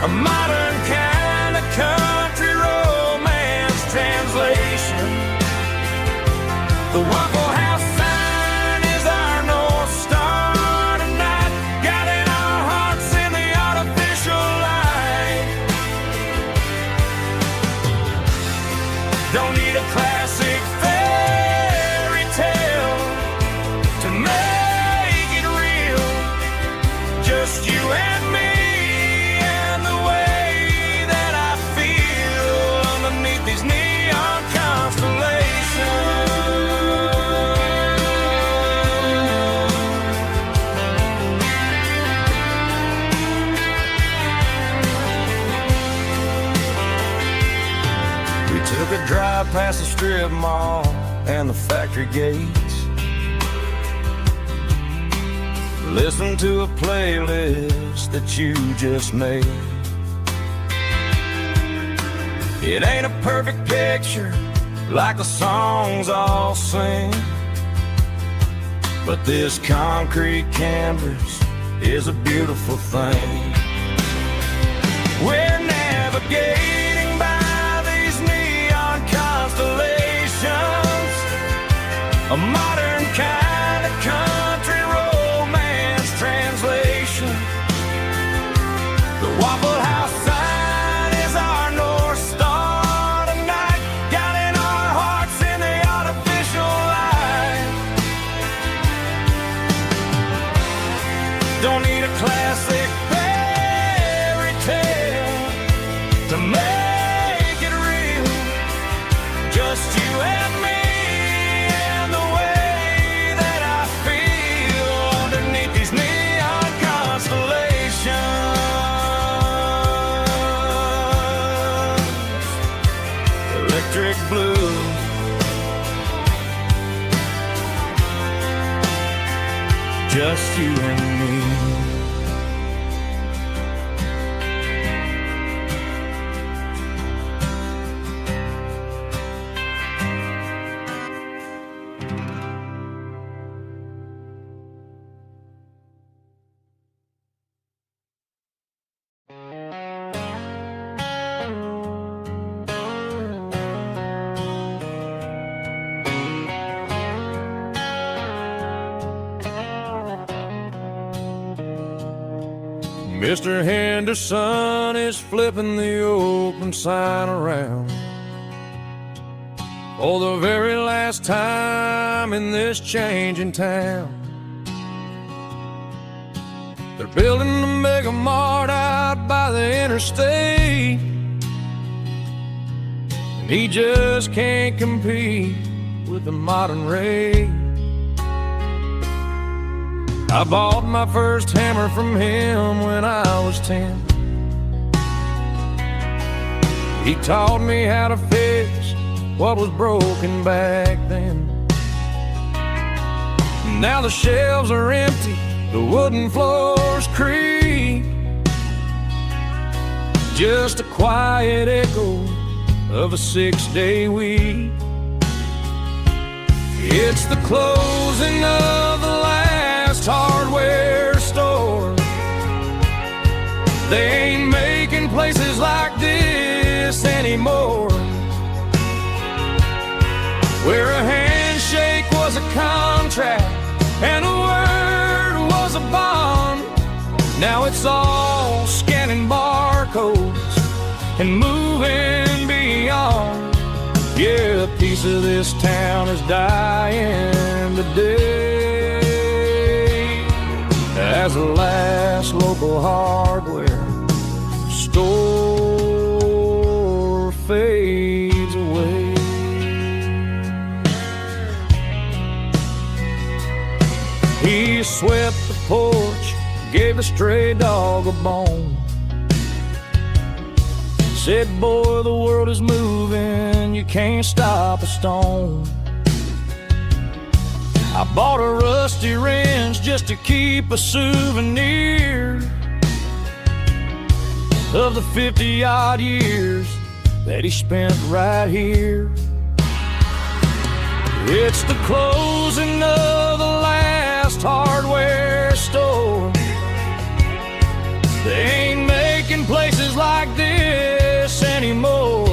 Speaker 2: a modern kind of country romance translation. The Waffle House sign is our North Star tonight, guiding our hearts in the artificial light. Don't need a classic fairy tale to make it real, just you and me and the way that I feel underneath these neon constellations. We took a drive past the strip mall and the factory gates,
Speaker 1: Listen to a playlist that you just made. It ain't a perfect picture like the songs all sing, but this concrete canvas is a beautiful thing. We're navigating by these neon constellations, a modern kind of country romance translation. The Waffle House sign is our North Star tonight, guiding our hearts in the artificial light. Don't need a classic fairy tale to make it real, just you and me and the way that I feel underneath these neon constellations. Electric blue, just you and me. Mr. Henderson is flipping the open sign around for the very last time in this changing town. They're building a mega mart out by the interstate, and he just can't compete with the modern rate. I bought my first hammer from him when I was 10. He taught me how to fix what was broken back then. Now the shelves are empty, the wooden floors creak, just a quiet echo of a 6-day week. It's the closing of the last hardware store. They ain't making places like this anymore, where a handshake was a contract and a word was a bond. Now it's all scanning barcodes and moving beyond. Yeah, a piece of this town is dying today as the last local hardware store fades away. He swept the porch, gave the stray dog a bone, said, boy, the world is moving, you can't stop a stone. I bought a rusty wrench just to keep a souvenir of the 50-odd years that he spent right here. It's the closing of the last hardware store. They ain't making places like this anymore,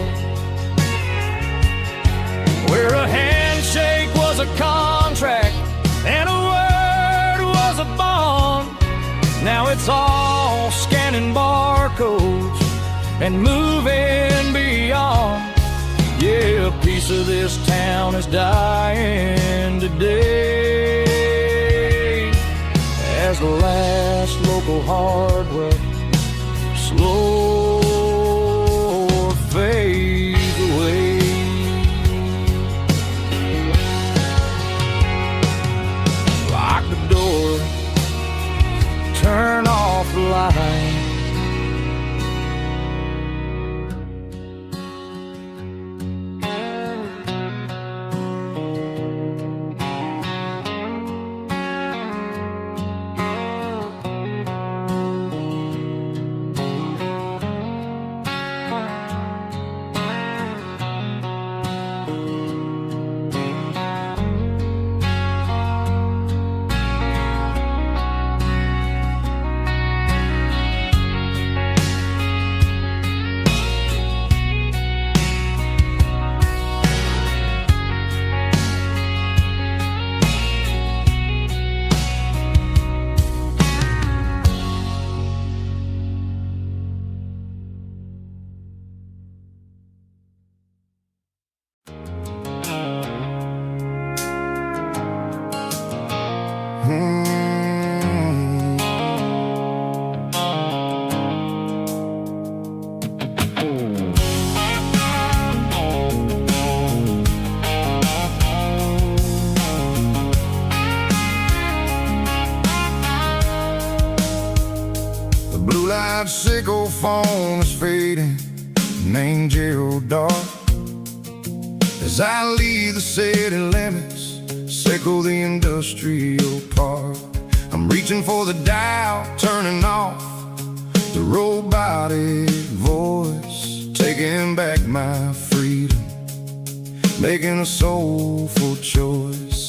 Speaker 1: where a handshake was a contract and a word was a bond. Now it's all scanning barcodes and moving beyond. Yeah, a piece of this town is dying today as the last local hardware slow fades away. Lock the door, turn off the light.
Speaker 2: named Gerald Dark. As I leave the city limits, circle the industrial park, I'm reaching for the dial, turning off the robotic voice, taking back my freedom, making a soulful choice.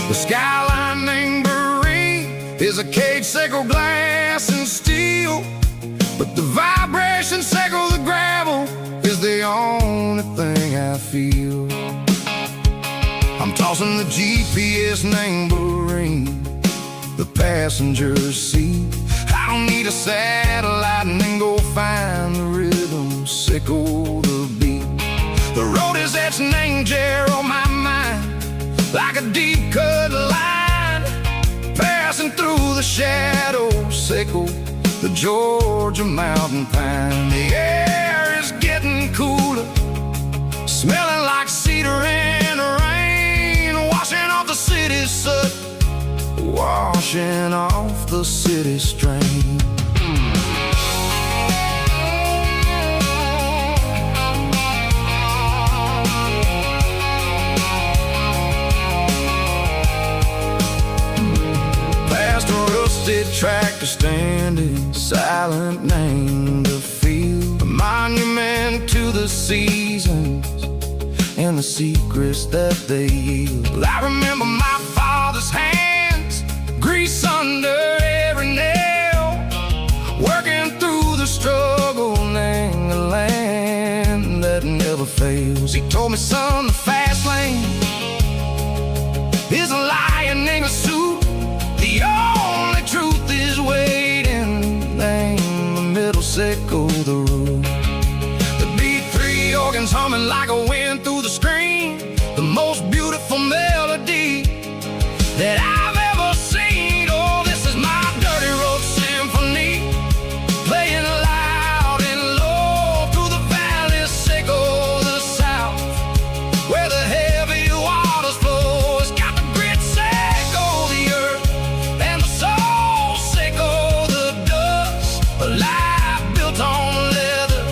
Speaker 2: The skyline named Marine is a cage, sickle, glass, and steel, but the vibration, sickle, the gravel is the only thing I feel. I'm tossing the GPS named Marine, the passenger seat. I don't need a satellite and then go find the rhythm, sickle the beat. The road is etched named Jer on my mind, like a deep cut line, passing through the shadows, sickle the Georgia mountain pine. The air is getting cooler, smelling like cedar in the rain, washing off the city's soot, washing off the city strain. Past a rusted tractor standing silent, named the field, a monument to the seasons and the secrets that they yield. I remember my father's hands, grease under every nail, working through the struggle, named the land that never fails. He told me, son, the fast lane is a lion in a suit, the only truth is waiting, named the middle, sickle the road. The B3 organs humming like a wind through the screen, the most beautiful melody that I've ever seen. Oh, this is my dirty road symphony, playing loud and low through the valleys, sickle the south, where the heavy waters flow. It's got the grit, sickle the earth, and the soul, sickle the dust. A life built on leather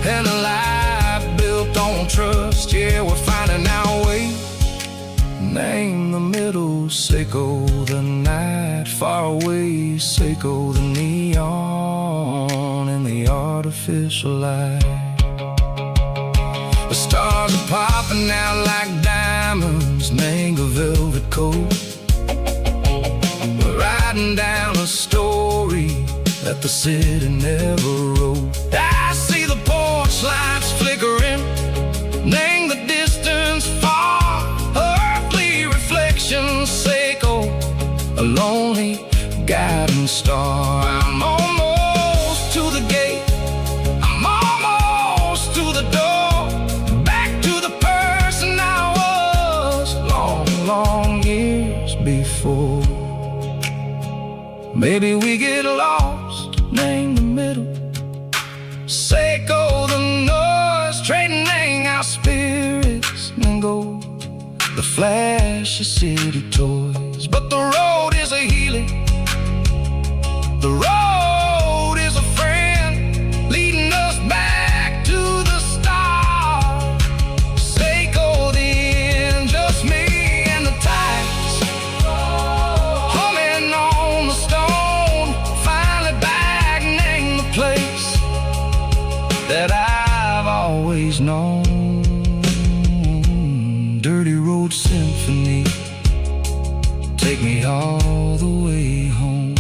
Speaker 2: and a life built on trust. Yeah, we're finding our way, name the middle, sickle the night, far away, sickle the neon and the artificial light. The stars are popping out like diamonds, mango velvet coat. We're riding down a story that the city never wrote. I see the porch lights flickering, name the distance far, earthly reflections, sickle a lonely guiding star. I'm almost to the gate, I'm almost to the door, back to the person I was long, long years before. Maybe we get lost, name the middle, sickle the noise, trading our spirits and go the flash of city toys. But the road is a healing, the road is a friend, leading us back to the start. Sickle the end, just me and the tides, humming on the stone, finally back, name the place that I've always known. Dirty road symphony, take me all the way home.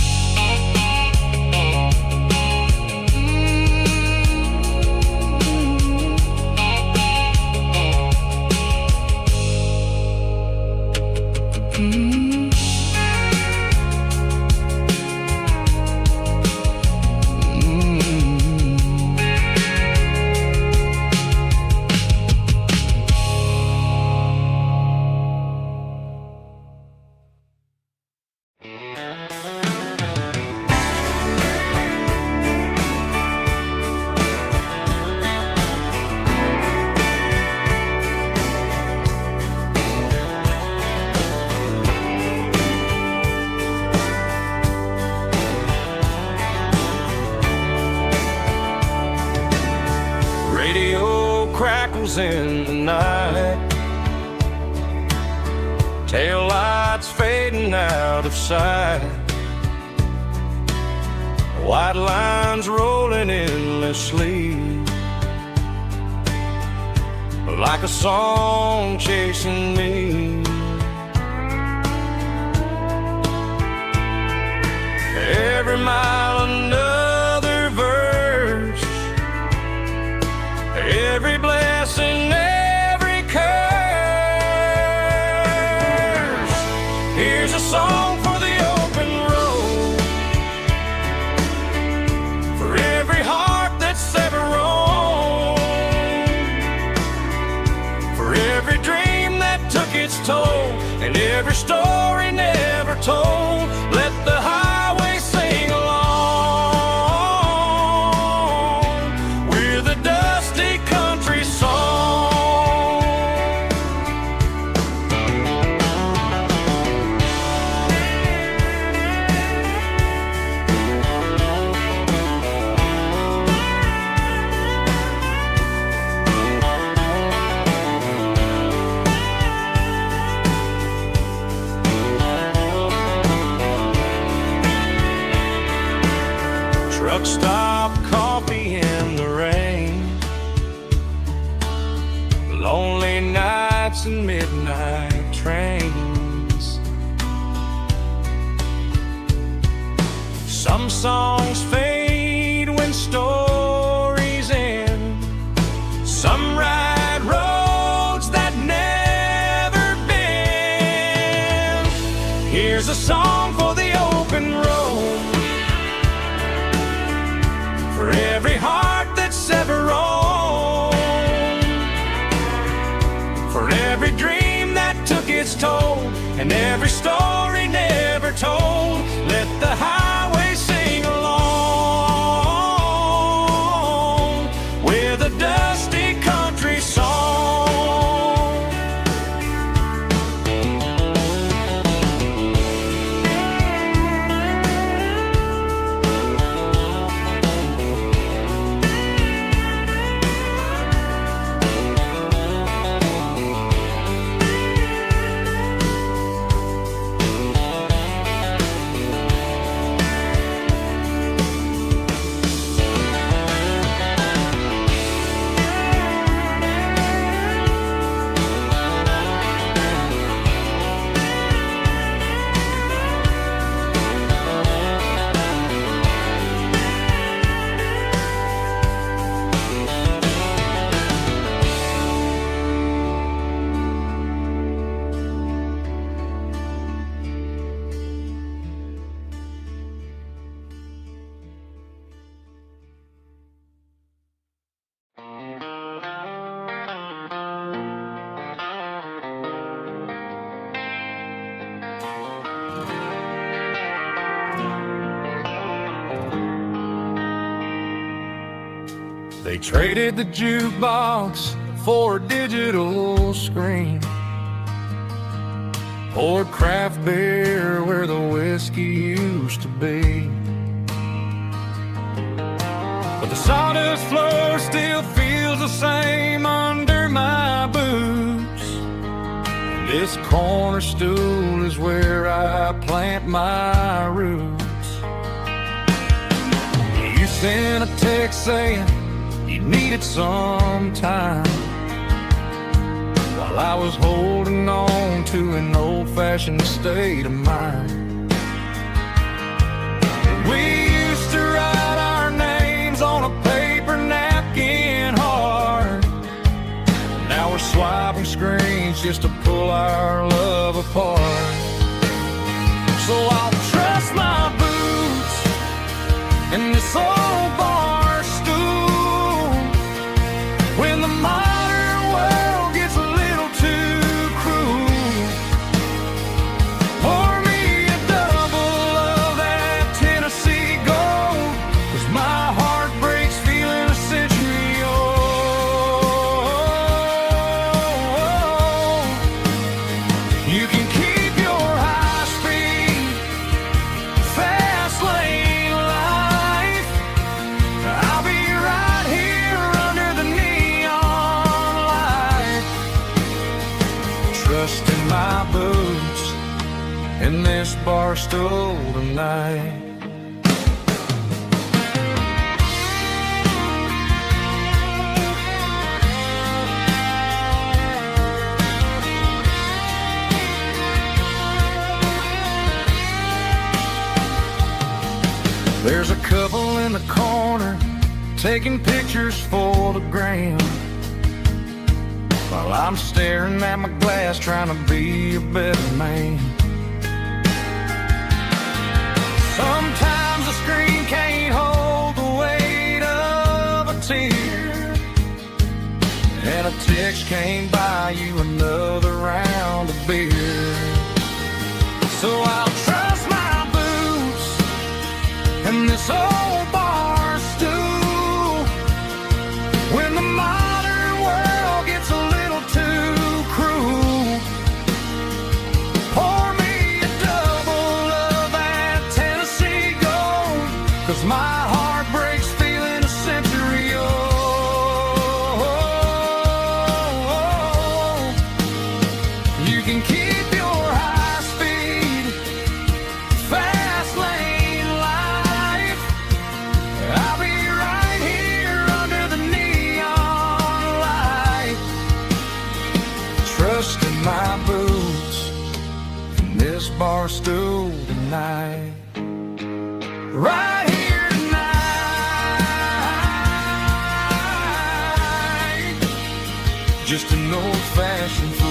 Speaker 1: crackles in the night. Tail lights fading out of sight. White lines rolling endlessly, like a song chasing me. Every mile another verse, every blessing, every curse. Here's a song for the open road, for every heart that's ever roamed, for every dream that took its toll, and every story never told. Let the highway sing along with a dusty country song. Truck stop, coffee in the rain, lonely nights and midnight trains. Some songs fade when stories end. Some ride roads that never bend. Here's a song for the open road, for every heart that's ever roamed, for every dream that took its toll, and every story never told. Let the highway sing along with a dusty country song. They traded the jukebox for a digital screen, poured craft beer where the whiskey used to be. But the sawdust floor still feels the same under my boots. This corner stool is where I plant my roots. You sent a text saying you needed some time, while I was holding on to an old-fashioned state of mind. We used to write our names on a paper napkin hard. Now we're swiping screens just to pull our love apart. So I'll trust my boots in this old bar stool when the modern world gets a little too cruel. Pour me a double of that Tennessee Gold, 'cause my heart breaks feeling a century old. You can keep your high-speed fast lane life, this bar stool tonight. There's a couple in the corner taking pictures for the gram, while I'm staring at my glass trying to be a better man. Sometimes the screen can't hold the weight of a tear, and a text can't buy you another round of beer. So I'll trust my boots and this old bar stool when the modern world gets a little too cruel. Pour me a double of that Tennessee Gold, 'cause my heart breaks feeling a century old. You can keep your high speed, fast lane life. I'll be right here under the neon light, trusting my boots in this bar stool tonight. Right here tonight, just an old-fashioned fool.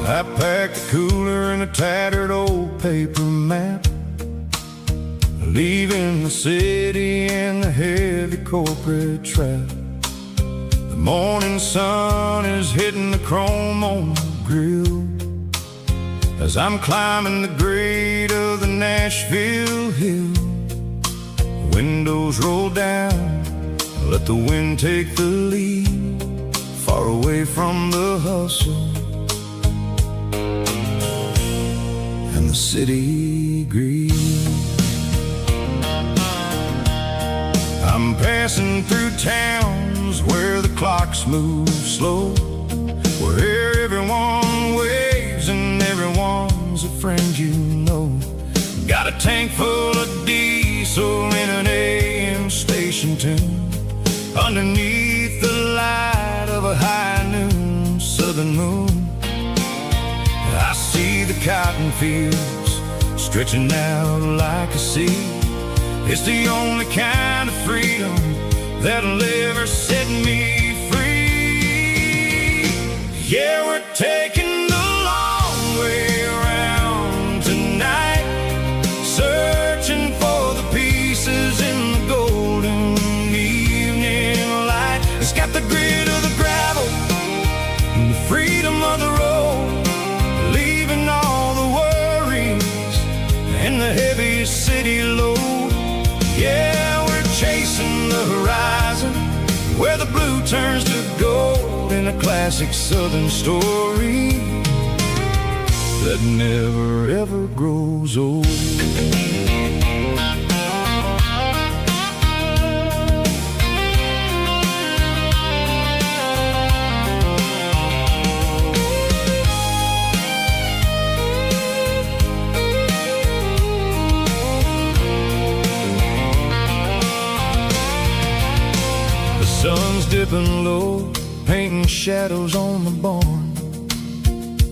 Speaker 2: I packed a cooler and a tattered old paper map, leaving the city in the heavy corporate trap. The morning sun is hitting the chrome on the grill as I'm climbing the grade of the Nashville hill. Windows roll down, let the wind take the lead, far away from the hustle and the city greed. I'm passing through towns where the clocks move slow, where everyone waves and everyone's a friend you know. Got a tank full of diesel in an AM station tune, underneath the light of a high noon southern moon. I see the cotton fields stretching out like a sea. It's the only kind of freedom that'll ever set me free. Yeah, we're taking the long way around tonight, searching for the pieces in the golden evening light. It's got the grit of the gravel and the freedom of the road, leaving all the worries and the heavy city load. Yeah, we're chasing the horizon where the blue turns to gold in a classic southern story that never ever grows old. Sun's dipping low, painting shadows on the barn.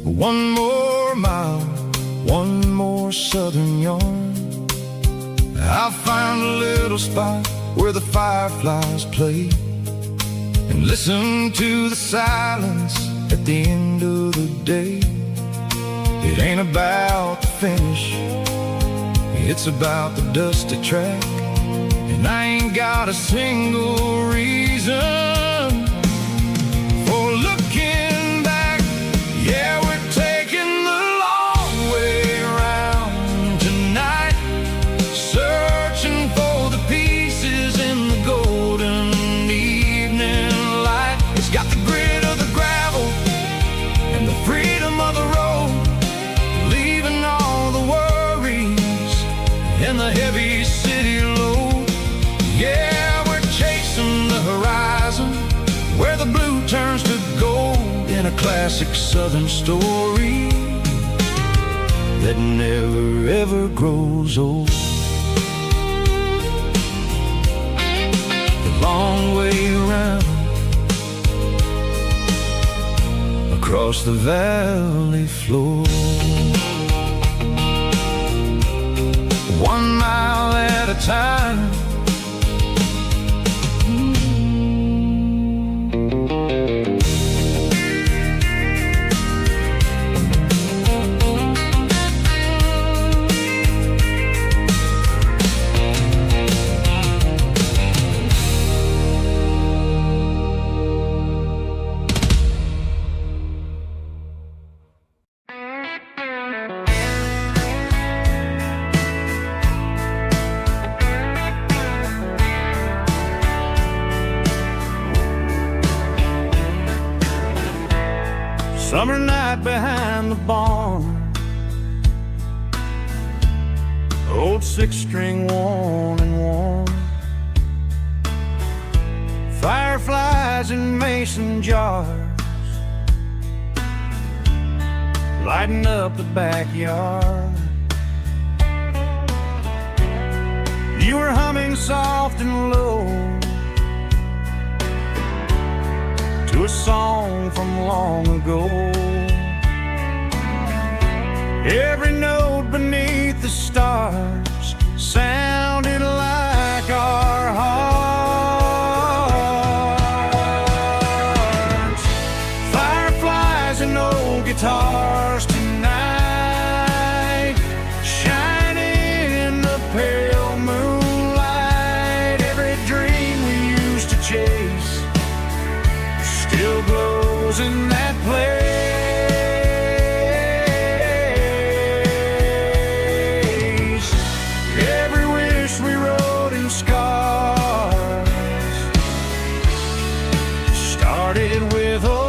Speaker 2: One more mile, one more southern yarn. I'll find a little spot where the fireflies play and listen to the silence at the end of the day. It ain't about the finish, it's about the dusty track, and I ain't got a single reason for looking back. Yeah, we're taking the long got the grit of the gravel and the freedom of the road, leaving all the worries and the heavy city load. Yeah, we're chasing the horizon where the blue turns to gold in a classic southern story that never ever grows old. The long way around across the valley floor, 1 mile at a time. Summer night behind the barn, old 6-string worn and worn, fireflies in mason jars lighting up the backyard. You were humming soft and low to a song from long ago. Every note beneath the stars sounded like our hearts. Fireflies and old guitars tonight, shining in the pale moonlight. Every dream we used to chase still glows in that place. Every wish we wrote in scars started with old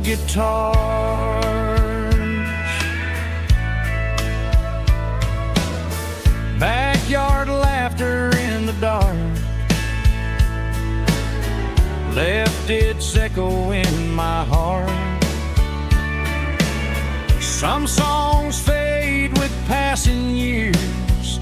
Speaker 2: guitars. Backyard laughter in the dark left its echo in my heart. Some songs fade with passing years,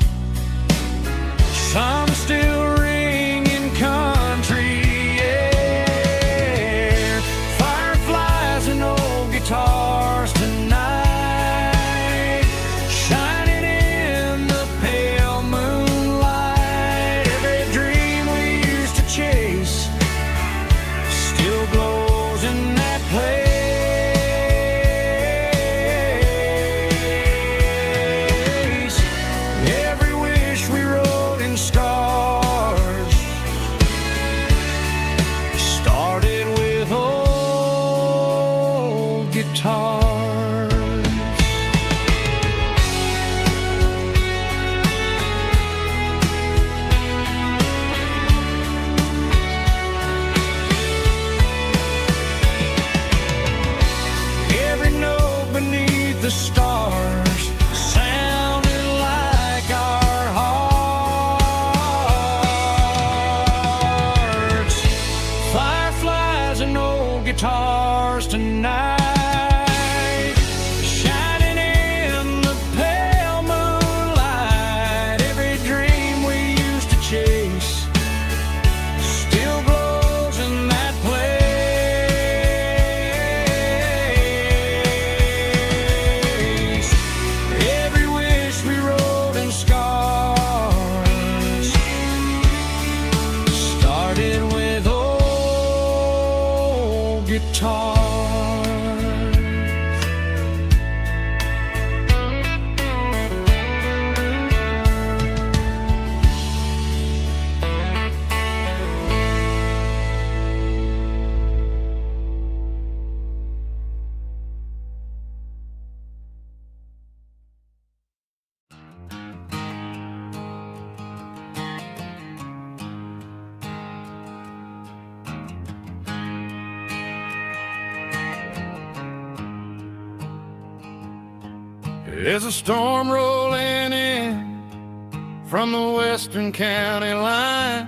Speaker 2: some still ring in country air. Fireflies and old guitars tonight, shining in the pale moonlight. Every dream we used to chase still glows in that place. Every wish we wrote in scars started with old guitars. Every note beneath the stars sounded like our hearts. Fireflies and old guitars tonight, shining in the pale moonlight. Every dream we used to chase still glows in that place. Every wish we wrote in scars started with old guitars.
Speaker 1: There's a storm rolling in from the western county line,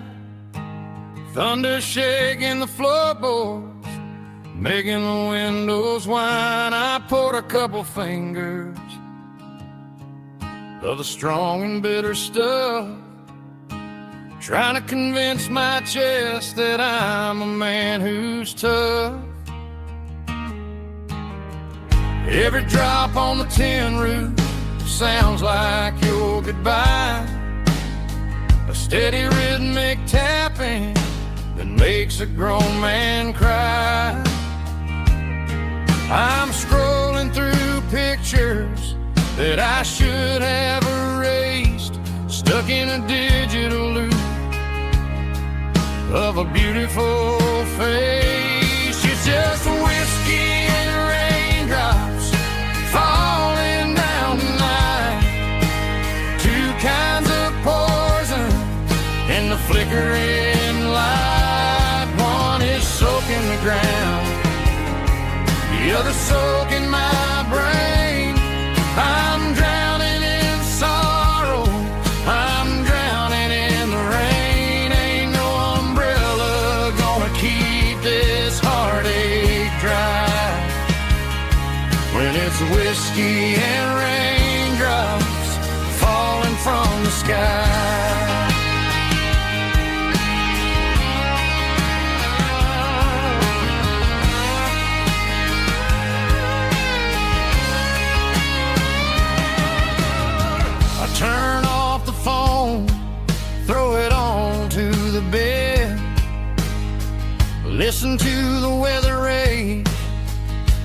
Speaker 1: thunder shaking the floorboards, making the windows whine. I poured a couple fingers of the strong and bitter stuff, trying to convince my chest that I'm a man who's tough. Every drop on the tin roof sounds like your goodbye, a steady rhythmic tapping that makes a grown man cry. I'm scrolling through pictures that I should have erased, stuck in a digital loop of a beautiful face. It's just whiskey and raindrops falling down tonight, two kinds of poison in the flickering light. One is soaking the ground, the other soaking my brain. I'm drowning in sorrow, I'm drowning in the rain. Ain't no umbrella gonna keep this heartache dry when it's whiskey and raindrops falling from the sky. Turn off the phone, throw it on to the bed, listen to the weather rage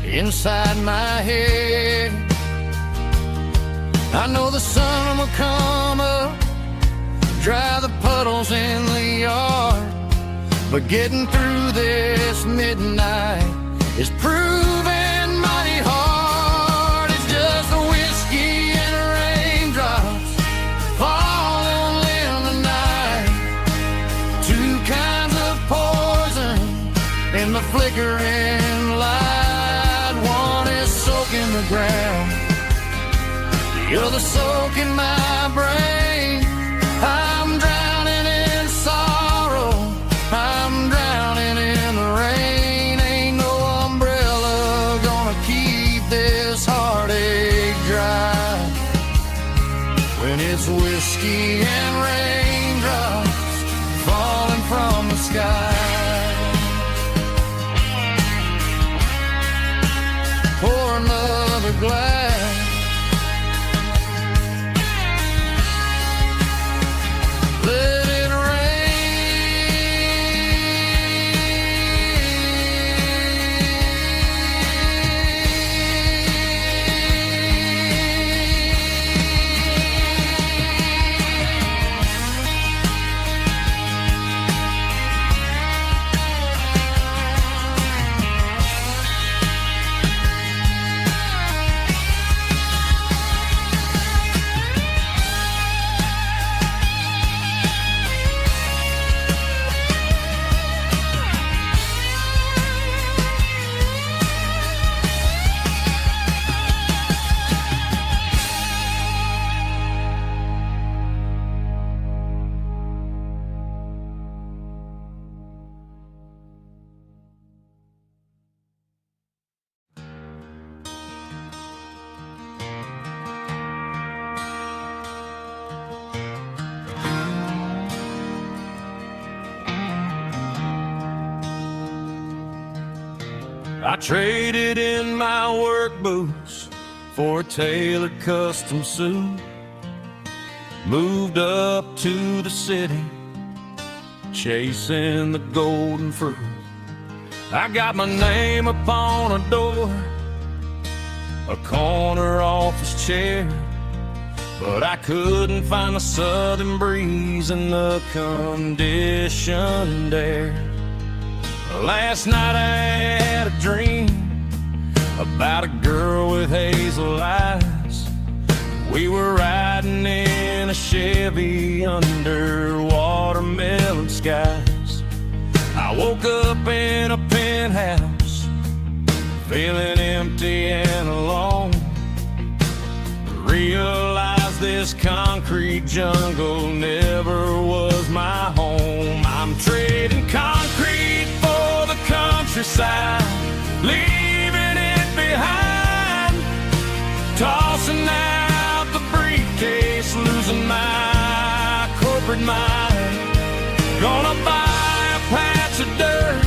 Speaker 1: inside my head. I know the sun will come up, dry the puddles in the yard, but getting through this midnight is proving mighty hard. It's just a whiskey and raindrops falling in the night, two kinds of poison in the flickering light. One is soaking the ground, the other soaking my brain. I'm drowning in sorrow, I'm drowning in the rain. Ain't no umbrella gonna keep this heartache dry when it's whiskey and raindrops falling from the sky. Pour another glass, let it I traded in my work boots for a tailored custom suit, moved up to the city, chasing the golden fruit. I got my name upon a door, a corner office chair, but I couldn't find the southern breeze in the conditioned air. Last night I had a dream about a girl with hazel eyes. We were riding in a Chevy under watermelon skies. I woke up in a penthouse, feeling empty and alone. this concrete jungle never was my home. I'm trading concrete for the countryside, leaving it behind, tossing out the briefcase, losing my corporate mind. Gonna buy a patch of dirt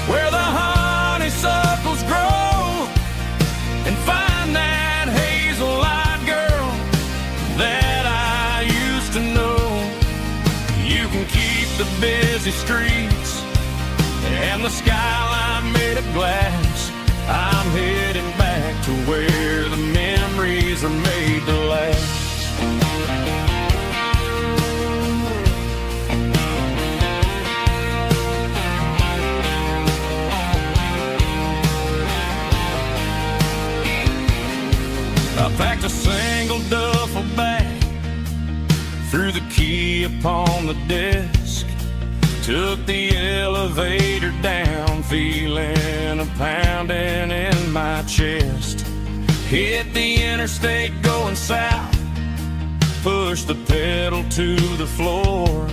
Speaker 1: where the honeysuckles grow and find that hazel-eyed girl that I used to know. You can keep the busy streets and the skyline made of glass. I'm heading back to where the memories are made to last. I packed a single duffel bag, threw the key upon the desk, took the elevator down, feeling a pounding in my chest. Hit the interstate going south, pushed the pedal to the floor.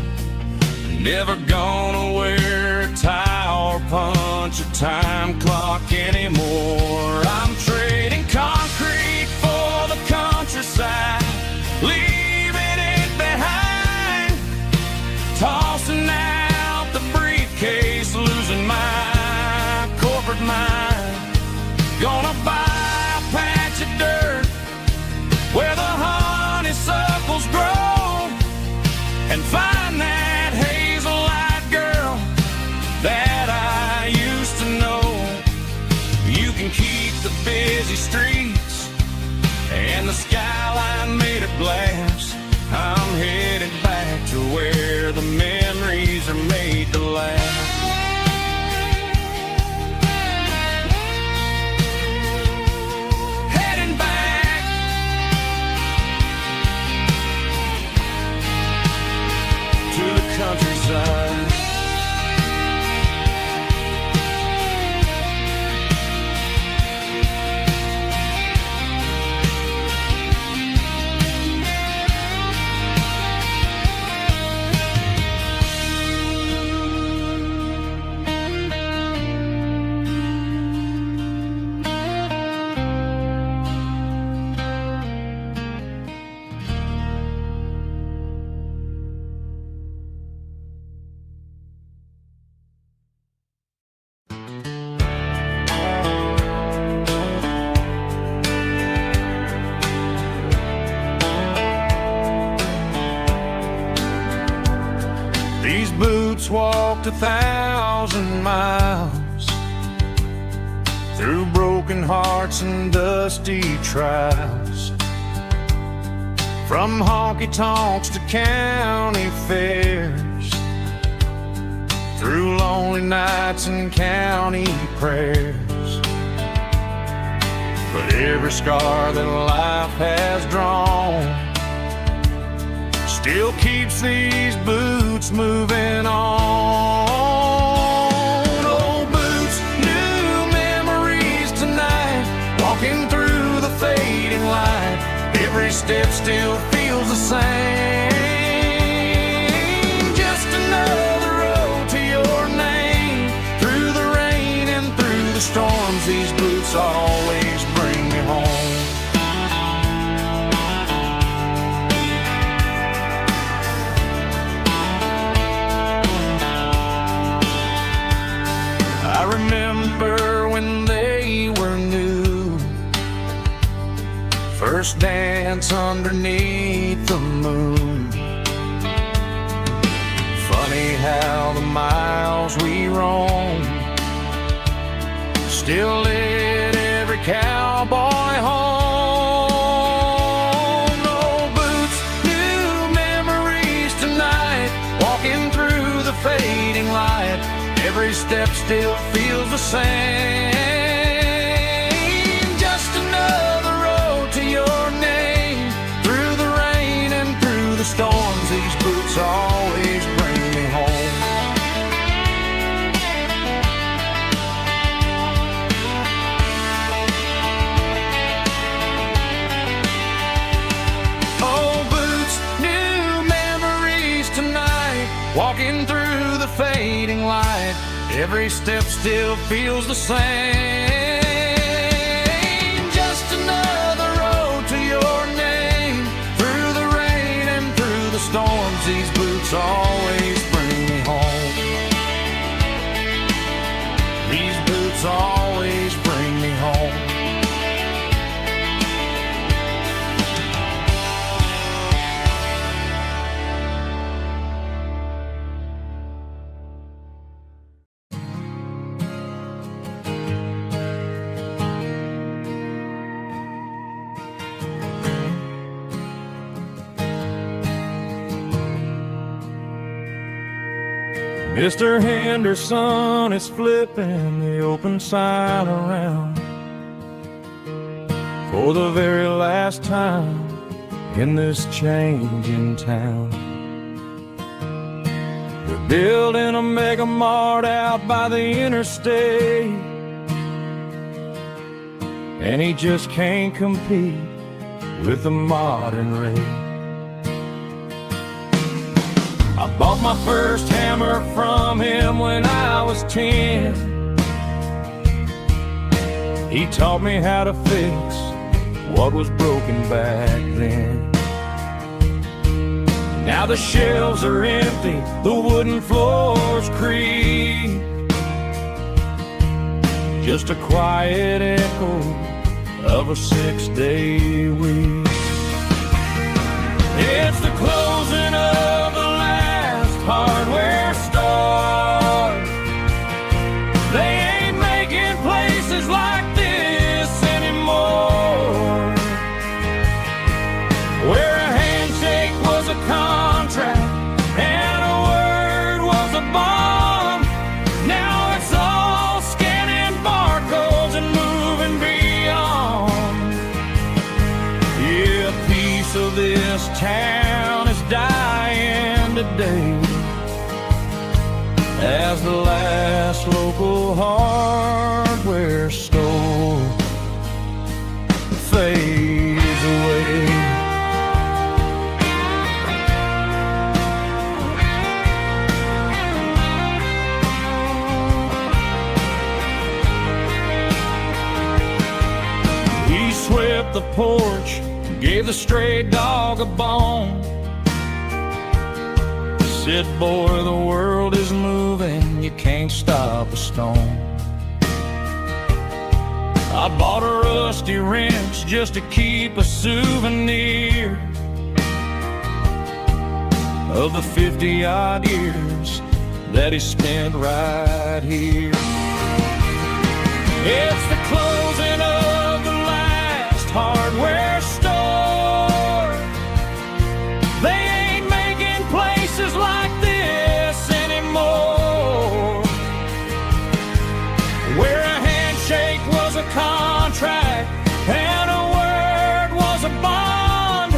Speaker 1: Never gonna wear a tie or punch a time clock anymore. I'm trading concrete for the countryside, leaving it behind, tossing out the briefcase, losing my corporate mind. Gonna buy a patch of dirt where the honeysuckles grow and find that hazel-eyed girl that I used to know. You can keep the busy streets and the skyline made of glass. I'm headed back to where the memories are made to last. Heading back to the countryside. These boots walked 1,000 miles through broken hearts and dusty trials, from honky-tonks to county fairs, through lonely nights and county prayers. But every scar that life has drawn still keeps these boots moving on. Old boots, new memories tonight, walking through the fading light. Every step still feels the same. Just another road to your name. Through the rain and through the storms, these boots always bring me home. I remember when they were new, first dance underneath the moon. Funny how the miles we roam still lit every cowboy home. Old boots, new memories tonight, walking through the fading light. Every step still feels the same. Just another road to your name. Through the rain and through the storms, these boots always bring me home. Oh, fading light. Every step still feels the same. Just another road to your name. Through the rain and through the storms, these boots always bring me home. These boots always bring me home. Mr. Henderson is flipping the open sign around for the very last time in this changing town. They're building a mega mart out by the interstate, and he just can't compete with the modern rate. I bought my first hammer from him when I was 10. He taught me how to fix what was broken back then. Now the shelves are empty, the wooden floors creak, just a quiet echo of a 6-day week. It's the closing of the hardware store. They ain't making places like this anymore, where a handshake was a contract and a word was a bond. Now it's all scanning barcodes and moving beyond. Yeah, a piece of this town is dying today as the last local hardware store fades away. He swept the porch, gave the stray dog a bone, said, boy, the world is moving, you can't stop a stone. I bought a rusty wrench just to keep a souvenir of the 50-odd years that he spent right here. It's the closing of the last hardware store. They ain't making places like this anymore, where a handshake was a contract and a word was a bond.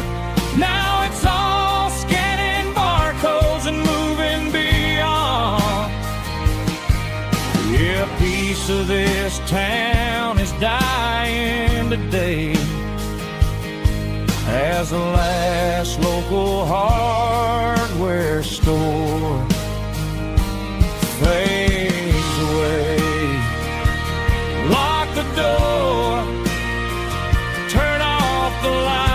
Speaker 1: Now it's all scanning barcodes and moving beyond. Yeah, a piece of this town is dying today as the last local hardware store fades away. Lock the door, turn off the light.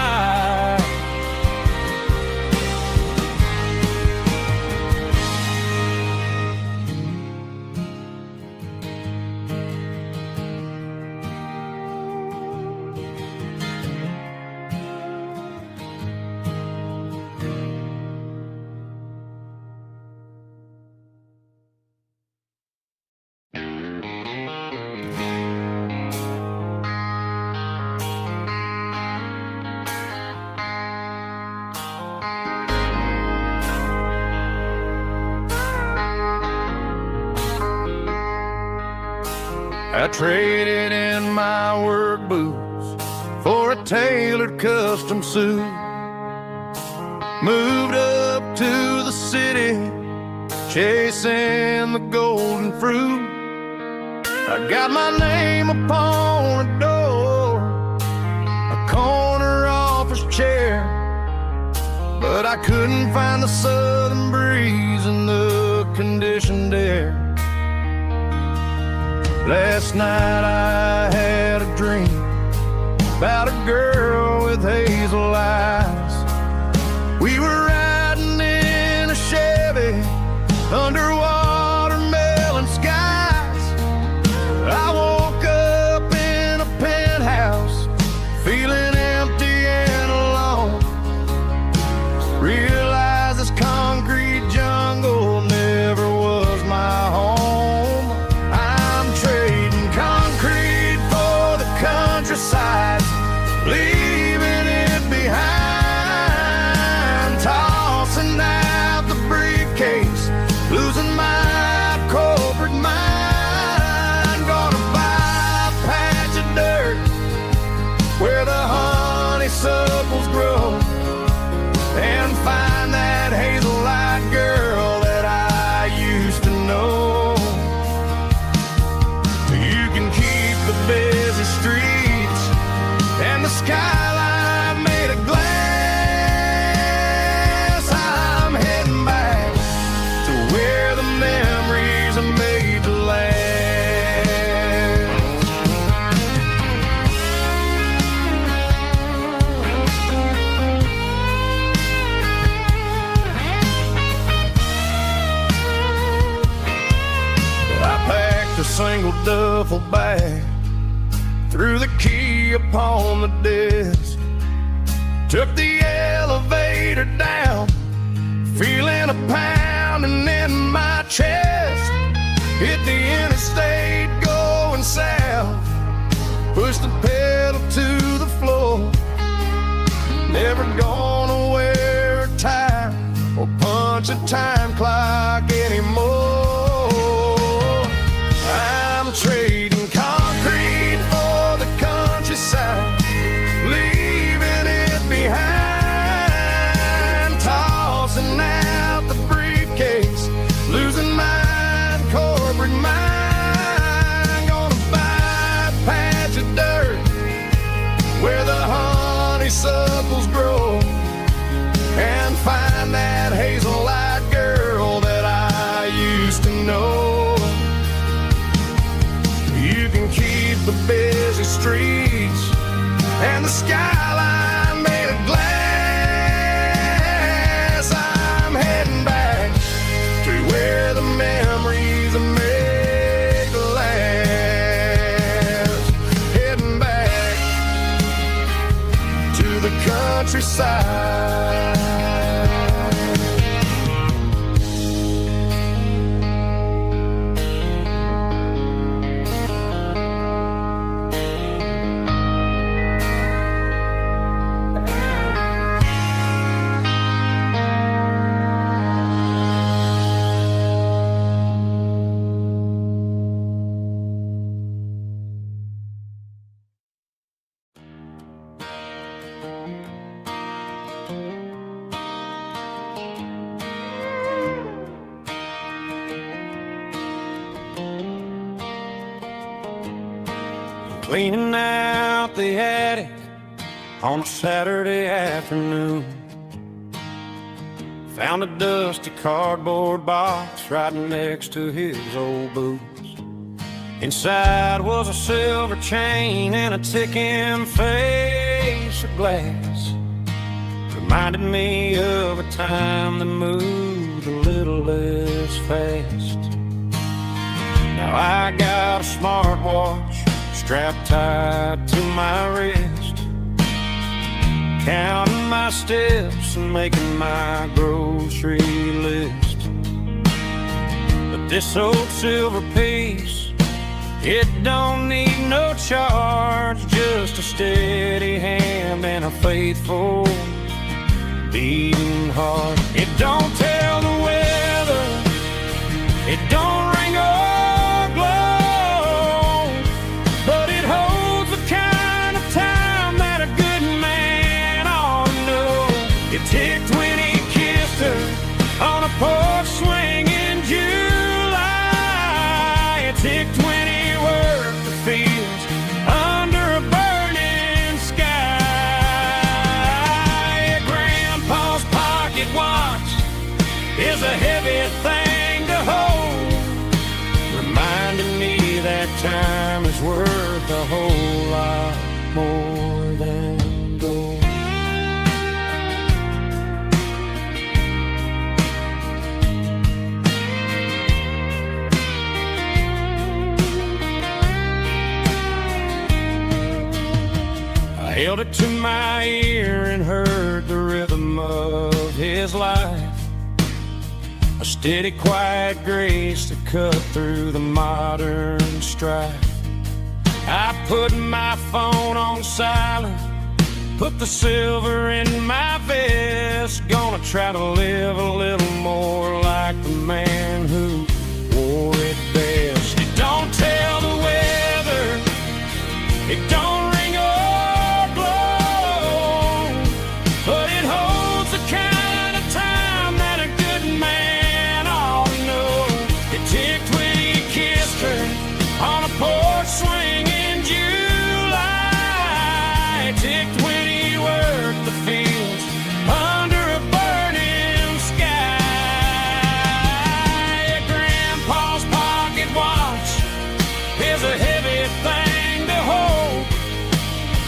Speaker 1: I traded in my work boots for a tailored custom suit. Moved up to the city, chasing the golden fruit. I got my name upon a door, a corner office chair, but I couldn't find the southern breeze in the condition Last night I had a dream about a girl with hazel eyes. We were riding in a Chevy under watermelon skies. I woke up in a penthouse feeling empty and alone. Realized this concrete jungle never was my home. I'm trading concrete for the countryside, leaving it behind, tossing out the briefcase, losing my corporate mind. Gonna buy a patch of dirt where the honeysuckles grow and find that hazel-eyed girl that I used to know. You can keep the busy streets and the skyline made of glass. I'm heading back to where the memories are made to last. I packed a single duffel bag, threw the key upon the desk, took the elevator down, feeling a pounding in my chest. Hit the interstate going south, pushed the pedal to the floor. Never gonna wear a tie or punch a time clock anymore. I'm trading concrete for the countryside, leaving it behind, tossing out the briefcase, losing my corporate mind. Gonna buy a patch of dirt where the honeysuckles grow and find that hazel-eyed girl that I used to know. You can keep the busy streets and the skyline made of glass. I'm heading back to where the memories are made to last. Heading back to the countryside. Cleaning out the attic on a Saturday afternoon. Found a dusty cardboard box right next to his old boots. Inside was a silver chain and a ticking face of glass. Reminded me of a time that moved a little less fast. Now I got a smartwatch strapped tight to my wrist, counting my steps and making my grocery list. But this old silver piece, it don't need no charge, just a steady hand and a faithful beating heart. It don't tell the weather, it don't ring or glow, but it holds the kind of time that a good man ought to know. It ticked when he kissed her on a porch swing in July. It ticked when he worked the fields under a burning sky. Grandpa's pocket watch is a heavy thing to hold, reminding me that that time is worth a whole lot more than gold. I held it to my ear and heard the rhythm of his life, a steady, quiet grace to cut through the modern strife. I put my phone on silent, put the silver in my vest, gonna try to live a little more like the man who wore it best. It don't tell the weather, it don't ring or blow, but it holds the kind of time that a good man ought to know. It ticked when he kissed her on a porch swing in July. It ticked when he worked the fields under a burning sky. Yeah, Grandpa's pocket watch is a heavy thing to hold,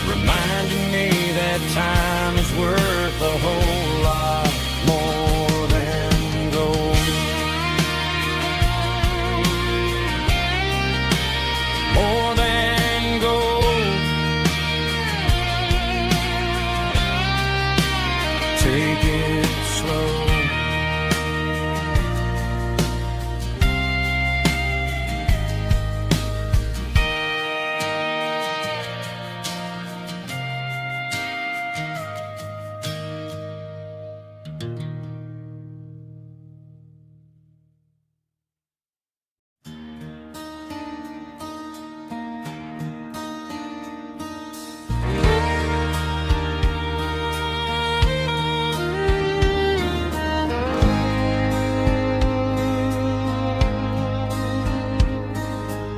Speaker 1: reminding me that time is worth a whole lot more than gold. More than gold. Take it slow.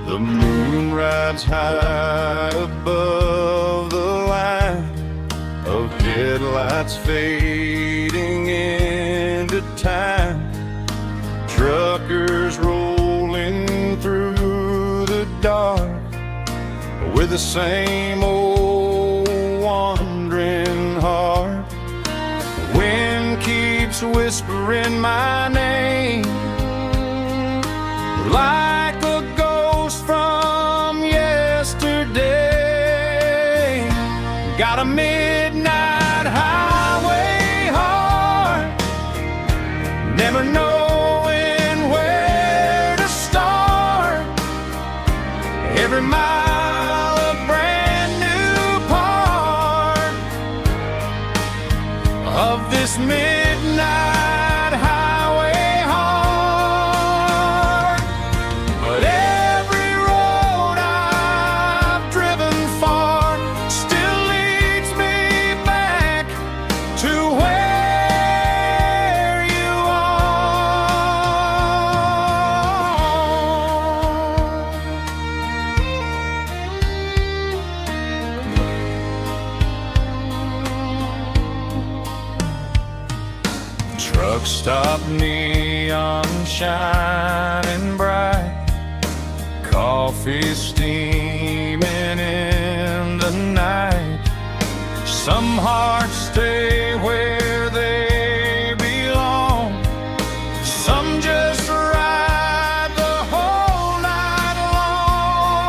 Speaker 1: The moon rides high above the line of headlights fading into time. Truckers rolling through the dark with the same old wandering heart. The wind keeps whispering my name like a ghost from yesterday. Got a midnight highway heart, never knowing where to start. Every mile a brand new part of this midnight highway heart. But every road I've driven far still leads me back to where you are. Truck stop, neon shining bright, coffee steaming in the night. Some hearts stay where they belong, some just ride the whole night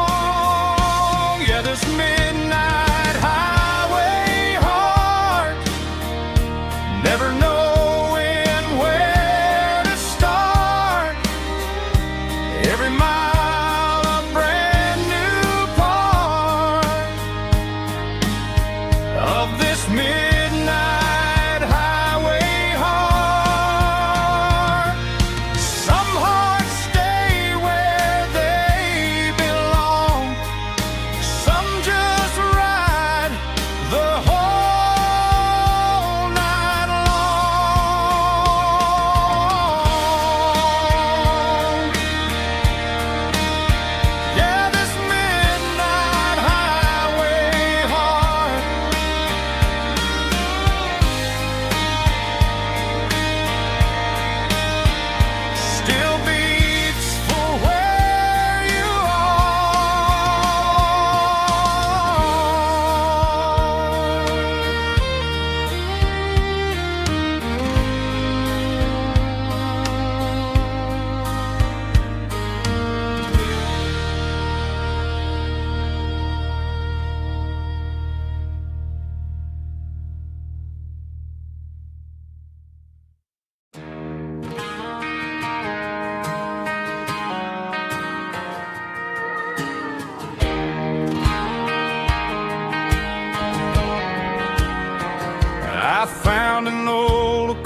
Speaker 1: long. Yeah, this midnight highway heart, never knowing where to start. Every mile a brand new part of this midnight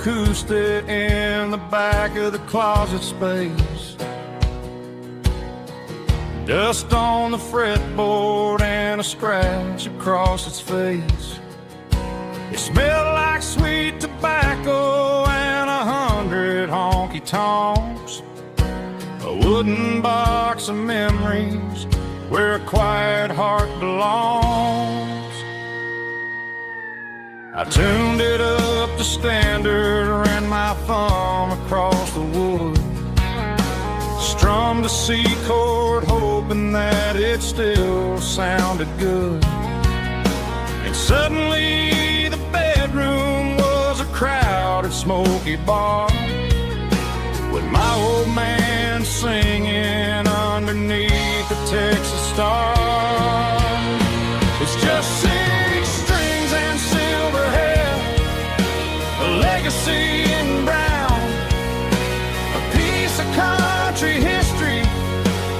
Speaker 1: acoustic in the back of the closet space. Dust on the fretboard and a scratch across its face. It smelled like sweet tobacco and 100 honky-tonks. A wooden box of memories where a quiet heart belongs. I tuned it up to standard, ran my thumb across the wood, strummed a C chord hoping that it still sounded good. And suddenly the bedroom was a crowded smoky bar, with my old man singing underneath the Texas star. It's just 6 strings and silver hair, a legacy in brown, a piece of country history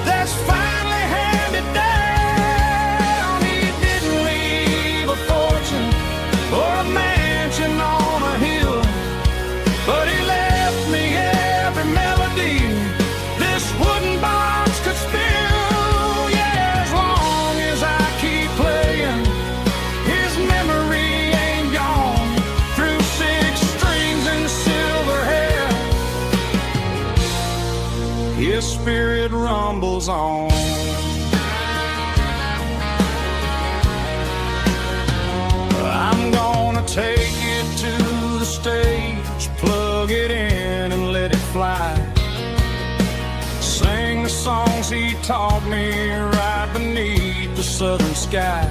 Speaker 1: that's finally handed down. He didn't leave a fortune or a mansion on a hill, but he left me every melody this wooden box could spill. Yeah, as long as I keep playing, his memory ain't gone. Through 6 strings and silver hair, his spirit rumbles on. I'm gonna take it to the stage, plug it in and let it fly. Sing the songs he taught me right beneath the southern sky.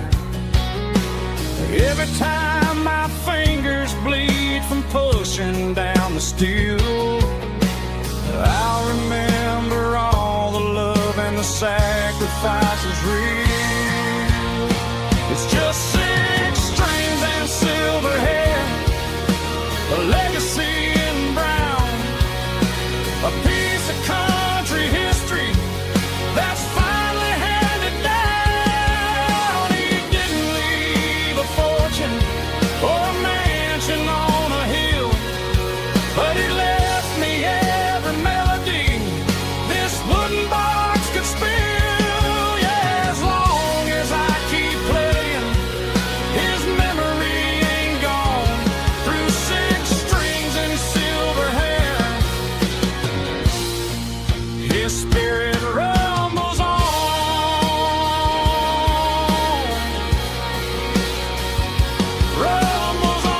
Speaker 1: Every time my fingers bleed from pushing down the steel, I'll remember all the love and the sacrifices real. It's just 6 strings and silver hair, a legacy in brown, a piece of country history that's finally handed down. He didn't leave a fortune or a mansion on a hill, but he left me every melody this wooden box could spill. Yeah, as long as I keep playing, his memory ain't gone. Through 6 strings and silver hair, his spirit rumbles on. Rumbles on.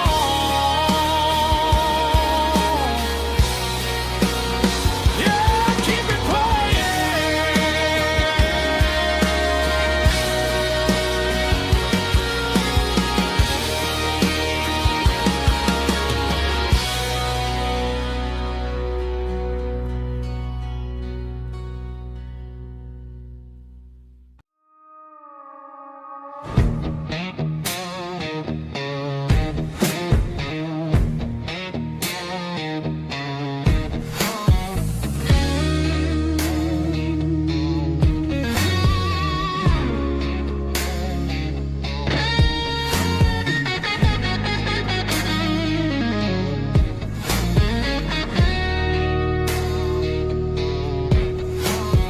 Speaker 1: Yeah, keep it playing.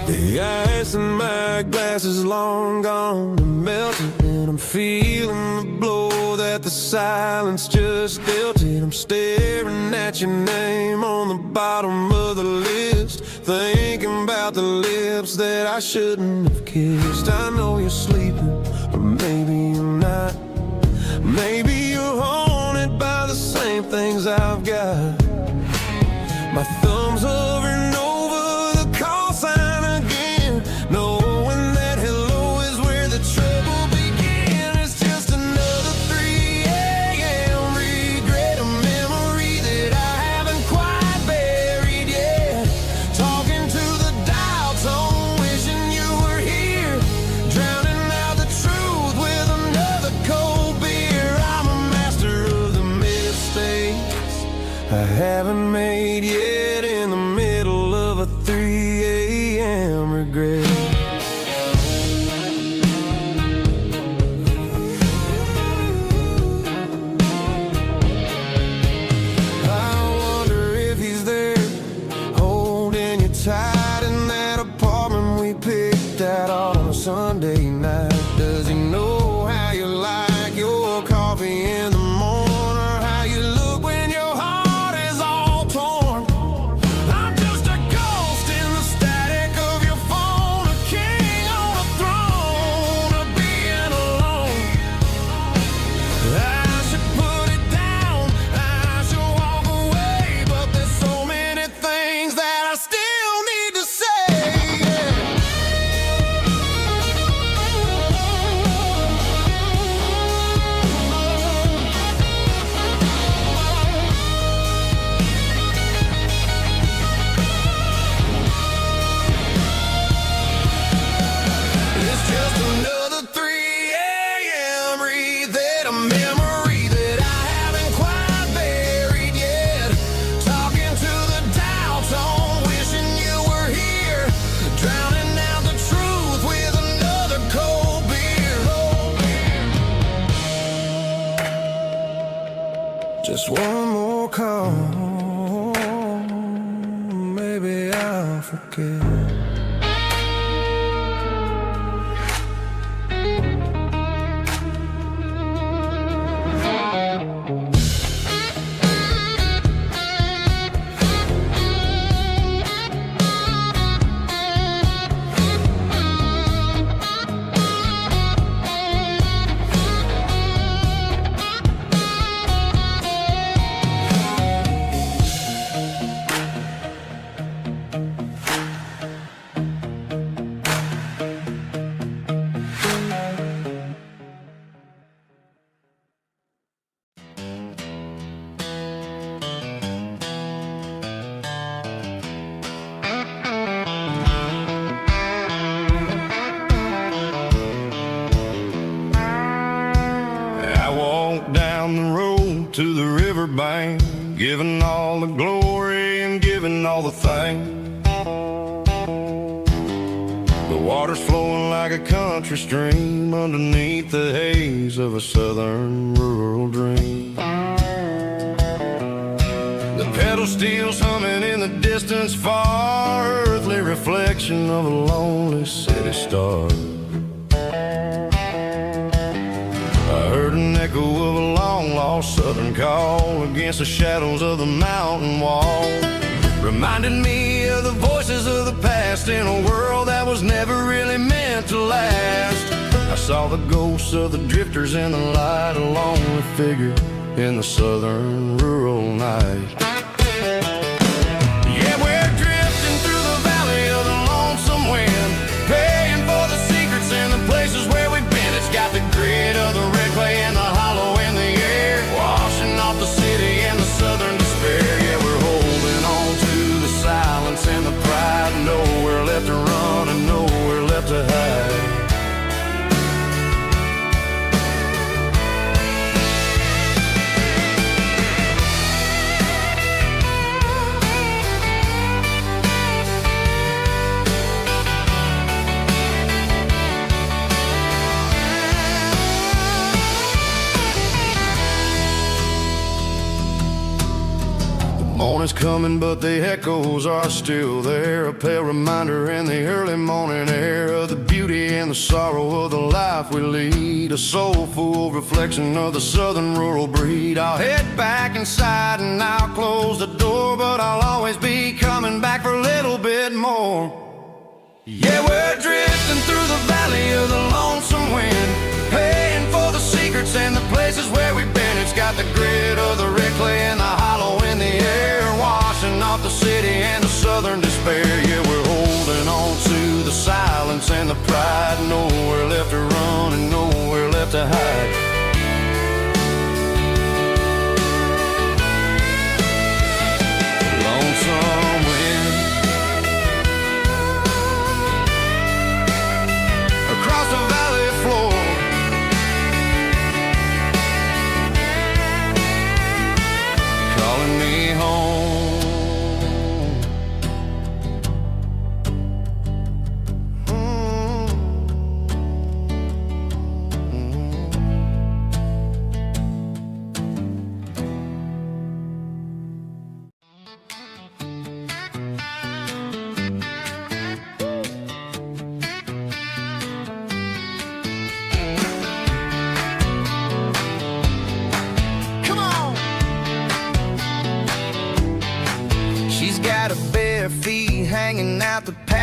Speaker 3: The ice in my glass is long gone and melted, and I'm feeling the blow that the silence just dealt it. I'm staring at your name on the bottom of the list, thinking about the lips that I shouldn't have kissed. I know you're sleeping, but maybe you're not. Maybe you're haunted by the same things I've got. My thumb's hovering over the call sign again, knowing that hello is where the trouble began. It's just another 3 a.m. regret, a memory that I haven't quite buried yet. Talking to the dial tone, wishing you were here, drowning out the truth with another cold beer. I'm a master of the mistakes I haven't made yet, in the middle of a 3 a.m. regret. I Sunday night? Does he know how you like your coffee in the morning, or how you look when your heart is all torn? I'm just a ghost in the static of your phone, a king on a throne, of being alone. I should put it down, I should walk away, but there's so many things that I still need to say. It's just another 3 a.m. read, a memory that I haven't quite buried yet. Talking to the dial tone, wishing you were here, drowning out the truth with another cold beer. Just one more call, maybe I'll forget.
Speaker 1: I walked down the road to the riverbank, giving all the glory and giving all the thanks. The water's flowing like a country stream underneath the haze of a southern rural dream. The pedal steel's humming in the distance far, earthly reflection of a lonely city star. I heard an echo of a long-lost southern call against the shadows of the mountain wall. Reminded me of the voices of the past in a world that was never really meant to last. I saw the ghosts of the drifters in the light, a lonely figure in the southern rural night. Yeah, we're drifting through the valley of the lonesome wind, paying for the secrets and the places where we've been. It's got the grit of the red clay and the hollow in the air, washing off the city and the southern despair. Yeah, we're holding on to the silence and the pride, nowhere left to run and nowhere left to hide. Morning's coming, but the echoes are still there, a pale reminder in the early morning air of the beauty and the sorrow of the life we lead, a soulful reflection of the southern rural breed. I'll head back inside and I'll close the door, but I'll always be coming back for a little bit more. Yeah, we're drifting through the valley of the lonesome wind, paying for the secrets and the places where we've been. It's got the grit of the red clay and the hollow in the air, washing off the city and the southern despair. Yeah, we're holding on to the silence and the pride, nowhere left to run and nowhere left to hide. Lonesome wind across the valley floor,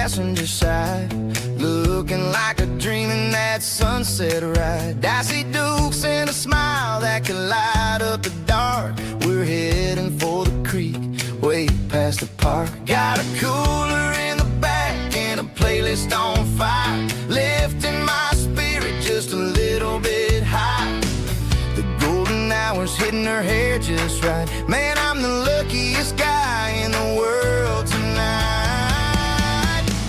Speaker 2: passenger side, looking like a dream in that sunset ride. I see Dukes and a smile that can light up the dark. We're heading for the creek, way past the park. Got a cooler in the back and a playlist on fire, lifting my spirit just a little bit high. The golden hours hitting her hair just right. Man, I'm the luckiest guy in the world tonight.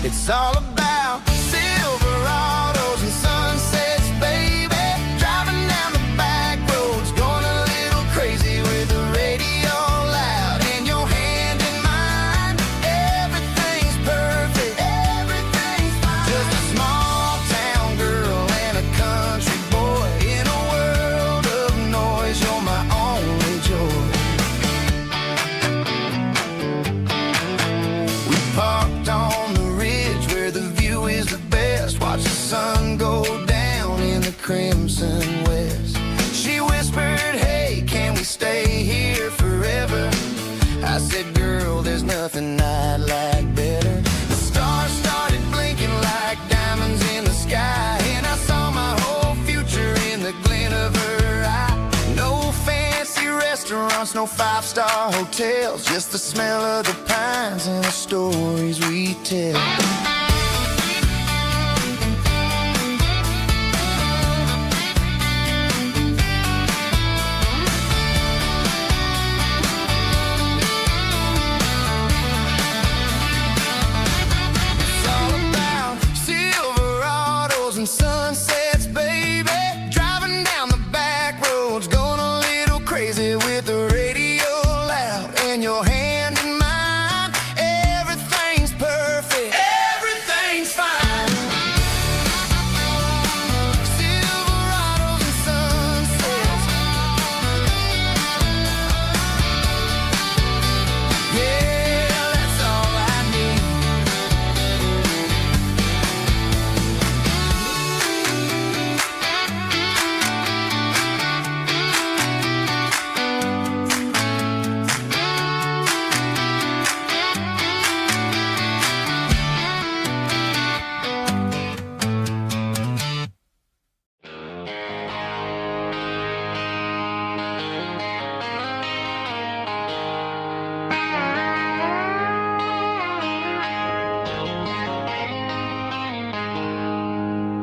Speaker 2: It's all about Silverados and sunsets, baby. Driving down the back roads, going a little crazy with the radio loud and your hand in mine. Everything's perfect, everything's fine. Just a small town girl and a country boy in a world of noise. You're my only joy. We parked on the ridge where the view is the best. Watch the sun go down in the crimson west. She whispered, hey, can we stay here forever? I said, girl, there's nothing I'd like better. The stars started blinking like diamonds in the sky, and I saw my whole future in the glint of her eye. No fancy restaurants, no five-star hotels, just the smell of the pines and the stories we tell. It's all about Silverados and sunsets, baby. Driving down the back roads, going a little crazy with the radio loud and your hand in mine. Everything's perfect, everything's fine. Silverados and sunsets, yeah, that's all I need.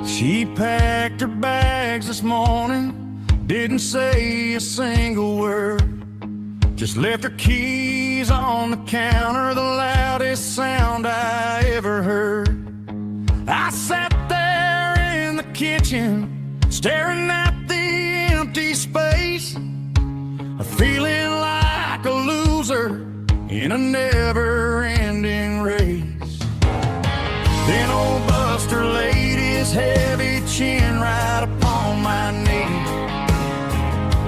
Speaker 1: She packed her bags this morning, didn't say a single word. Just left her keys on the counter, the loudest sound I ever heard. I sat there in the kitchen, staring at the empty space, feeling like a loser in a never-ending race. Then old Buster laid his heavy chin right upon my knee,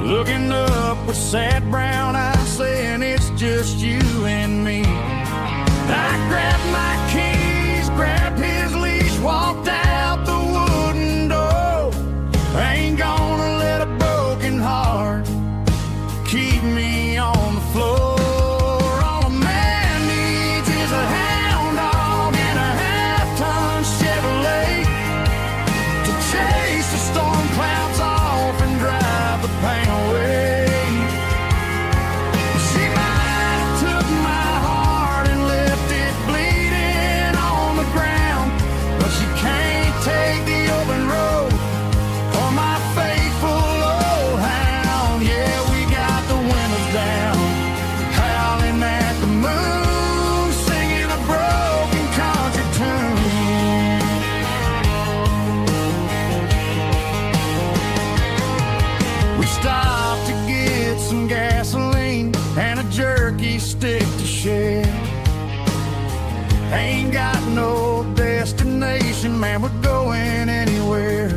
Speaker 1: looking up with sad brown eyes, saying it's just you and me. I grabbed my keys, grabbed his leash, walked out the wooden door. I ain't gonna let a broken heart keep me on the floor. All a man needs is a hound dog and a half-ton Chevrolet to chase the storm clouds off and drive the pain away. She might have took my heart and left it bleeding on the ground, but she can't take the open road or my faithful old hound. Yeah, we got the windows down, howling at the moon, singing a broken country tune. We stopped to get some gasoline and a jerky stick to share. Ain't got no destination, man, we're going anywhere.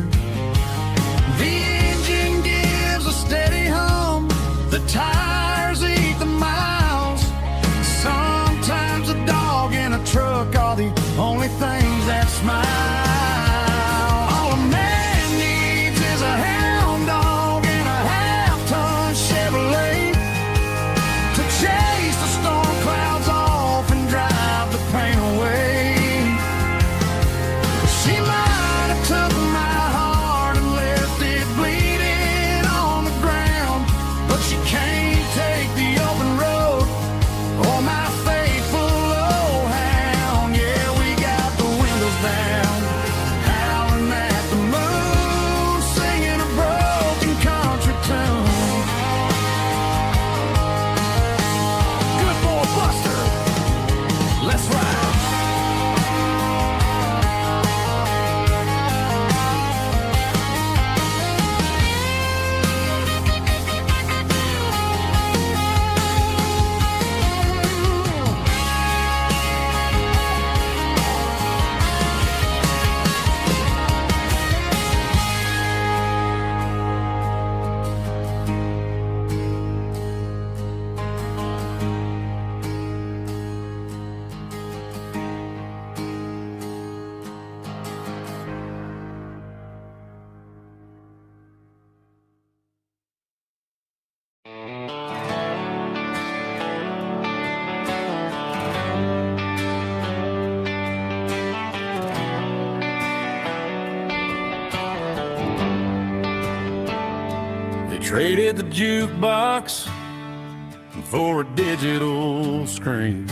Speaker 1: The engine gives a steady hum, the tires eat the miles. Sometimes a dog and a truck are the only things that smile. All a man needs is a hound dog and a half-ton Chevrolet Traded the jukebox for a digital screen.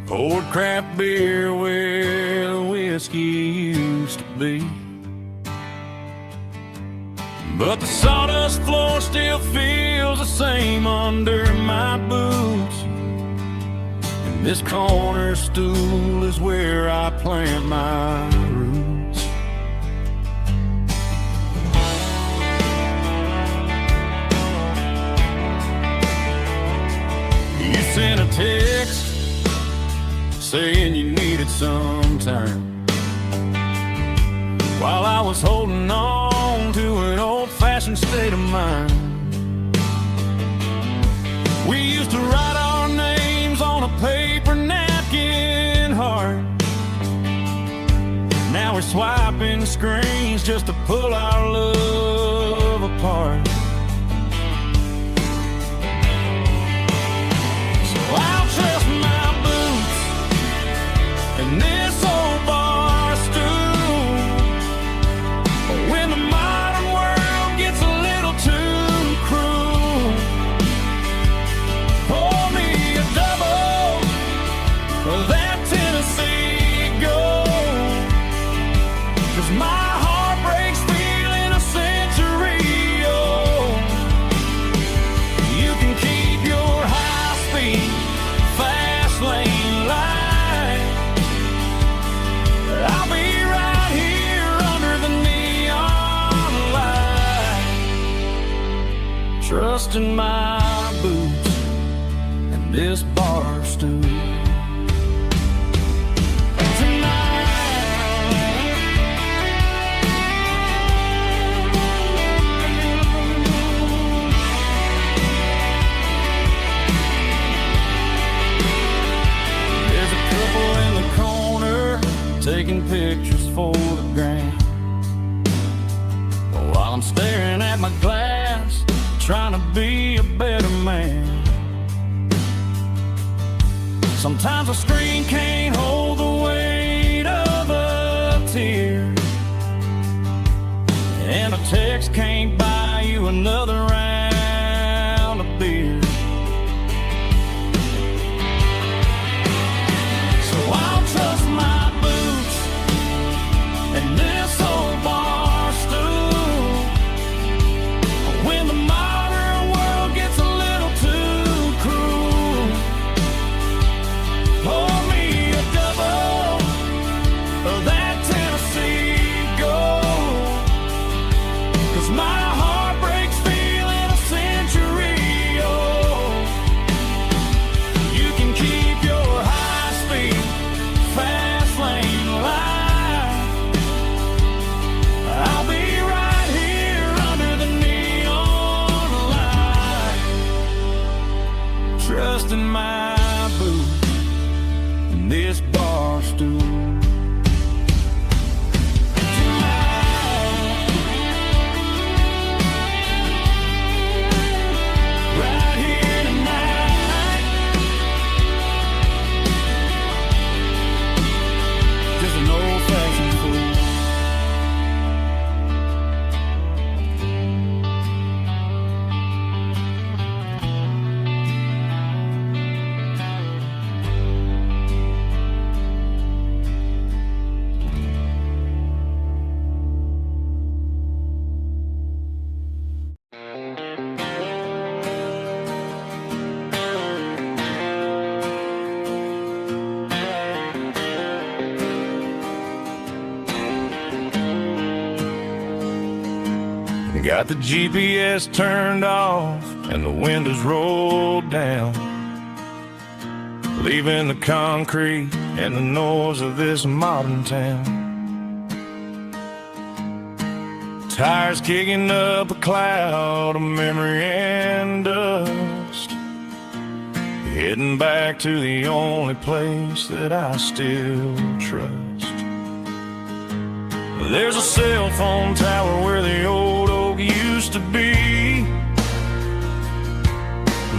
Speaker 1: Poured craft beer where the whiskey used to be. But the sawdust floor still feels the same under my boots. And this corner stool is where I plant my roots. You sent a text saying you needed some time, while I was holding on to an old-fashioned state of mind. We used to write our names on a paper napkin heart. Now we're swiping screens just to pull our love apart. So I'll trust my boots and this old bar stool. When the modern world gets a little too cruel, pour me a double of that Tennessee Gold. 'Cause my heart breaks feeling a century old. You can keep your high-speed, fast lane light. I'll be right here under the neon light, trusting my boots and this bar stool. There's a couple in the corner taking pictures for the gram, while I'm staring at my glass, trying to be a better man. Sometimes a screen can't hold the weight of a tear, and a text can't buy you another round of beer. So I'll trust my boots and this old bar stool. When the modern world gets a little too cruel, pour me a double of that Tennessee Gold. 'Cause my heart breaks feeling a century old. You can keep your high-speed, fast lane light. I'll be right here under the neon light, trusting my boots and this bar stool. Right here tonight, just an old-fashioned fool. Got the GPS turned off and the windows rolled down, leaving the concrete and the noise of this modern town. Tires kicking up a cloud of memory and dust, heading back to the only place that I still trust. There's a cell phone tower where the old oak used to be,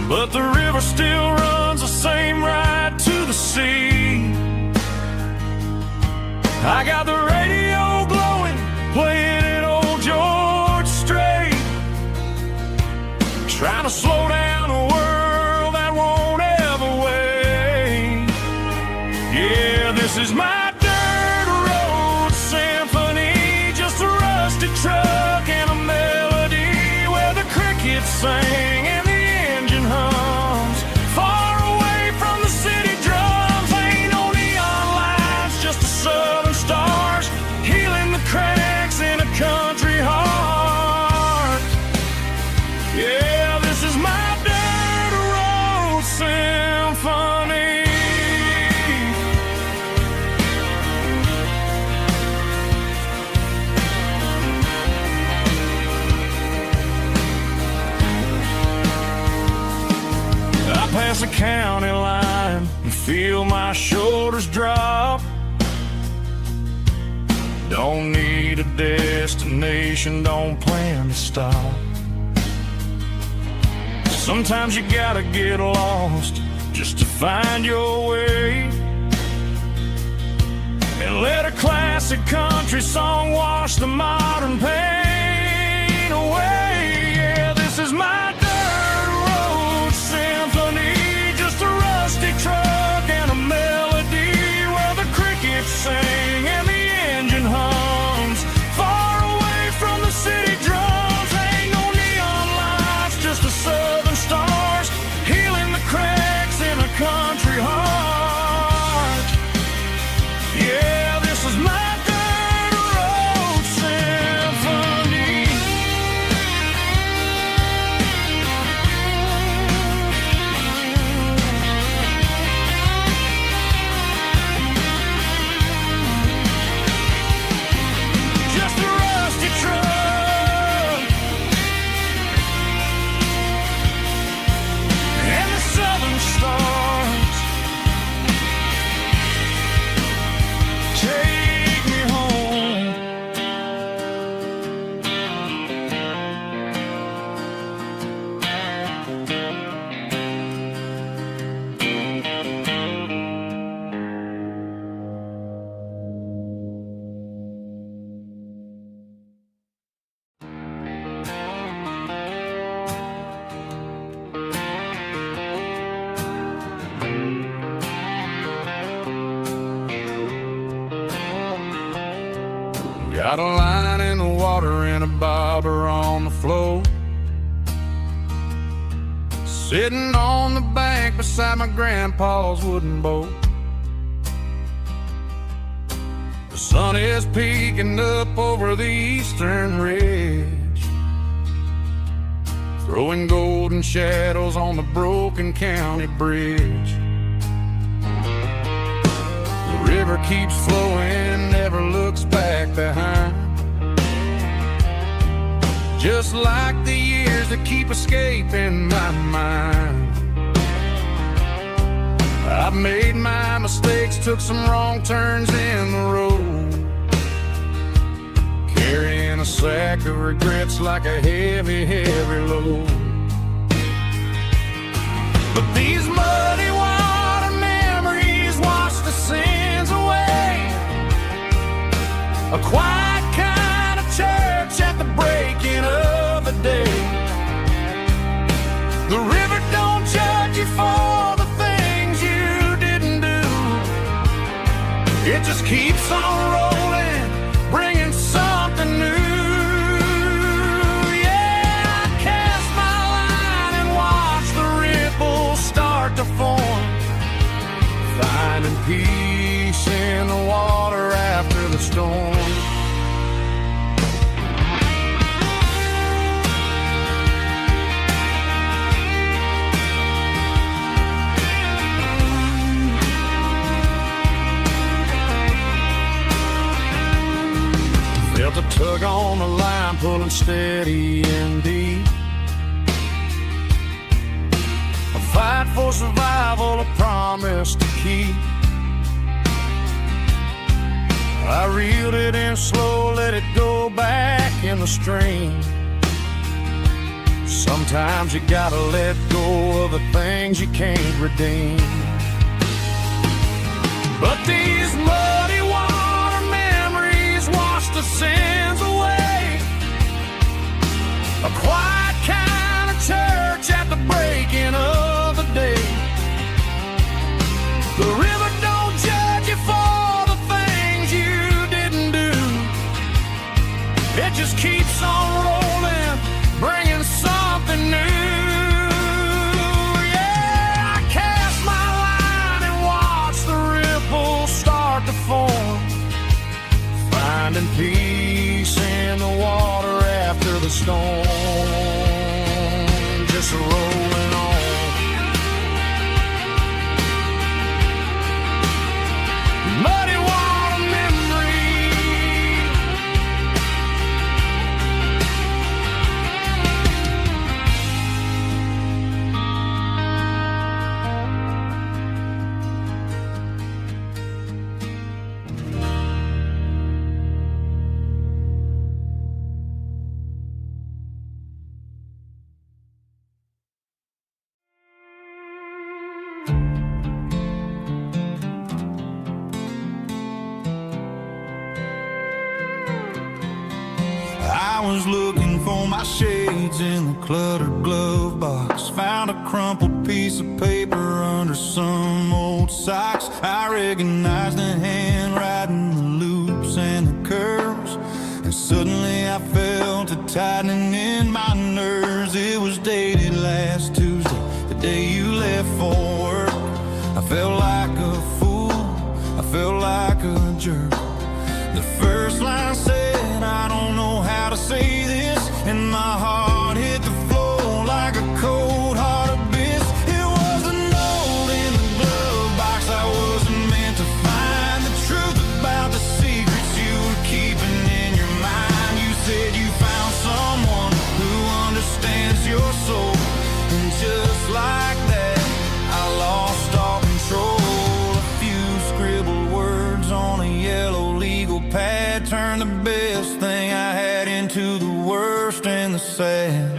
Speaker 1: but the river still runs the same right to the sea. I got the radio glowing, playing an old George Strait, trying to slow down a world that won't ever wait. Yeah, this is my dirt road symphony, just a rusty truck and a melody where the crickets sing and the engine hums. Far away from the city drums, ain't no neon lights, just the southern stars healing the cracks in a country heart. Yeah, this is my dirt road symphony. I pass a county line and feel my shoulders drop. Don't need a destination, don't plan to stop. Sometimes you gotta get lost just to find your way, and let a classic country song wash the modern pain away. Yeah, this is my dirt road symphony, just a rusty truck and a melody where the crickets sing and the engine hums. Far away from the city drums, ain't no neon lights, just the southern stars healing the cracks in a country heart. Yeah, this is my dirt road symphony. Just a rusty truck and the southern stars take me home. Got a line in the water and a bobber on the floor, sitting on the bank beside my grandpa's wooden boat. The sun is peeking up over the eastern ridge, throwing golden shadows on the broken county bridge. The river keeps flowing, never looks back behind, just like the years that keep escaping my mind. I've made my mistakes, took some wrong turns in the road, carrying a sack of regrets like a heavy, heavy load. But these muddy water memories wash the sins away. A quiet kind of church at the breaking of the day. The river don't judge you for the things you didn't do. It just keeps on rolling, bringing something new. Yeah, I cast my line and watch the ripples start to form, finding peace in the water after the storm. Felt a tug on the line, pulling steady and deep. A fight for survival, a promise to keep. I reeled it in slow, let it go back in the stream. Sometimes you gotta let go of the things you can't redeem. But these muddy water memories wash the sins away. A quiet kind of church It just keeps on rolling, bringing something new. Yeah, I cast my line and watch the ripples start to form, finding peace in the water after the storm, just rolling on. Muddy water memory.
Speaker 2: I was looking for my shades in the cluttered glove box. Found a crumpled piece of paper under some old socks. I recognized the handwriting, the loops and the curves, and suddenly I felt a tightening in my nerves. It was dated last Tuesday, the day you left for work. I felt like a fool, I felt like a jerk. The first line said, I don't know how to say this, and my heart hit the floor like a cold heart abyss. It was a note in the glove box I wasn't meant to find, the truth about the secrets you were keeping in your mind. You said you found someone who understands your soul, and just like that I lost all control. A few scribbled words on a yellow legal pad turned the best thing I had into the worst and the sad.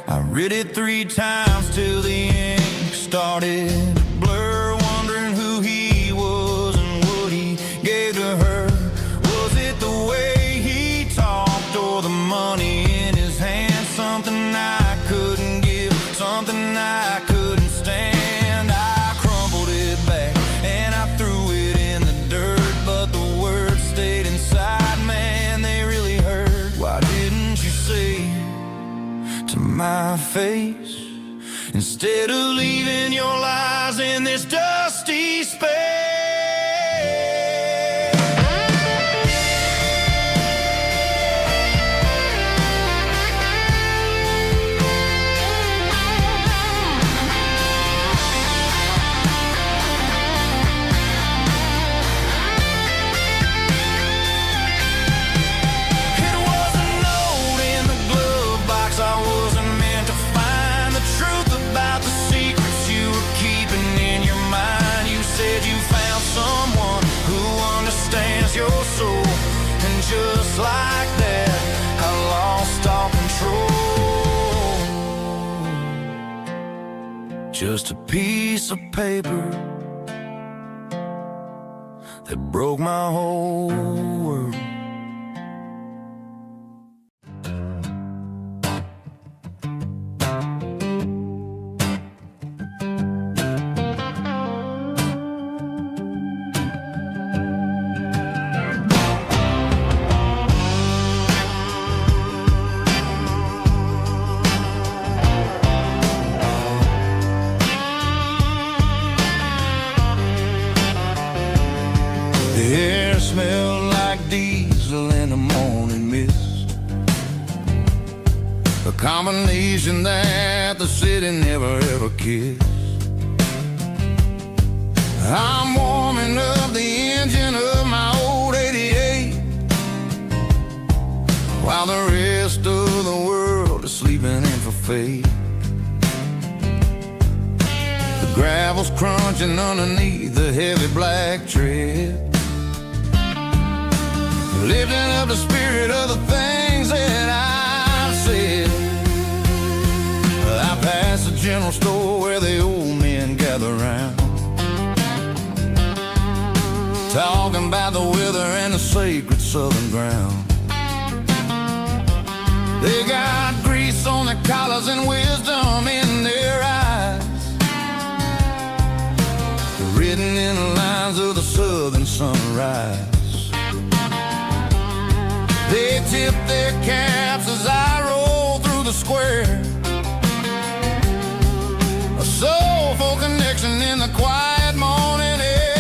Speaker 2: I read it 3 times till the ink started to blur, wondering who he was and what he gave to her. Was it the way he talked or the money in his hand? Something I couldn't give, something I couldn't stand. I crumpled it back and I threw it in the dirt, but the words stayed inside, man, they really hurt. Why didn't you say to my face, instead of leaving your lies in this dusty space? Your soul, and just like that I lost all control. Just a piece of paper that broke my whole world. The air smelled like diesel in the morning mist, a combination that the city never ever kissed. I'm warming up the engine of my old 88, while the rest of the world is sleeping in for fate. The gravel's crunching underneath the heavy black tread, lifting up the spirit of the things that I've said. I passed the general store where the old men gather round, talking about the weather and the sacred southern ground. They got grease on their collars and wisdom in their eyes, written in the lines of the southern sunrise. They tip their caps as I roll through the square. A soulful connection in the quiet morning air.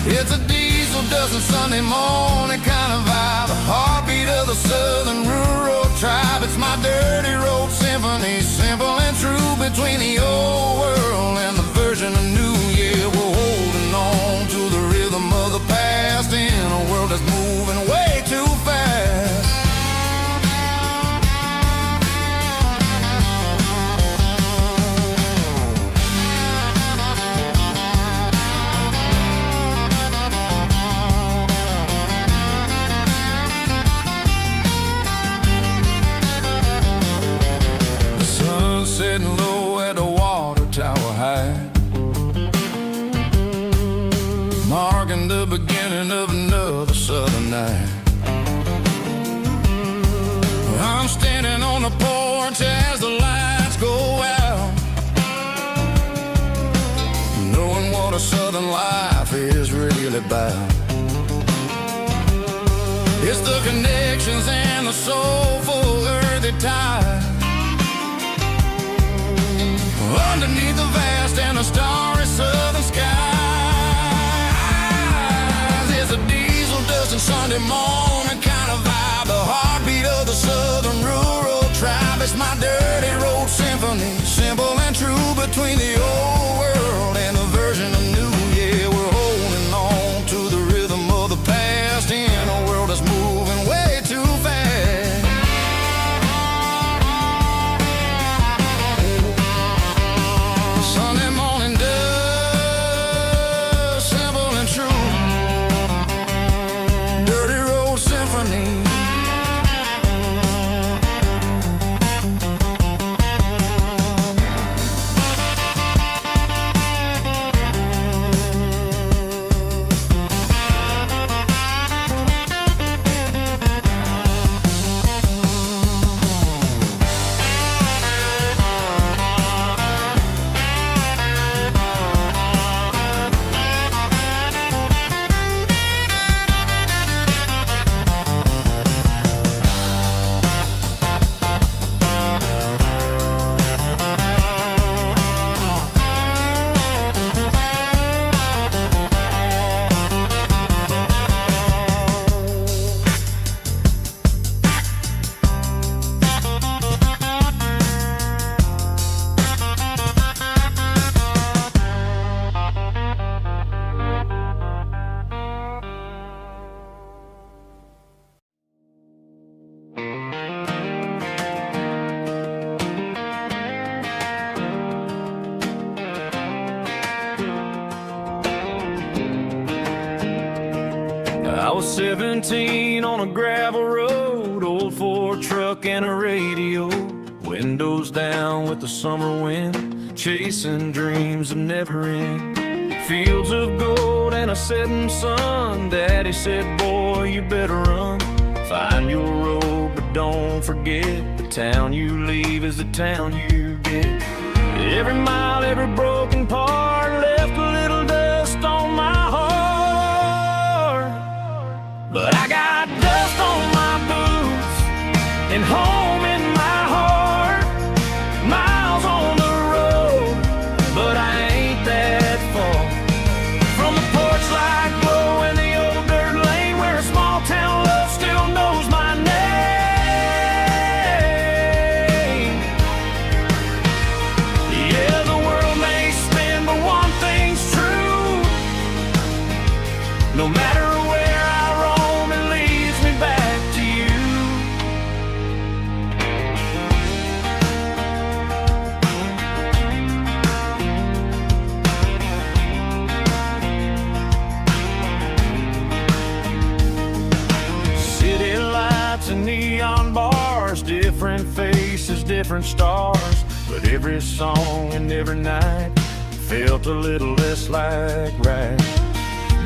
Speaker 2: It's a diesel dusting Sunday morning kind of vibe, the heartbeat of the southern rural tribe. It's my dirty road symphony, simple and true, between the old world and the version of new. Yeah, we're holding on to the rhythm of the past in a world that's moving way too fast. Sitting low at the water tower high, marking the beginning of another southern night. I'm standing on the porch as the lights go out, knowing what a southern life is really about. It's the connections and the soulful earthy tide, underneath the vast and the starry southern skies. It's a diesel dusting Sunday morning kind of vibe, the heartbeat of the southern rural tribe. It's my dirty road symphony, simple and true, between the old world and the version of new. Yeah, we're holding on to the rhythm of the past in a world that's moving way too fast. Sunday morning dust, simple and true, dirty road symphony.
Speaker 1: I was 17 on a gravel road, old Ford truck and a radio, windows down with the summer wind, chasing dreams that never end. Fields of gold and a setting sun. Daddy said, boy, you better run. Find your road, but don't forget, the town you leave is the town you get. Every mile, every broken part left a little dust on my heart. But I got dust on my boots and home in my heart. Miles on the road, but I ain't that far from the porch light glow and the old dirt lane where a small town love still knows my name. Yeah, the world may spin, but one thing's true. No matter where I roam, it leads me back to you. City lights and neon bars, different faces, different stars, but every song and every night felt a little less like right.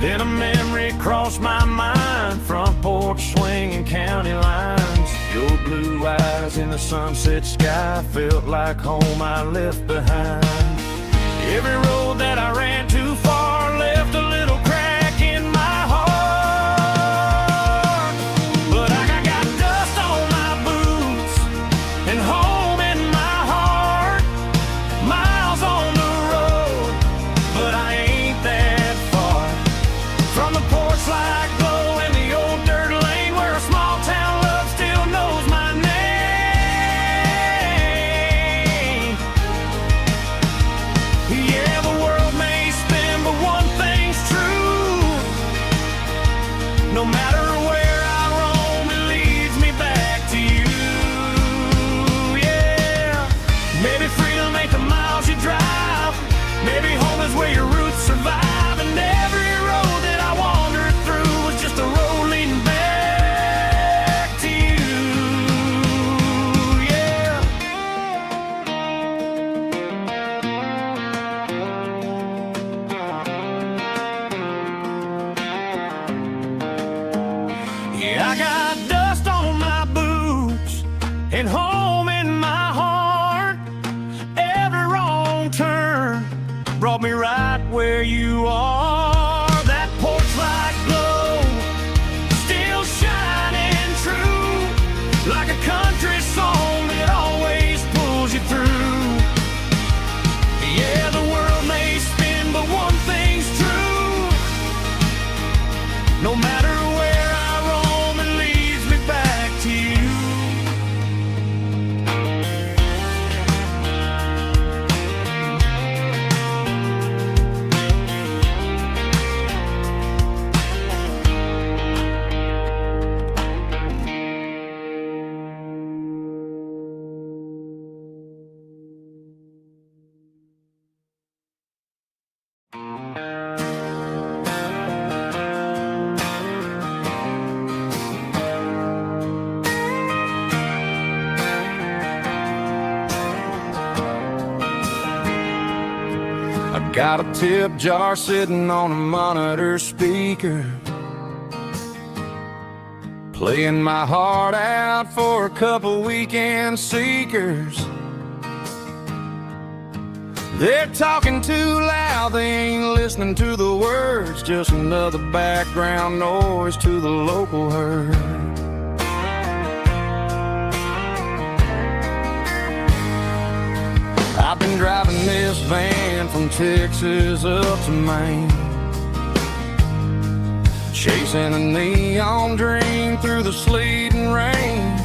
Speaker 1: Then a memory crossed my mind, front porch swinging county lines. Your blue eyes in the sunset sky felt like home I left behind. Every road that I ran too far left a little crack in my heart. and home in my heart. Every wrong turn brought me right where you are. That porch light glow, still shining true, like a country song that always pulls you through. Yeah, the world may spin, but one thing's true. No matter where I roam, it leads me back to you. Got a tip jar sitting on a monitor speaker, playing my heart out for a couple weekend seekers. They're talking too loud, they ain't listening to the words, just another background noise to the local herd. I've been driving this van from Texas up to Maine, chasing a neon dream through the sleet and rain.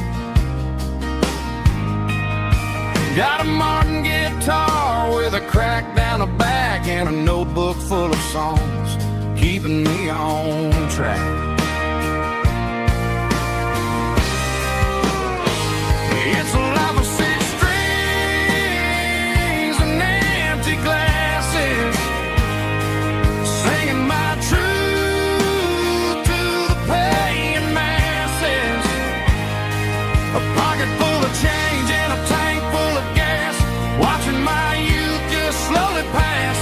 Speaker 1: Got a Martin guitar with a crack down the back and a notebook full of songs, keeping me on track. It's a life of six glasses, singing my truth to the paying masses. A pocket full of change and a tank full of gas, watching my youth just slowly pass.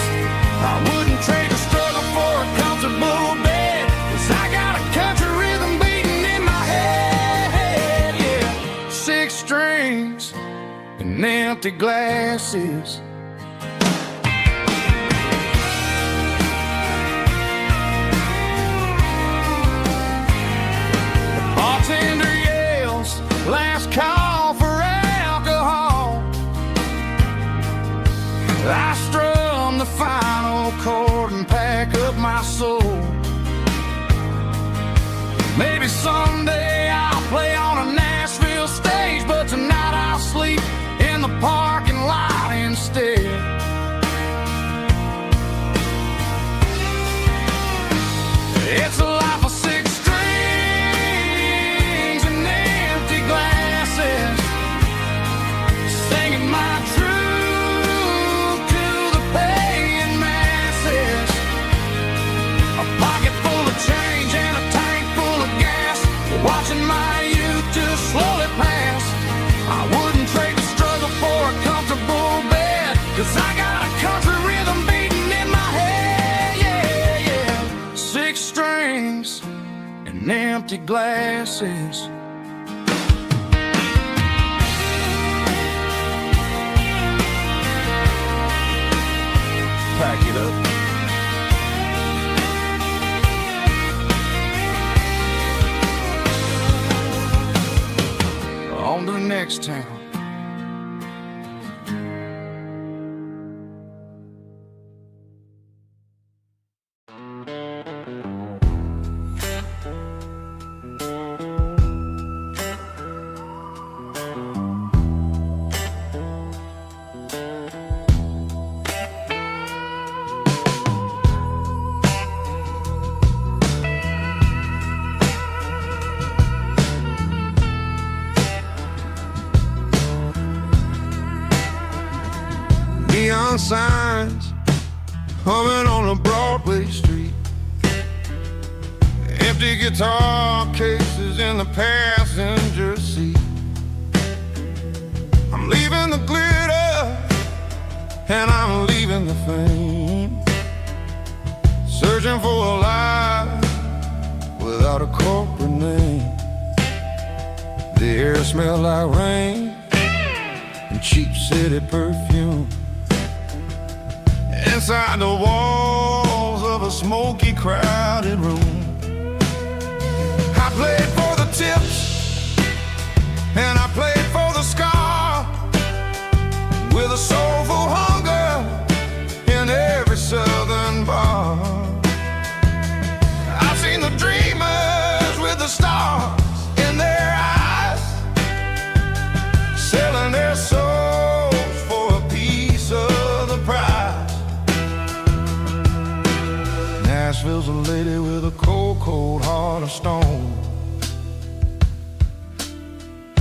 Speaker 1: I wouldn't trade the struggle for a comfortable bed, 'cause I got a country rhythm beating in my head. Yeah, 6 strings and empty glasses. Bartender yells, last call for alcohol. I strum the final chord and pack up my soul. Maybe someday I'll play on a Nashville stage, but tonight I'll sleep in the parking lot instead. It's a life of 6 strings and empty glasses, singing my truth to the paying masses. A pocket full of change and a tank full of gas, watching my youth just slowly pass. I wouldn't trade the struggle for a comfortable bed, 'cause I got a country rhythm beating in my head. Yeah, yeah, 6 strings and empty glasses. Pack it up. On to the next town. Neon signs humming on a Broadway street, empty guitar cases in the passenger seat. I'm leaving the glitter and I'm leaving the fame, searching for a life without a corporate name.
Speaker 3: The air smelled like rain and cheap city perfume.
Speaker 2: Inside the walls of a smoky, crowded room, I played for the tips and I played for the scar, with a soulful hunger in every southern bar. I've seen the dreamers with the stars in their eyes, selling their souls for a piece of the prize. Nashville's a lady with a cold, cold heart of stone.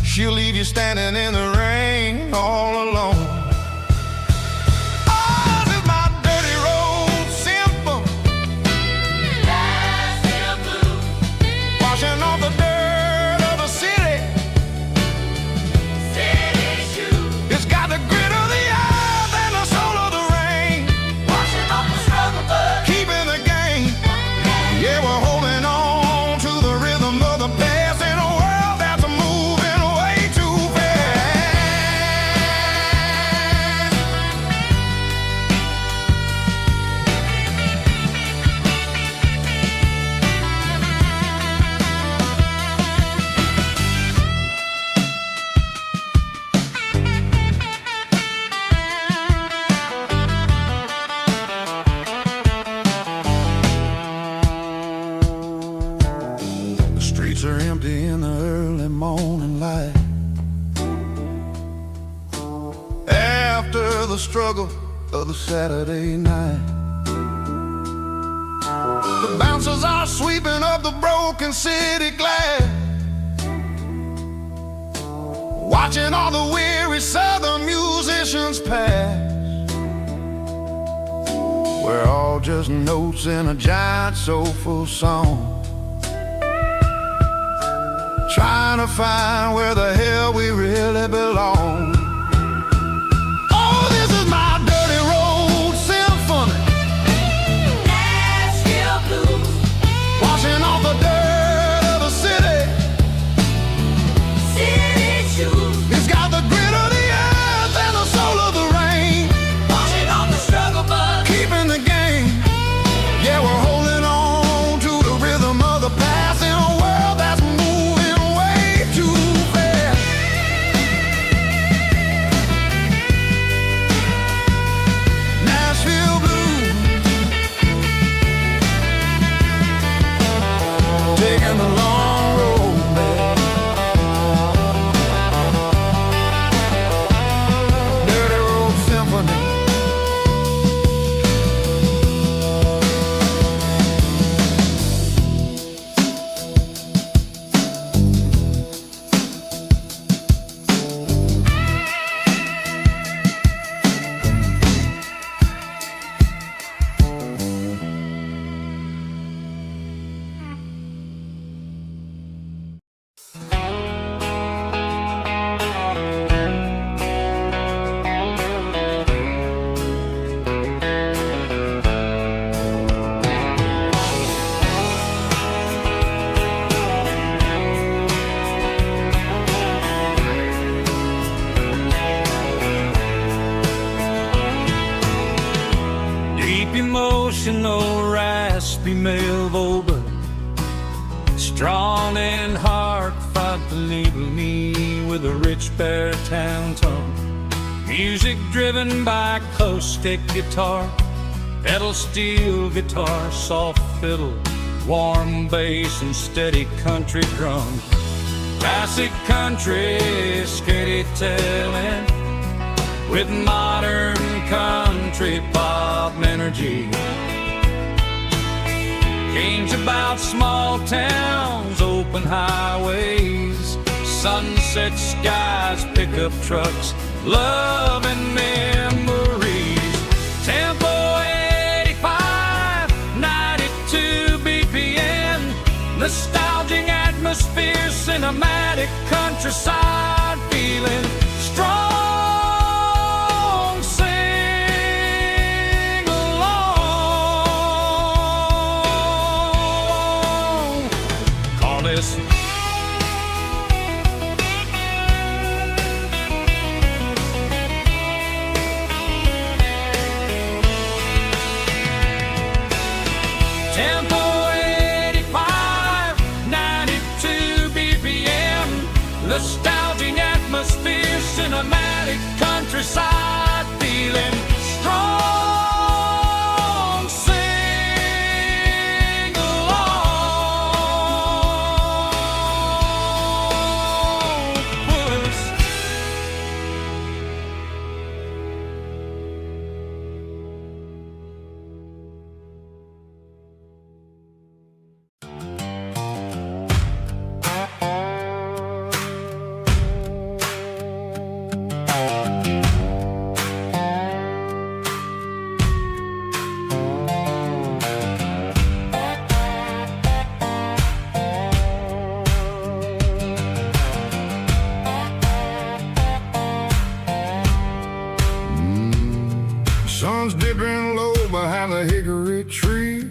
Speaker 2: She'll leave you standing in the rain all alone. Oh, this is my dirty road symphony, Nashville blues, washing off the dirt of the city, city shoes. It's got the grit of the earth and the soul of the rain, washing off the struggle but keeping the game. Yeah, we're holding on to the rhythm of the past in a world that's moving way too fast. The streets are empty in the early morning light, after the struggle of the Saturday night. The bouncers are sweeping up the broken city glass, watching all the weary southern musicians pass. We're all just notes in a giant soulful song, trying to find where the hell we really belong. Oh, this is my dirty road symphony, Nashville blues, washing off the dirt of the city, city shoes. It's got the grit of the earth and the soul of the rain, washing off the struggle but keeping the game. Yeah, we're holding on to the rhythm of the past in a world that's moving way too fast. Nashville blues, taking the long road back. Dirty road symphony.
Speaker 1: Deep emotional, raspy male vocal, strong and heartfelt, believe me, with a rich baritone tone. Music driven by acoustic guitar, pedal steel guitar, soft fiddle, warm bass and steady country drums. Classic country storytelling with modern country pop energy. Games about small towns, open highways, sunset skies, pickup trucks, love and memories. Tempo 85, 92 BPM, nostalgic atmosphere, cinematic countryside feeling, strong, sing along. Call this
Speaker 3: Nostalgic atmosphere, cinematic countryside, feeling strong. Sing along, puss.
Speaker 2: Sun's dipping low behind the hickory tree.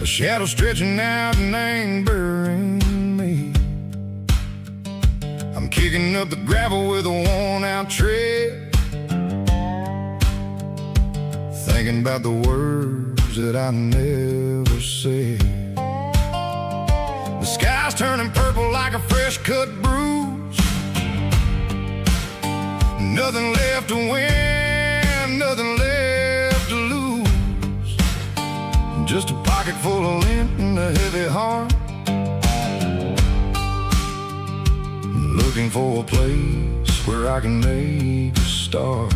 Speaker 2: The shadow stretching out and angering me. I'm kicking up the gravel with a worn-out tread, thinking about the words that I never said. The sky's turning purple like a fresh-cut bruise. Nothing left to win, nothing left to lose. Just a pocket full of lint and a heavy heart, looking for a place where I can make a start.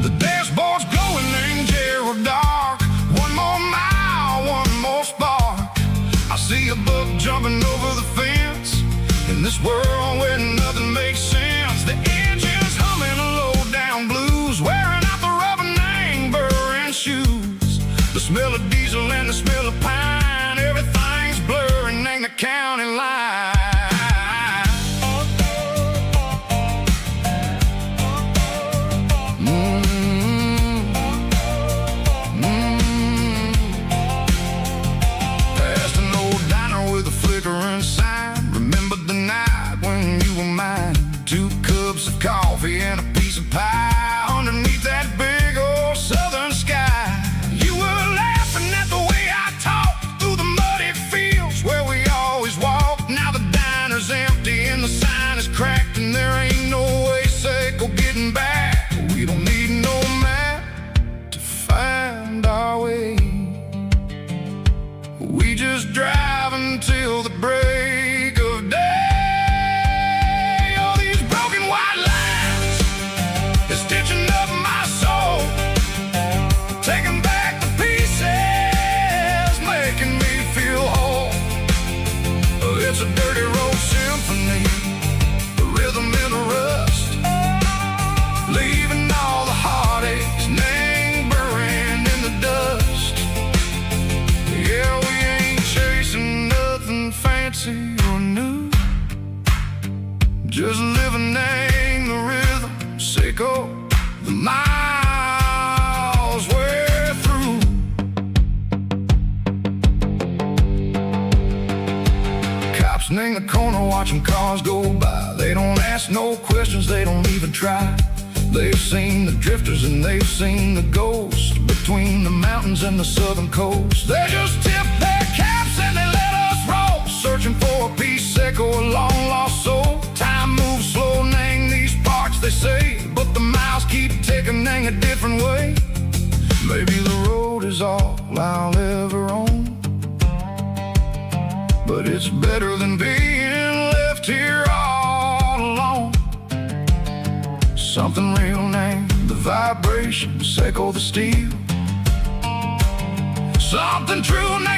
Speaker 2: The dashboard's glowing angel dark. One more mile, one more spark. I see a buck jumping over the fence in this world where nothing makes sense. The engine's humming a low-down blues, wearing out the rubber-nang burring shoes. The smell of diesel and the smell of pine, everything's blurring, ain't the county line. Past an old diner with a flickering sign. Remember the night when you were mine. 2 cups of coffee and a piece of pie underneath that big old southern sky. You were laughing at the way I talked through the muddy fields where we always walked. Now the diner's empty and the sign is cracked, and there ain't no way Seco getting back. We don't need no map to find our way. We just drive until the break of day. Stitching up my soul, taking back the pieces, making me feel whole. It's a dirty road symphony, the rhythm in the rust, leaving all the heartaches lingering in the dust. Yeah, we ain't chasing nothing fancy or new, just living in the rhythm. Seco, the miles we're through. Cops in the corner watching cars go by. They don't ask no questions, they don't even try. They've seen the drifters and they've seen the ghosts between the mountains and the southern coast. They just tip their caps and they let us roll, searching for a piece, Seco, a long lost soul. Time moves slow, nang these parts, they say, but the miles keep ticking, nang a different way. Maybe the road is all I'll ever own, but it's better than being left here all alone. Something real, nang the vibration, Seco the steel. Something true, nang